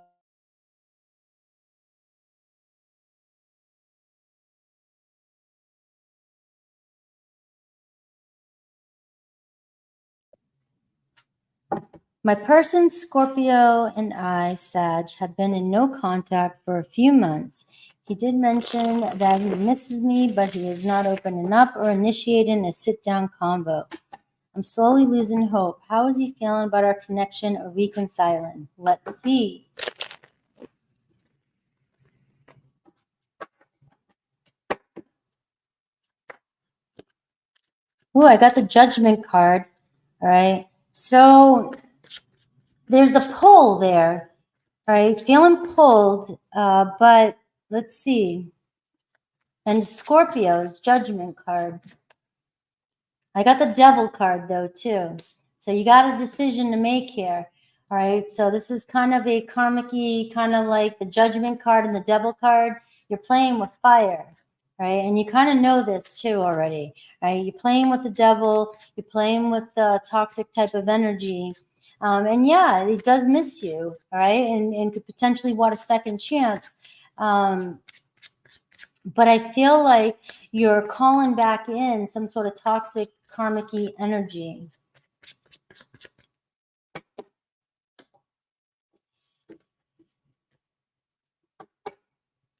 my person, Scorpio, and I, Sag, have been in no contact for a few months. He did mention that he misses me, but he is not opening up or initiating a sit-down convo. I'm slowly losing hope. How is he feeling about our connection or reconciling? Let's see. Oh, I got the Judgment card. All right. So there's a pull there. All right. Feeling pulled, but let's see. And Scorpio's Judgment card. I got the Devil card, though, too. So you got a decision to make here. All right. So this is kind of a karmic-y, kind of like the Judgment card and the Devil card. You're playing with fire. Right. And you kind of know this, too, already. Right. You're playing with the devil. You're playing with the toxic type of energy. And yeah, it does miss you, all right, and could potentially want a second chance. But I feel like you're calling back in some sort of toxic karmic-y energy.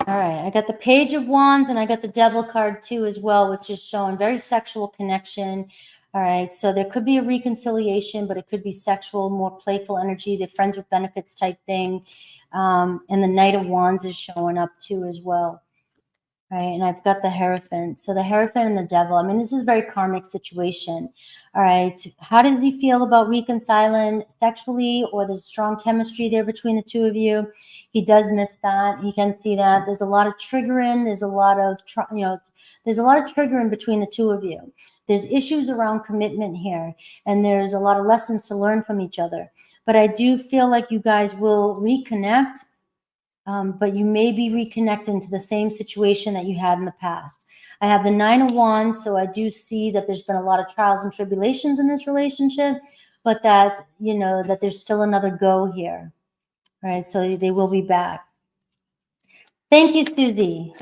All right, I got the Page of Wands and I got the Devil card too as well, which is showing very sexual connection. All right, so there could be a reconciliation, but it could be sexual, more playful energy, the friends with benefits type thing. And the Knight of Wands is showing up too as well. Right, and I've got the Hierophant. So the Hierophant and the Devil, I mean, this is a very karmic situation. All right, how does he feel about reconciling sexually, or there's strong chemistry there between the two of you? He does miss that. He can see that. There's a lot of triggering. There's a lot of, there's a lot of triggering between the two of you. There's issues around commitment here, and there's a lot of lessons to learn from each other. But I do feel like you guys will reconnect. But you may be reconnecting to the same situation that you had in the past. I have the Nine of Wands, so I do see that there's been a lot of trials and tribulations in this relationship, but that, that there's still another go here. All right, so they will be back. Thank you, Susie.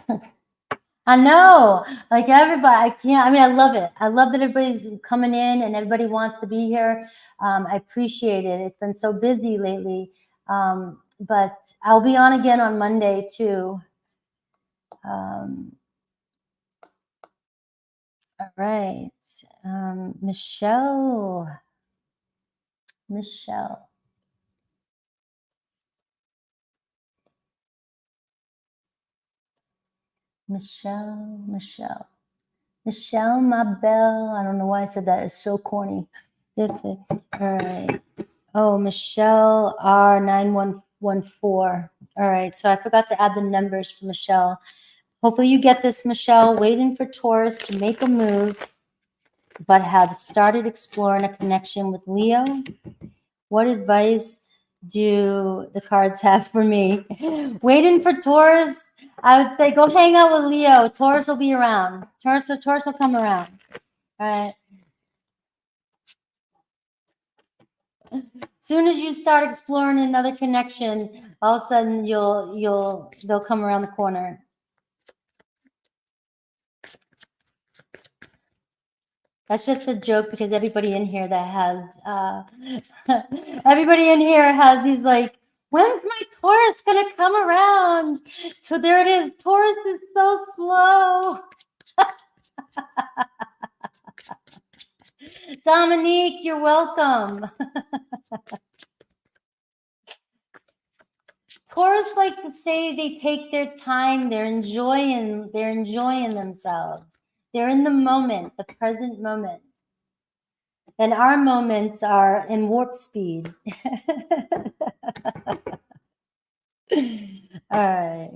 I know, like everybody, I love it. I love that everybody's coming in and everybody wants to be here. I appreciate it. It's been so busy lately. But I'll be on again on Monday too. All right. Michelle. Michelle, my belle. I don't know why I said that. It's so corny. This is, all right. Oh, Michelle R9114. All right. So I forgot to add the numbers for Michelle. Hopefully you get this, Michelle. Waiting for Taurus to make a move, but have started exploring a connection with Leo. What advice do the cards have for me? Waiting for Taurus, I would say go hang out with Leo. Taurus will be around. Taurus will come around. All right. Soon as you start exploring another connection, all of a sudden they'll come around the corner. That's just a joke because everybody in here that has everybody in here has these like, when's my Taurus gonna come around? So there it is. Taurus is so slow. Dominique, you're welcome. Taurus like to say they take their time. They're enjoying themselves. They're in the moment, the present moment. And our moments are in warp speed. All right.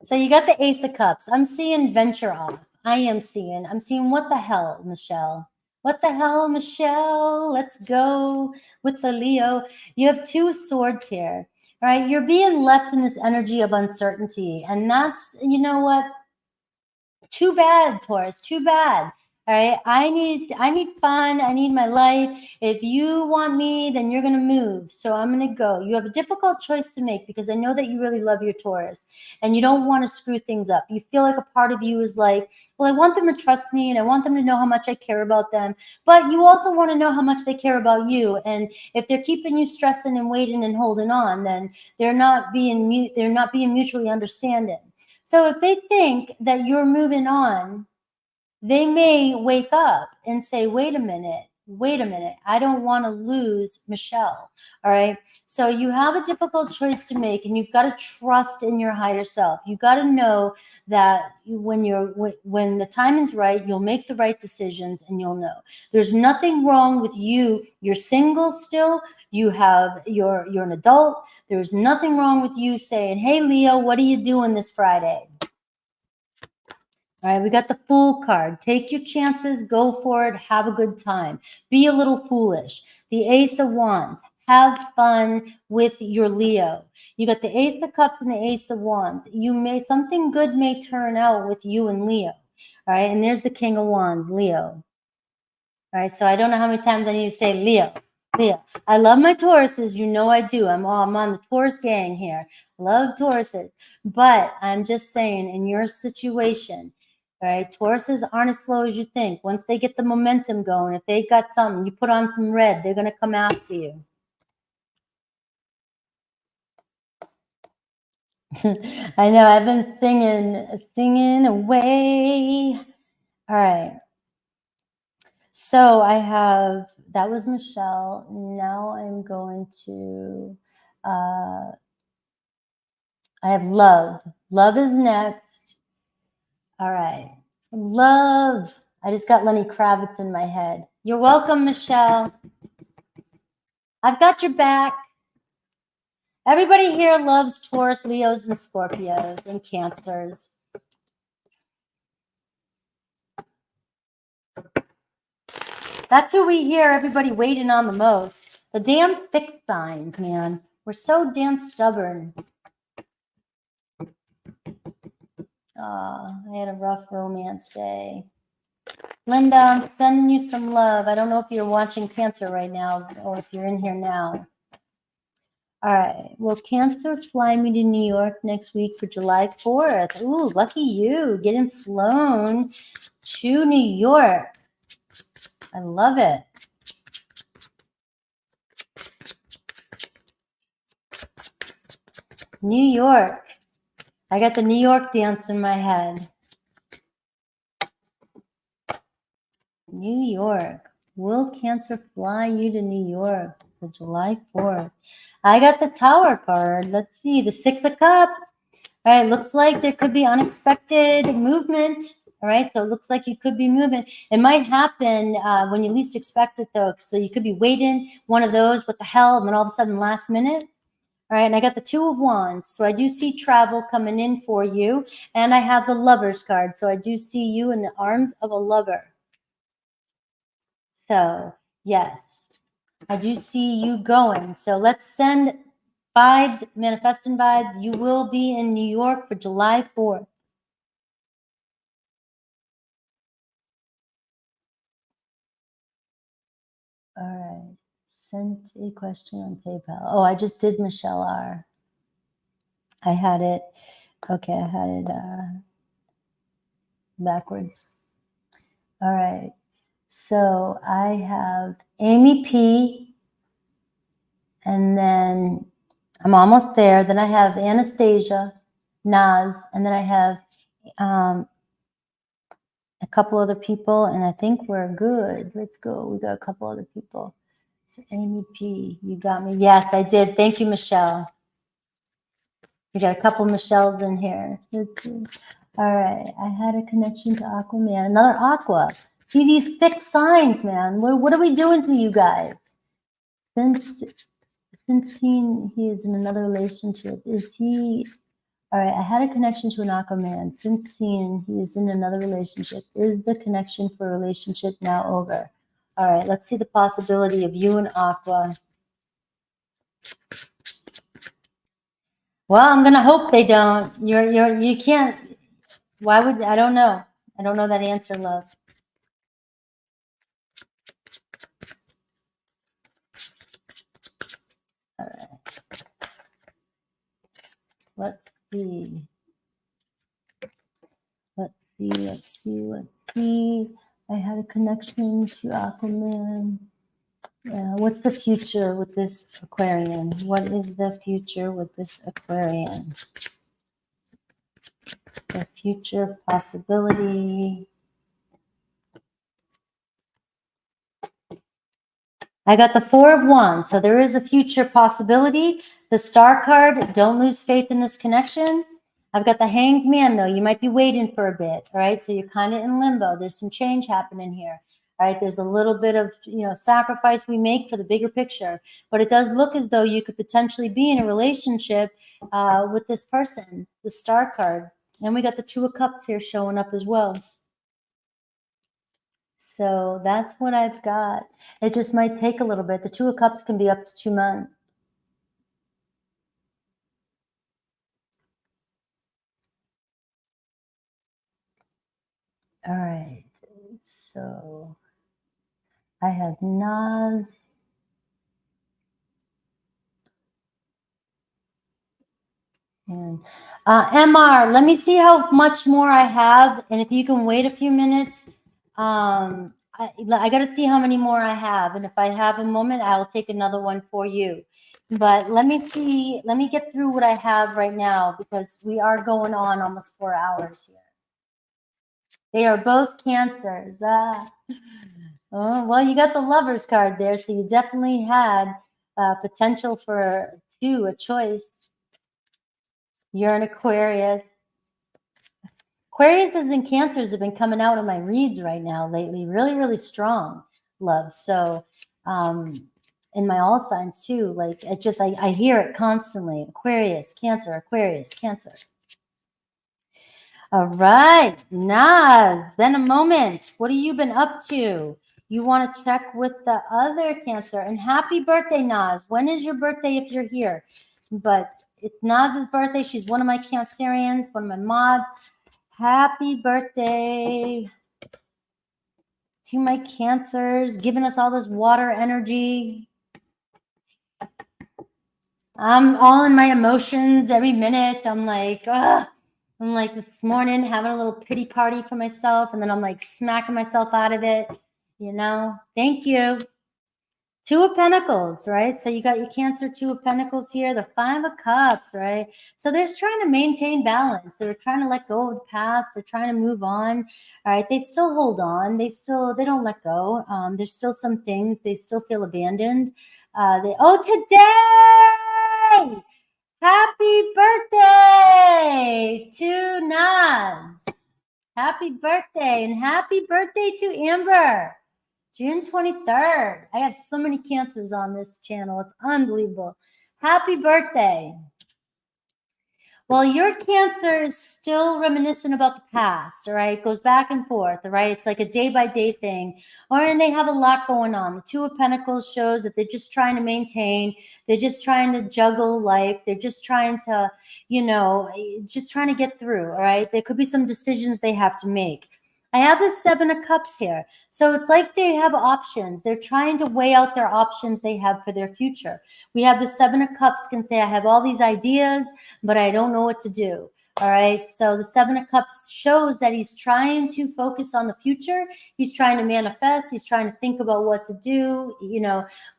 So you got the Ace of Cups. I'm seeing venture off. I'm seeing what the hell, Michelle? What the hell, Michelle? Let's go with the Leo. You have two swords here. All right. You're being left in this energy of uncertainty. And that's, you know what? Too bad, Taurus. Too bad. All right. I need fun. I need my life. If you want me, then you're going to move. So I'm going to go. You have a difficult choice to make because I know that you really love your Taurus and you don't want to screw things up. You feel like a part of you is like, well, I want them to trust me and I want them to know how much I care about them. But you also want to know how much they care about you. And if they're keeping you stressing and waiting and holding on, then they're not being mutually understanding. So if they think that you're moving on, they may wake up and say, wait a minute, I don't want to lose Michelle. All right. So you have a difficult choice to make and you've got to trust in your higher self. You got to know that when the time is right, you'll make the right decisions and you'll know. There's nothing wrong with you. You're single still. You're an adult. There's nothing wrong with you saying, hey, Leo, what are you doing this Friday? All right, we got the Fool card. Take your chances, go for it, have a good time. Be a little foolish. The Ace of Wands. Have fun with your Leo. You got the Ace of Cups and the Ace of Wands. Something good may turn out with you and Leo. All right, and there's the King of Wands, Leo. All right, so I don't know how many times I need to say Leo. Yeah, I love my Tauruses. You know I do. I'm on the Taurus gang here. Love Tauruses. But I'm just saying, in your situation, all right, Tauruses aren't as slow as you think. Once they get the momentum going, if they got something, you put on some red, they're going to come after you. I know, I've been singing away. All right. So I have, that was Michelle. Now I'm going to, I have love. Love is next. All right. Love. I just got Lenny Kravitz in my head. You're welcome, Michelle. I've got your back. Everybody here loves Taurus, Leos, and Scorpios and Cancers. That's who we hear everybody waiting on the most. The damn fixed signs, man. We're so damn stubborn. I had a rough romance day. Linda, I'm sending you some love. I don't know if you're watching Cancer right now or if you're in here now. All right. Will Cancer fly me to New York next week for July 4th? Ooh, lucky you. Getting flown to New York. I love it. New York. I got the New York dance in my head. New York. Will Cancer fly you to New York for July 4th? I got the Tower card. Let's see. The Six of Cups. All right. Looks like there could be unexpected movement. All right. So it looks like you could be moving. It might happen when you least expect it, though. So you could be waiting one of those. What the hell? And then all of a sudden, last minute. All right, and I got the Two of Wands. So I do see travel coming in for you. And I have the Lover's card. So I do see you in the arms of a lover. So, yes, I do see you going. So let's send vibes, manifesting vibes. You will be in New York for July 4th. All right. Sent a question on PayPal. Oh, I just did Michelle R. I had it. Okay, I had it backwards. All right. So I have Amy P. And then I'm almost there. Then I have Anastasia, Naz, and then I have a couple other people, and I think we're good. Let's go. We got a couple other people. So Amy P, you got me. Yes, I did. Thank you, Michelle. We got a couple Michelles in here. All right. I had a connection to Aquaman. Another Aqua. See these fixed signs, man. What are we doing to you guys? Since seeing he is in another relationship, is he? All right, I had a connection to an Aquaman. Since seeing he is in another relationship, is the connection for a relationship now over? All right, let's see the possibility of you and Aqua. Well, I'm gonna hope they don't. You can't. Why would I don't know. I don't know that answer, love. All right. Let's see. Let's see. I had a connection to Aquaman. What's the future with this Aquarian? What is the future with this Aquarian? The future possibility. I got the Four of Wands, so there is a future possibility. The Star card, don't lose faith in this connection. I've got the Hanged Man, though. You might be waiting for a bit, all right? So you're kind of in limbo. There's some change happening here, all right? There's a little bit of, sacrifice we make for the bigger picture. But it does look as though you could potentially be in a relationship with this person, the Star card. And we got the Two of Cups here showing up as well. So that's what I've got. It just might take a little bit. The Two of Cups can be up to 2 months. All right. So I have Naz. And MR, let me see how much more I have. And if you can wait a few minutes, I got to see how many more I have. And if I have a moment, I'll take another one for you. But let me see, let me get through what I have right now because we are going on almost 4 hours here. They are both Cancers. Oh, well, you got the Lovers card there, so you definitely had potential for a choice. You're an Aquarius. Aquarius and Cancers have been coming out in my reads right now lately. Really, really strong, love. So, in my all signs too, like I hear it constantly. Aquarius, Cancer, Aquarius, Cancer. All right, Naz, been a moment. What have you been up to? You want to check with the other Cancer. And happy birthday, Naz. When is your birthday if you're here? But it's Naz's birthday. She's one of my Cancerians, one of my mods. Happy birthday to my Cancers, giving us all this water energy. I'm all in my emotions every minute. I'm like, ugh. I'm like this morning having a little pity party for myself, and then I'm like smacking myself out of it, you know. Thank you. 2 of Pentacles, right? So you got your Cancer 2 of Pentacles here, the 5 of Cups, right? So they're trying to maintain balance. They're trying to let go of the past. They're trying to move on. All right. They still hold on. They don't let go. There's still some things. They still feel abandoned. Today! Happy birthday to Naz. Happy birthday, and happy birthday to Amber. June 23rd. I have so many Cancers on this channel. It's unbelievable. Happy birthday. Well, your Cancer is still reminiscent about the past, all right? It goes back and forth, all right? It's like a day-by-day thing. And they have a lot going on. The 2 of Pentacles shows that they're just trying to maintain. They're just trying to juggle life. They're just trying to, just trying to get through, all right? There could be some decisions they have to make. I have the 7 of Cups here. So it's like they have options. They're trying to weigh out their options they have for their future. We have the 7 of Cups can say, I have all these ideas, but I don't know what to do. All right. So the 7 of Cups shows that he's trying to focus on the future. He's trying to manifest. He's trying to think about what to do,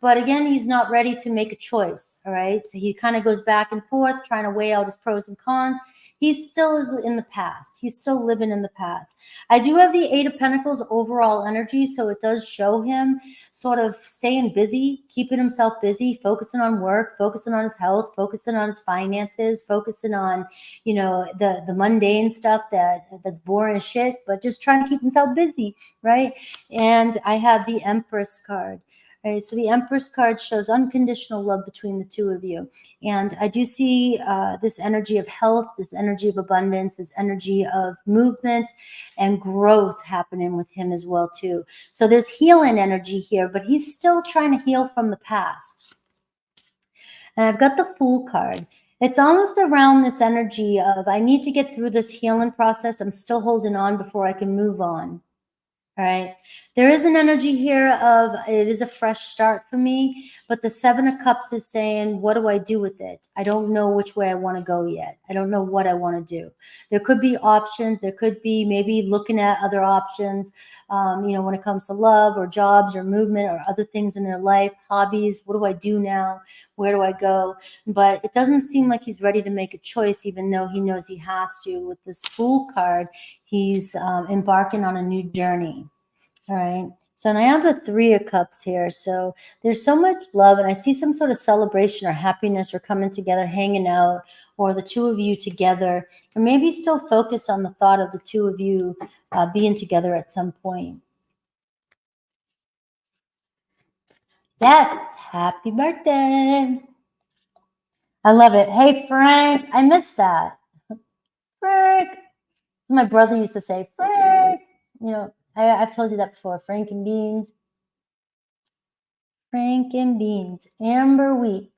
but again, he's not ready to make a choice. All right. So he kind of goes back and forth, trying to weigh out his pros and cons. He still is in the past. He's still living in the past. I do have the 8 of Pentacles overall energy, so it does show him sort of staying busy, keeping himself busy, focusing on work, focusing on his health, focusing on his finances, focusing on, the mundane stuff that's boring as shit, but just trying to keep himself busy, right? And I have the Empress card. Right, so the Empress card shows unconditional love between the 2 of you. And I do see this energy of health, this energy of abundance, this energy of movement and growth happening with him as well, too. So there's healing energy here, but he's still trying to heal from the past. And I've got the Fool card. It's almost around this energy of, I need to get through this healing process. I'm still holding on before I can move on. All right. There is an energy here of it is a fresh start for me, but the 7 of Cups is saying, what do I do with it? I don't know which way I want to go yet. I don't know what I want to do. There could be options. There could be maybe looking at other options, when it comes to love or jobs or movement or other things in their life, hobbies. What do I do now? Where do I go? But it doesn't seem like he's ready to make a choice, even though he knows he has to. With this Fool card, he's embarking on a new journey. All right. So and I have the 3 of Cups here. So there's so much love, and I see some sort of celebration or happiness or coming together, hanging out, or the 2 of you together, or maybe still focus on the thought of the 2 of you being together at some point. Yes. Happy birthday. I love it. Hey, Frank, I missed that. Frank. My brother used to say, Frank. I've told you that before. Frank and Beans. Frank and Beans. Amber Weeks.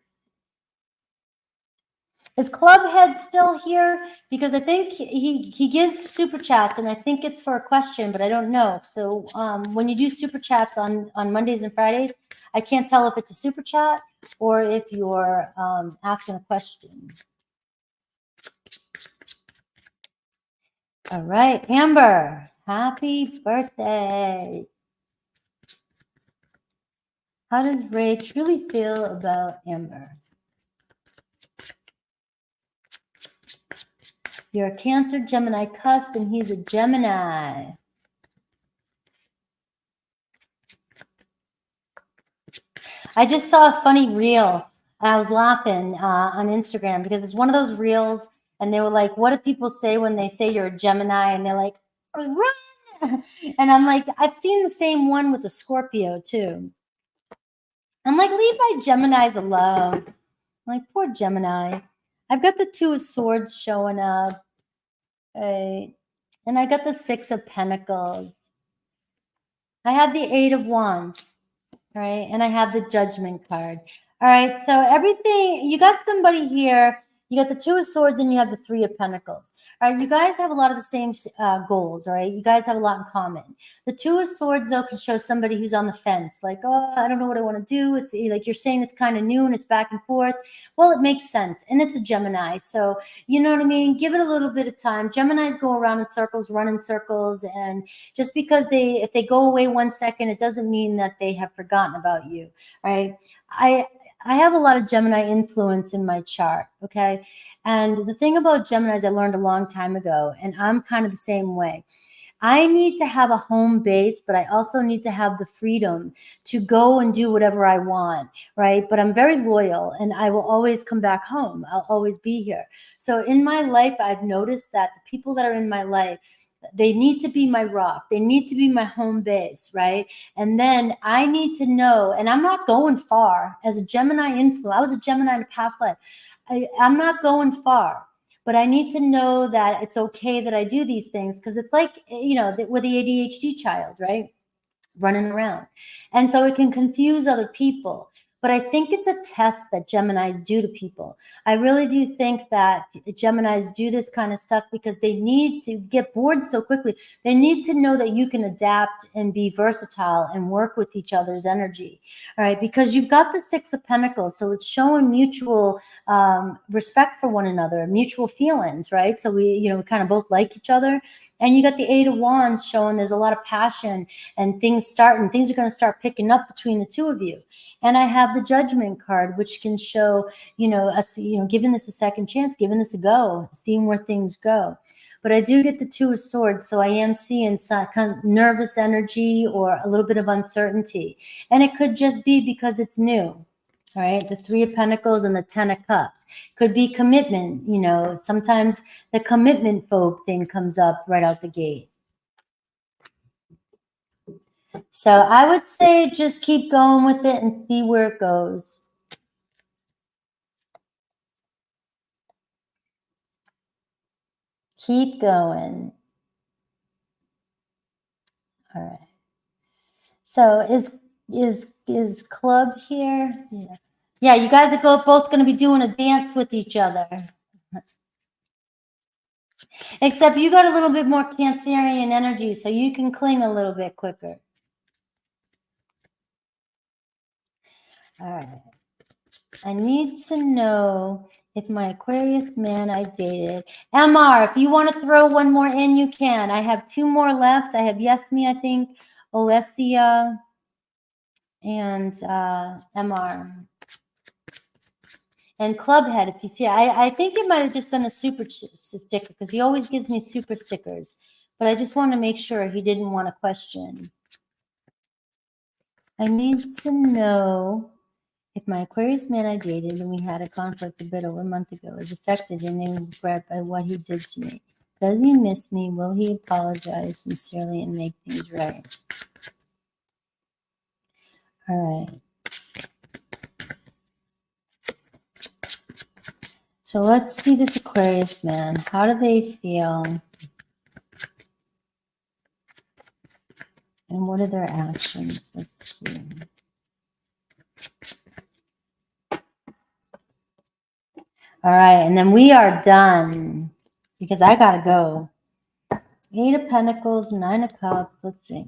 Is Clubhead still here? Because I think he gives super chats, and I think it's for a question, but I don't know. So when you do super chats on Mondays and Fridays, I can't tell if it's a super chat or if you're asking a question. All right, Amber, happy birthday. How does Ray truly feel about Amber? You're a Cancer Gemini cusp, and he's a Gemini. I just saw a funny reel. I was laughing on Instagram because it's one of those reels, and they were like, what do people say when they say you're a Gemini? And they're like, run! And I'm like, I've seen the same one with the Scorpio too. I'm like, leave my Geminis alone. I'm like, poor Gemini. I've got the Two of Swords showing up. Right? And I got the Six of Pentacles. I have the Eight of Wands. Right? And I have the Judgment card. All right. So everything, you got somebody here. You got the Two of Swords and you have the Three of Pentacles. All right. You guys have a lot of the same goals. All right. You guys have a lot in common. The Two of Swords, though, can show somebody who's on the fence. Like, oh, I don't know what I want to do. It's like you're saying it's kind of new and it's back and forth. Well, it makes sense. And it's a Gemini. So, you know what I mean? Give it a little bit of time. Geminis go around in circles, run in circles. And just because if they go away 1 second, it doesn't mean that they have forgotten about you. Right. I have a lot of Gemini influence in my chart, okay? And the thing about Geminis I learned a long time ago, and I'm kind of the same way. I need to have a home base, but I also need to have the freedom to go and do whatever I want, right? But I'm very loyal and I will always come back home. I'll always be here. So in my life, I've noticed that the people that are in my life, they need to be my rock. They need to be my home base, right? And then I need to know, and I'm not going far as a Gemini influence. I was a Gemini in a past life. I'm not going far, but I need to know that it's okay that I do these things because it's like, you know, we're the ADHD child, right? Running around. And so it can confuse other people. But I think it's a test that Geminis do to people. I really do think that Geminis do this kind of stuff because they need to get bored so quickly. They need to know that you can adapt and be versatile and work with each other's energy. All right, because you've got the Six of Pentacles, so it's showing mutual respect for one another, mutual feelings, right? So we kind of both like each other. And you got the Eight of Wands showing there's a lot of passion and things are going to start picking up between the two of you. And I have the Judgment card, which can show, us, giving this a second chance, giving this a go, seeing where things go. But I do get the Two of Swords, so I am seeing some kind of nervous energy or a little bit of uncertainty. And it could just be because it's new. All right, the Three of Pentacles and the Ten of Cups. Could be commitment, sometimes the commitment phobe thing comes up right out the gate. So I would say just keep going with it and see where it goes. Keep going. All right. So is Club here? Yeah. Yeah, you guys are both going to be doing a dance with each other. Except you got a little bit more Cancerian energy, so you can cling a little bit quicker. All right. I need to know if my Aquarius man I dated. MR, if you want to throw one more in, you can. I have two more left. I have Yesmi, I think, Olesia, and MR. And Clubhead, if you see, I think it might have just been a super sticker because he always gives me super stickers. But I just want to make sure he didn't want to question. I need to know if my Aquarius man I dated and we had a conflict a bit over a month ago is affected in any regret by what he did to me. Does he miss me? Will he apologize sincerely and make things right? All right. So let's see this Aquarius man. How do they feel? And what are their actions? Let's see. All right, and then we are done because I got to go. Eight of Pentacles, Nine of Cups. Let's see.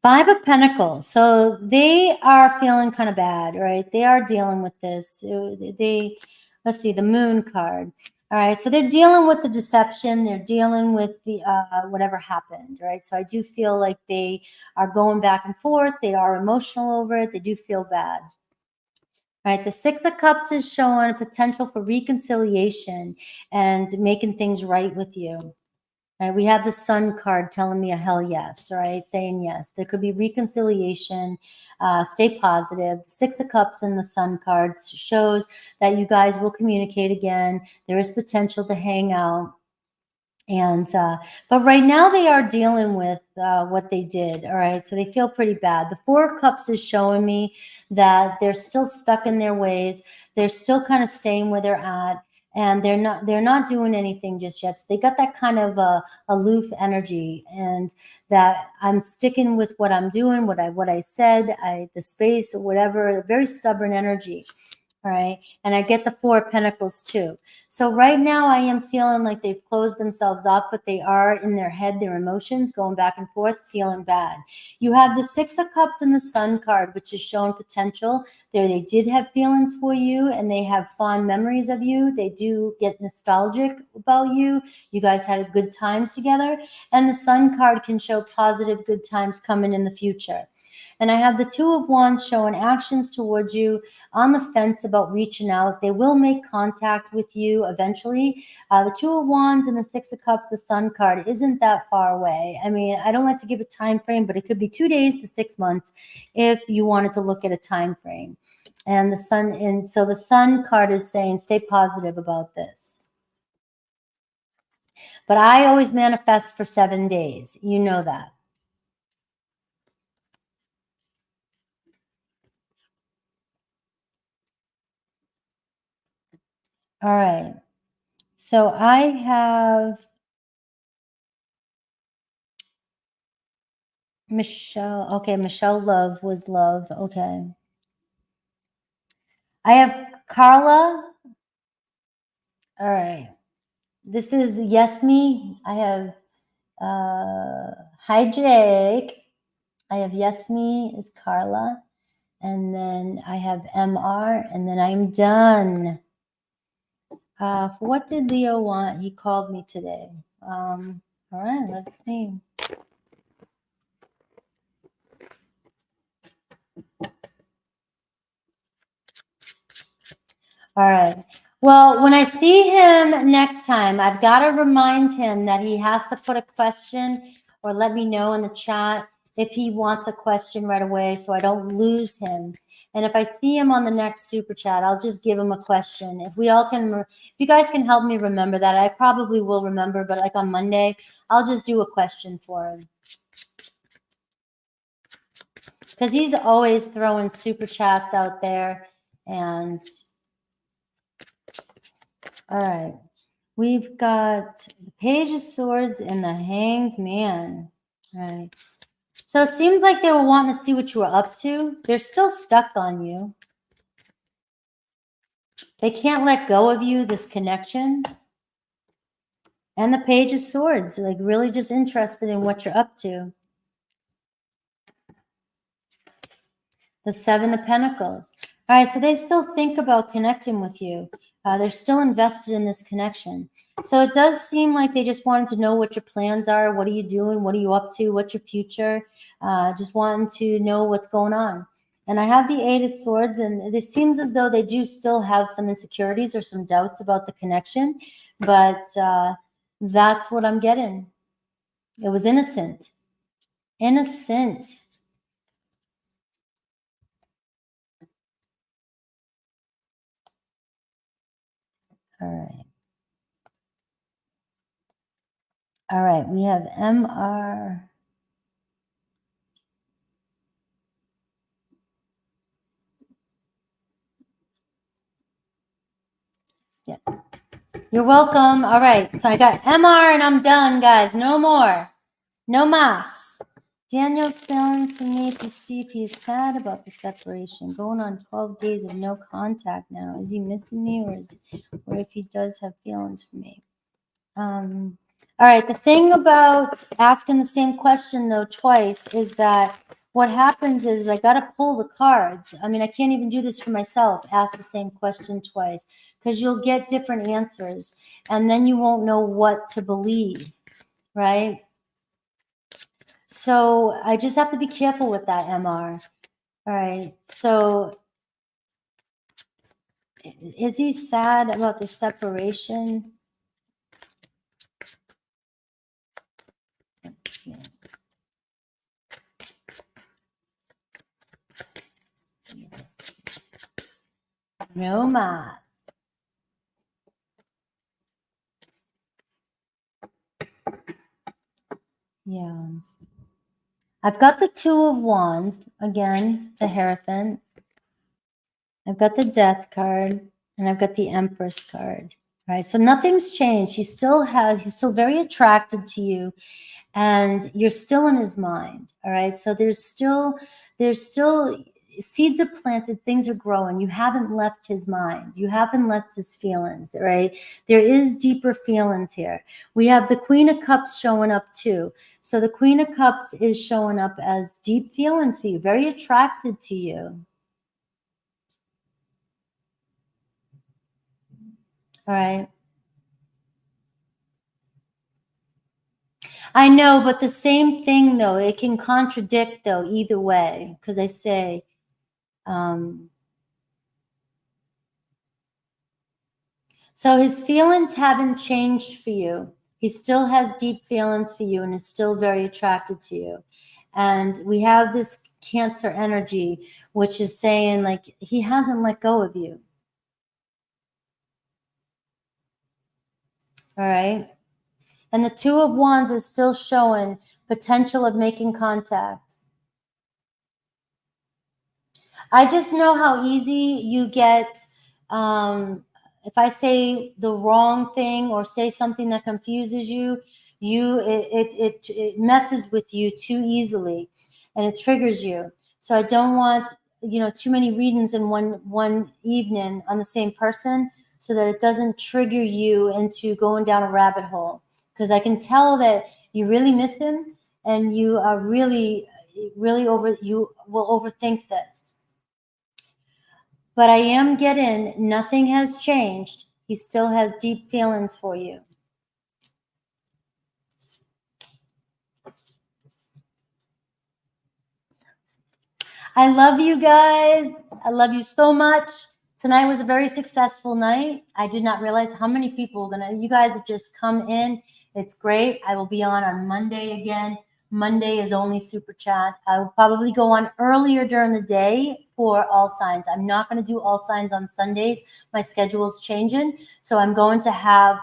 Five of Pentacles. So they are feeling kind of bad, right? They are dealing with this. Let's see, the Moon card. All right, so they're dealing with the deception. They're dealing with the whatever happened, right? So I do feel like they are going back and forth. They are emotional over it. They do feel bad. All right, the Six of Cups is showing a potential for reconciliation and making things right with you. Right, we have the Sun card telling me a hell yes, right? Saying yes. There could be reconciliation. Stay positive. The Six of Cups and the Sun cards shows that you guys will communicate again. There is potential to hang out. And but right now they are dealing with what they did. All right, so they feel pretty bad. The Four of Cups is showing me that they're still stuck in their ways. They're still kind of staying where they're at, and they're not doing anything just yet. So they got that kind of aloof energy, and that I'm sticking with what I'm doing, what I said, the space or whatever. Very stubborn energy. All right. And I get the Four of Pentacles too. So right now I am feeling like they've closed themselves off, but they are in their head, their emotions going back and forth, feeling bad. You have the Six of Cups and the Sun card, which is showing potential. There, they did have feelings for you and they have fond memories of you. They do get nostalgic about you. You guys had good times together. And the Sun card can show positive, good times coming in the future. And I have the Two of Wands showing actions towards you, on the fence about reaching out. They will make contact with you eventually. The Two of Wands and the Six of Cups, the Sun card, isn't that far away. I mean, I don't like to give a time frame, but it could be 2 days to 6 months if you wanted to look at a time frame. And the Sun, and so the Sun card is saying, stay positive about this. But I always manifest for 7 days. You know that. All right. So I have Michelle. Okay, Michelle Love was love. Okay. I have Carla. All right. This is Yes Me. I have Hi Jake. I have Yes Me is Carla. And then I have MR. And then I'm done. What did Leo want? He called me today. All right, let's see. All right. Well, when I see him next time, I've got to remind him that he has to put a question or let me know in the chat if he wants a question right away so I don't lose him. And if I see him on the next super chat, I'll just give him a question. If we all can, if you guys can help me remember that, I probably will remember, but like on Monday, I'll just do a question for him. Because he's always throwing super chats out there. And all right. We've got the Page of Swords and the Hanged Man. All right. So it seems like they were wanting to see what you were up to. They're still stuck on you. They can't let go of you, this connection. And the Page of Swords, like really just interested in what you're up to. The Seven of Pentacles. All right, so they still think about connecting with you. They're still invested in this connection. So it does seem like they just wanted to know what your plans are. What are you doing? What are you up to? What's your future? Just wanting to know what's going on. And I have the Eight of Swords, and it seems as though they do still have some insecurities or some doubts about the connection. But that's what I'm getting. It was innocent. Innocent. All right. All right, we have MR. Yes. You're welcome. All right, so I got MR and I'm done, guys. No more. No mas. Daniel's feelings for me to see if he's sad about the separation. Going on 12 days of no contact now. Is he missing me or if he does have feelings for me? All right, the thing about asking the same question though twice is that what happens is I got to pull the cards. I mean, I can't even do this for myself. Ask the same question twice, because you'll get different answers and then you won't know what to believe, right? So I just have to be careful with that, MR. All right. So is he sad about the separation? Let's see. Nomad. Yeah. I've got the Two of Wands, again, the Hierophant. I've got the Death card, and I've got the Empress card. Right? So nothing's changed. He's still very attracted to you, and you're still in his mind. All right. So there's still seeds are planted, things are growing. You haven't left his mind. You haven't left his feelings, right? There is deeper feelings here. We have the Queen of Cups showing up too. So the Queen of Cups is showing up as deep feelings for you, very attracted to you. All right. I know, but the same thing though, it can contradict though, either way, because I say, so his feelings haven't changed for you. He still has deep feelings for you and is still very attracted to you. And we have this Cancer energy, which is saying like he hasn't let go of you. All right. And the Two of Wands is still showing potential of making contact. I just know how easy you get, if I say the wrong thing or say something that confuses you, it messes with you too easily and it triggers you. So I don't want, too many readings in one evening on the same person, so that it doesn't trigger you into going down a rabbit hole. Because I can tell that you really miss him and you are really you will overthink this. But I am getting, nothing has changed. He still has deep feelings for you. I love you guys. I love you so much. Tonight was a very successful night. I did not realize how many people you guys have just come in. It's great. I will be on Monday again. Monday is only super chat. I will probably go on earlier during the day for all signs. I'm not going to do all signs on Sundays. My schedule is changing. So I'm going to have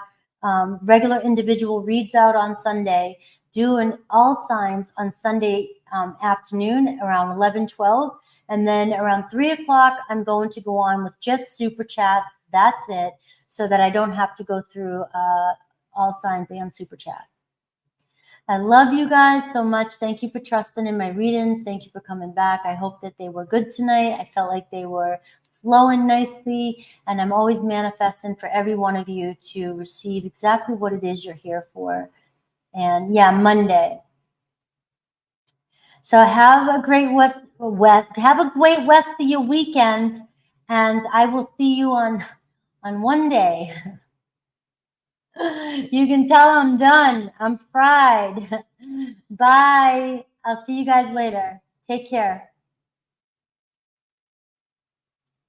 regular individual reads out on Sunday, doing all signs on Sunday afternoon around 11-12. And then around 3 o'clock, I'm going to go on with just super chats. That's it. So that I don't have to go through all signs and super chat. I love you guys so much. Thank you for trusting in my readings. Thank you for coming back. I hope that they were good tonight. I felt like they were flowing nicely, and I'm always manifesting for every one of you to receive exactly what it is you're here for. And yeah, Monday. So have a great rest of your weekend, and I will see you on one day. You can tell I'm done. I'm fried. Bye. I'll see you guys later. Take care.